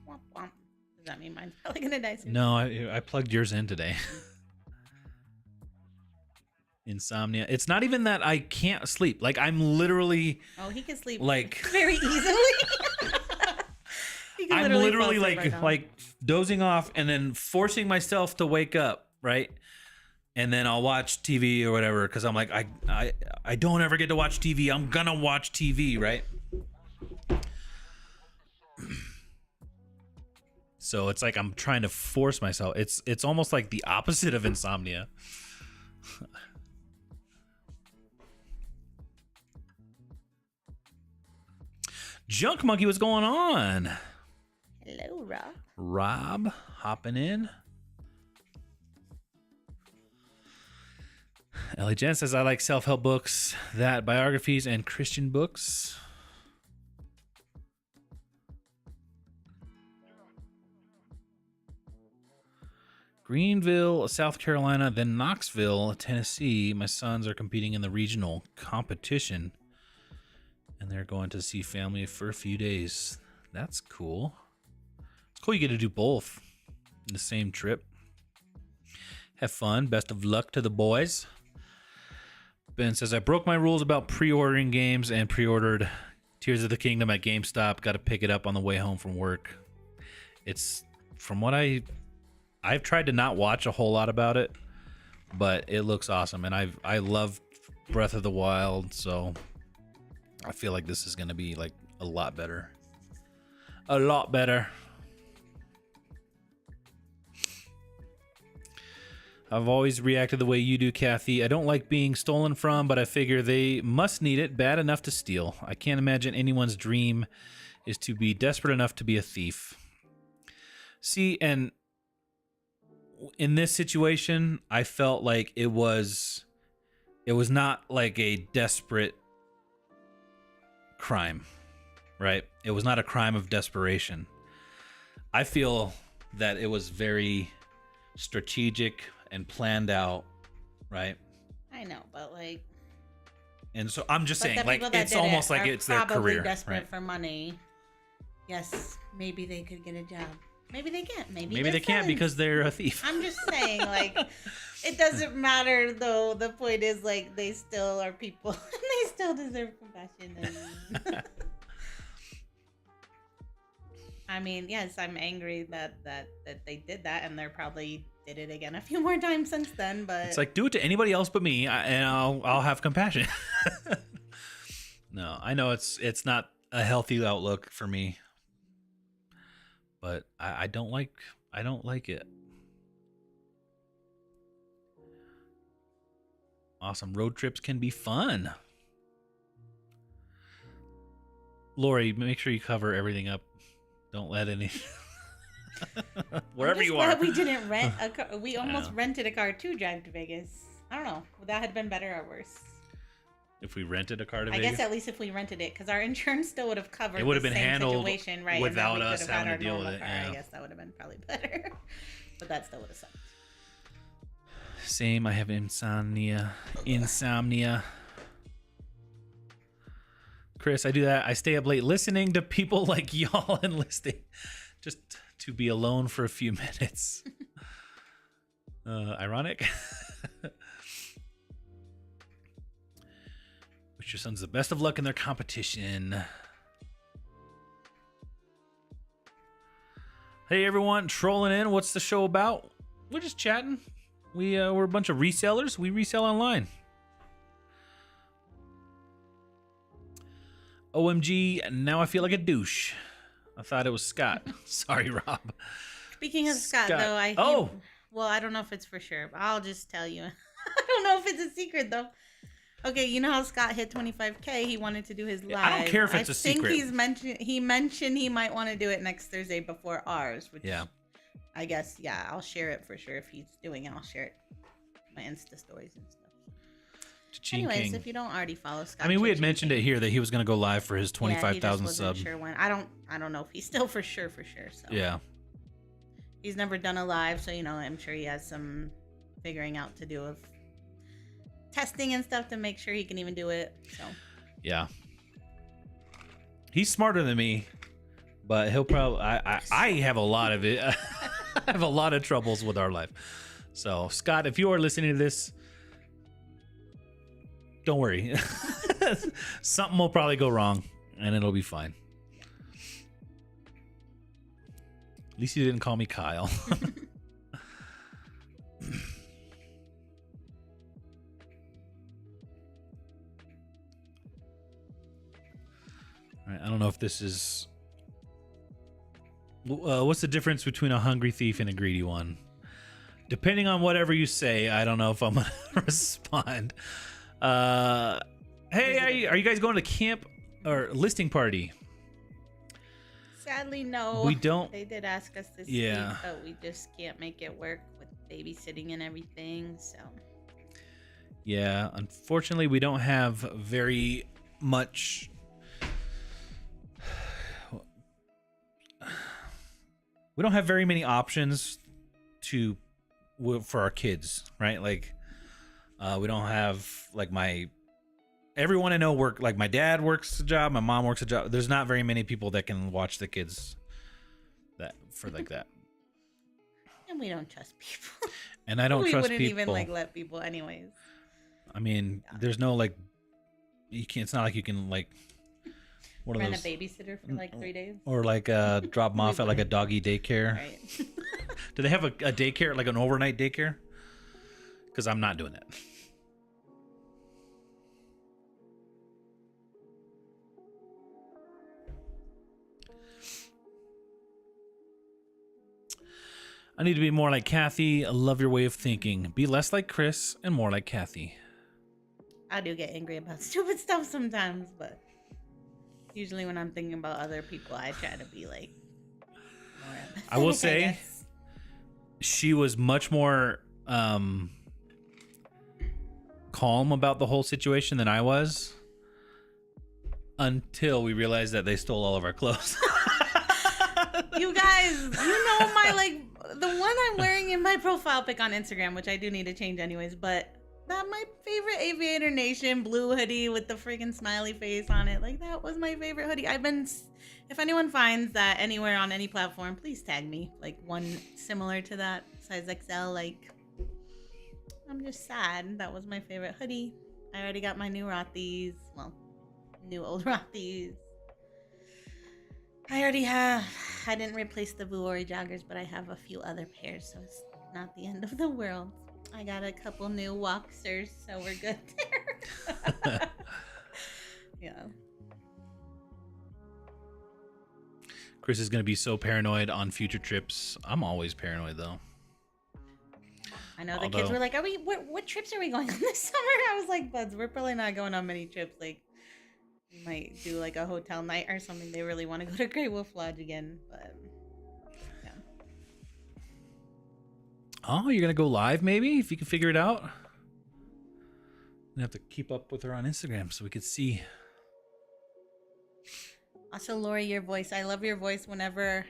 Womp womp. Does that mean mine's probably gonna die soon? No, I plugged yours in today. Insomnia. It's not even that I can't sleep. Like I'm literally. Oh, he can sleep like very easily. I'm literally like dozing off and then forcing myself to wake up, right? And then I'll watch TV or whatever because I'm like I don't ever get to watch TV. I'm gonna watch TV, right? So it's like I'm trying to force myself. It's almost like the opposite of insomnia. Junk Monkey, what's going on? Hello, Rob. Rob hopping in. Ellie Jen says, I like self-help books, that biographies, and Christian books. Greenville, South Carolina, then Knoxville, Tennessee. My sons are competing in the regional competition, and they're going to see family for a few days. That's cool. It's cool you get to do both in the same trip. Have fun. Best of luck to the boys. Ben says, I broke my rules about pre-ordering games and pre-ordered Tears of the Kingdom at GameStop. Got to pick it up on the way home from work. It's, from what I've tried to not watch a whole lot about it, but it looks awesome. And I love Breath of the Wild, so I feel like this is going to be like a lot better. A lot better. I've always reacted the way you do, Kathy. I don't like being stolen from, but I figure they must need it bad enough to steal. I can't imagine anyone's dream is to be desperate enough to be a thief. See, and in this situation, I felt like it was not like a desperate crime, right? It was not a crime of desperation. I feel that it was very strategic and planned out, right? I know, but like, and so I'm just saying, like, it's almost like it's their career. Desperate right? for money. Yes, maybe they could get a job. Maybe they can't. Maybe they can't because they're a thief. I'm just saying, like, it doesn't matter though. The point is, like, they still are people and they still deserve compassion. And I mean, yes, I'm angry that they did that, and they're probably did it again a few more times since then. But it's like, do it to anybody else but me, and I'll have compassion. No, I know it's not a healthy outlook for me, but I don't like it. Awesome. Road trips can be fun. Lori, make sure you cover everything up. Don't let any wherever you are. We didn't rent a car. We almost rented a car to drive to Vegas. I don't know. Would that have been better or worse? If we rented a car to I Vegas? guess at least if we rented it, because our insurance still would have covered it would have the been same handled situation, right? without us having to deal with it. Yeah. I guess that would have been probably better. But that still would have sucked. Same. I have insomnia. Chris, I do that. I stay up late listening to people like y'all and listening just to be alone for a few minutes. Ironic. Wish your sons the best of luck in their competition. Hey everyone, trolling in. What's the show about? We're just chatting. We're a bunch of resellers. We resell online. OMG, now I feel like a douche. I thought it was Scott. Sorry, Rob. Speaking of Scott though, well, I don't know if it's for sure, but I'll just tell you. I don't know if it's a secret though. Okay, you know how Scott hit 25K? He wanted to do his live. I don't care if it's a secret. I think he mentioned he might want to do it next Thursday before ours, which I guess, yeah, I'll share it for sure. If he's doing it, I'll share it. My Insta stories and stuff. Anyways, if you don't already follow Scott, I mean, we had mentioned it here that he was going to go live for his 25,000 subs. Sure when. I don't know if he's still for sure. So yeah, he's never done a live, so I'm sure he has some figuring out to do of testing and stuff to make sure he can even do it. So yeah, he's smarter than me, but he'll probably. I have a lot of it. I have a lot of troubles with our life. So Scott, if you are listening to this, don't worry. Something will probably go wrong, and it'll be fine. At least you didn't call me Kyle. All right, I don't know if this is... what's the difference between a hungry thief and a greedy one? Depending on whatever you say, I don't know if I'm going to respond. Hey, are you guys going to camp or listing party? Sadly, no. We don't. They did ask us this week, but we just can't make it work with babysitting and everything. So. Yeah, unfortunately, we don't have very much. We don't have very many options for our kids, right? Like, we don't have like everyone I know work, like my dad works a job, my mom works a job. There's not very many people that can watch the kids like that. And we don't trust people. And I don't trust people. We wouldn't even let people anyways. I mean, there's no you can't, it's not like you can one rent of those, a babysitter for 3 days. Or drop them off at a doggy daycare. Right. Do they have a daycare, like an overnight daycare? Because I'm not doing that. I need to be more like Kathy. I love your way of thinking. Be less like Chris and more like Kathy. I do get angry about stupid stuff sometimes, but usually when I'm thinking about other people, I try to be more empathetic, I will say, she was much more calm about the whole situation than I was, until we realized that they stole all of our clothes. You guys, my the one I'm wearing in my profile pic on Instagram, which I do need to change anyways, but that my favorite Aviator Nation blue hoodie with the freaking smiley face on it, that was my favorite hoodie. If anyone finds that anywhere on any platform, please tag me, one similar to that, size XL. I'm just sad. That was my favorite hoodie. I already got my new Rothy's. Well, new old Rothy's. I didn't replace the Vuori joggers, but I have a few other pairs, so it's not the end of the world. I got a couple new Walksers, so we're good there. Yeah. Chris is going to be so paranoid on future trips. I'm always paranoid, though. I know the kids were like, what trips are we going on this summer? I was like, buds, we're probably not going on many trips. Like, we might do like a hotel night or something. They really want to go to Grey Wolf Lodge again, but yeah. Oh, you're going to go live maybe, if you can figure it out? We have to keep up with her on Instagram so we could see. Also, Lori, your voice. I love your voice whenever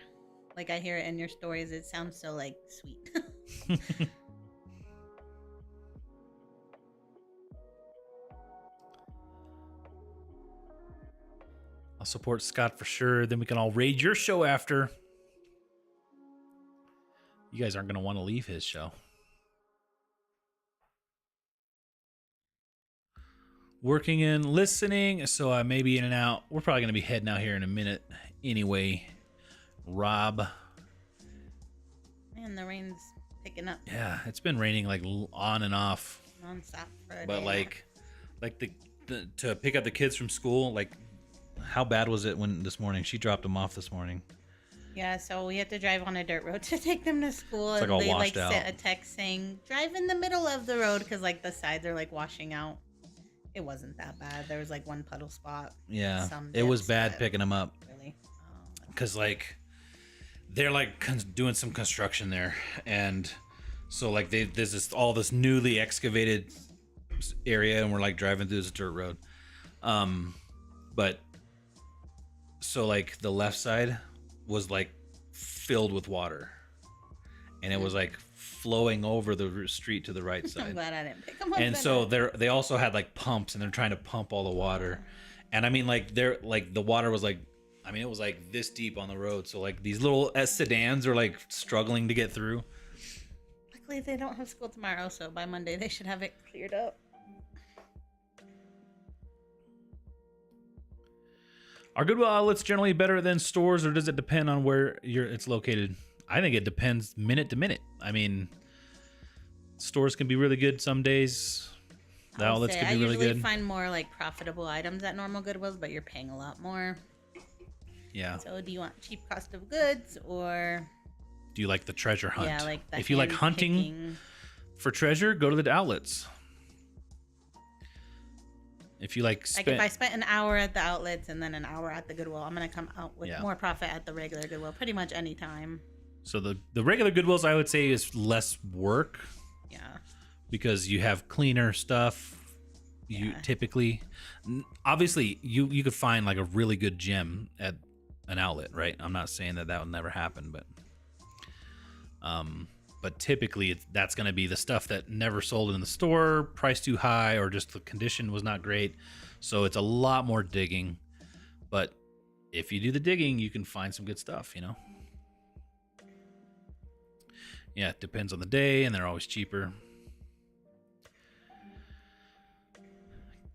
like I hear it in your stories. It sounds so like sweet. I'll support Scott for sure. Then we can all raid your show after. You guys aren't going to want to leave his show. Working and listening, so I may be in and out. We're probably going to be heading out here in a minute anyway. Rob. Man, the rain's picking up. Yeah, it's been raining like on and off. Non-stop for a But day. like the to pick up the kids from school, like how bad was it when this morning? She dropped them off this morning. Yeah, so we had to drive on a dirt road to take them to school. It's like and all they washed out. sent a text saying, drive in the middle of the road because like the sides are like washing out. It wasn't that bad. There was like one puddle spot. Yeah, Some it was dips, bad but picking them up. Really? Because like they're like doing some construction there, and so like there's all this newly excavated area, and we're like driving through this dirt road. But so like the left side was like filled with water, and it was like flowing over the street to the right side. I'm glad I didn't pick them up. And so they also had like pumps, and they're trying to pump all the water. And I mean, like they're like the water was like, I mean, it was like this deep on the road. So like these little sedans are like struggling to get through. Luckily, they don't have school tomorrow, so by Monday they should have it cleared up. Are Goodwill outlets generally better than stores, or does it depend on where it's located? I think it depends minute to minute. I mean, stores can be really good some days. The outlets can be really good. I usually find more like profitable items at normal Goodwills, but you're paying a lot more. Yeah. So do you want cheap cost of goods, or do you like the treasure hunt? Yeah, like the if you like hunting for treasure, go to the outlets. If you like if I spent an hour at the outlets and then an hour at the Goodwill, I'm gonna come out with more profit at the regular Goodwill pretty much any time. So the regular Goodwills, I would say, is less work. Yeah. Because you have cleaner stuff. You typically, obviously, you could find like a really good gem at an outlet, right? I'm not saying that will never happen, but typically that's going to be the stuff that never sold in the store, price too high, or just the condition was not great. So it's a lot more digging. But if you do the digging, you can find some good stuff, you know? Yeah, it depends on the day, and they're always cheaper.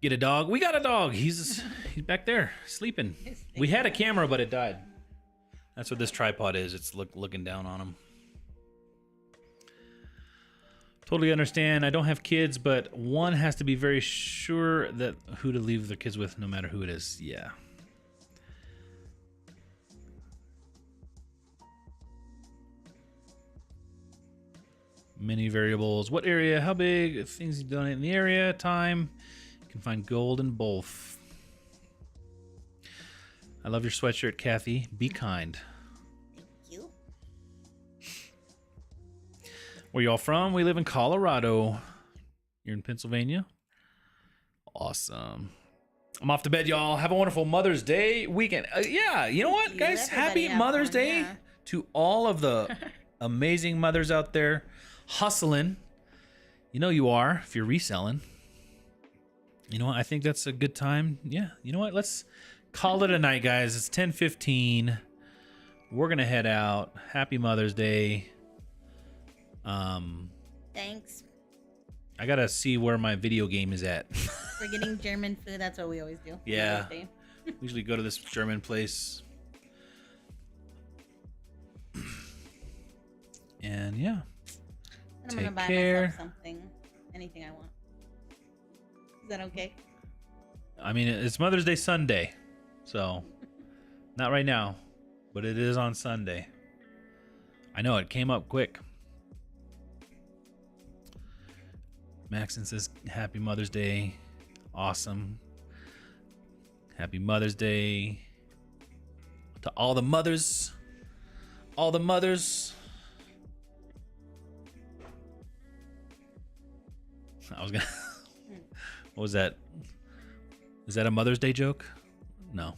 Get a dog. We got a dog. He's back there sleeping. We had a camera, but it died. That's what this tripod is. It's looking down on him. Totally understand. I don't have kids, but one has to be very sure that who to leave their kids with, no matter who it is. Yeah. Many variables. What area? How big? Things you donate in the area. Time. You can find gold in both. I love your sweatshirt, Kathy. Be kind. Thank you. Where y'all from? We live in Colorado. You're in Pennsylvania? Awesome. I'm off to bed, y'all. Have a wonderful Mother's Day weekend. Yeah, you know what, guys? Happy Mother's Day to all of the amazing mothers out there hustling. You know you are if you're reselling. You know what? I think that's a good time. Yeah, you know what? Let's call it a night, guys. It's 10:15. We're going to head out. Happy Mother's Day. Thanks. I got to see where my video game is at. We're getting German food. That's what we always do. Yeah. We usually go to this German place. And yeah. And I'm going to buy myself something. Anything I want. Is that okay? I mean, it's Mother's Day Sunday. So, not right now. But it is on Sunday. I know, it came up quick. Maxon says, Happy Mother's Day. Awesome. Happy Mother's Day to all the mothers. All the mothers. I was gonna... What was that? Is that a Mother's Day joke? No.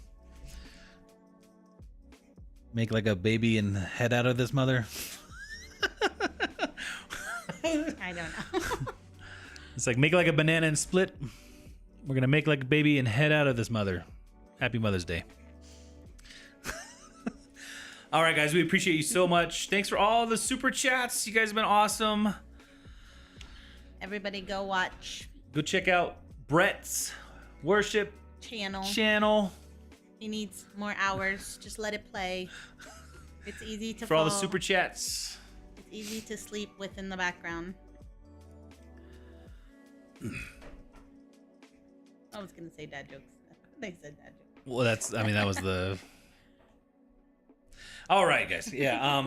Make like a baby and head out of this mother? I don't know. It's like make like a banana and split. We're going to make like a baby and head out of this mother. Happy Mother's Day. All right, guys. We appreciate you so much. Thanks for all the super chats. You guys have been awesome. Everybody go watch. Go check out Brett's worship channel. He needs more hours. Just let it play. It's easy to for all the super chats. It's easy to sleep with in the background. I was gonna say dad jokes. They said dad jokes. Well, that was the. All right, guys. Yeah.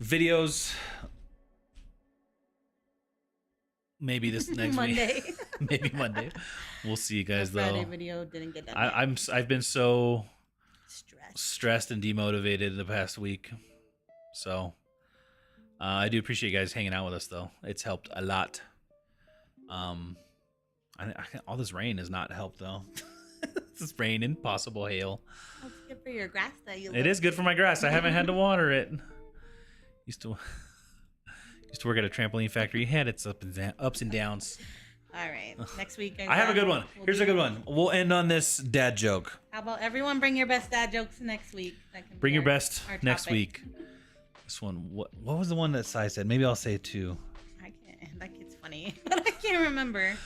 Videos. Maybe this next Monday. week. Maybe Monday. We'll see you guys though. Friday video didn't get done. I've been so stressed and demotivated the past week. So I do appreciate you guys hanging out with us though. It's helped a lot. All this rain has not helped though. This rain and possible hail. That's good for your grass that you. It is good for my grass. I haven't had to water it. Used to work at a trampoline factory. You had its ups and downs. All right. Next week. I have a good one. Here's a good one. We'll end on this dad joke. How about everyone bring your best dad jokes next week? Bring your best next week. This one. What was the one that Sai said? Maybe I'll say it too. I can't. That kid's funny, but I can't remember.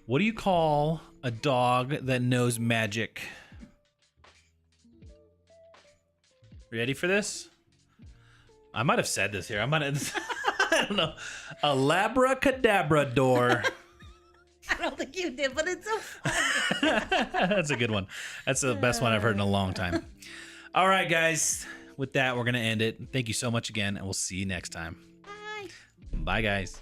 What do you call a dog that knows magic? Ready for this? I might have said this here. I might have. I don't know. A labracadabra door. I don't think you did, but it's so funny. That's a good one. That's the best one I've heard in a long time. All right, guys. With that, we're going to end it. Thank you so much again, and we'll see you next time. Bye. Bye, guys.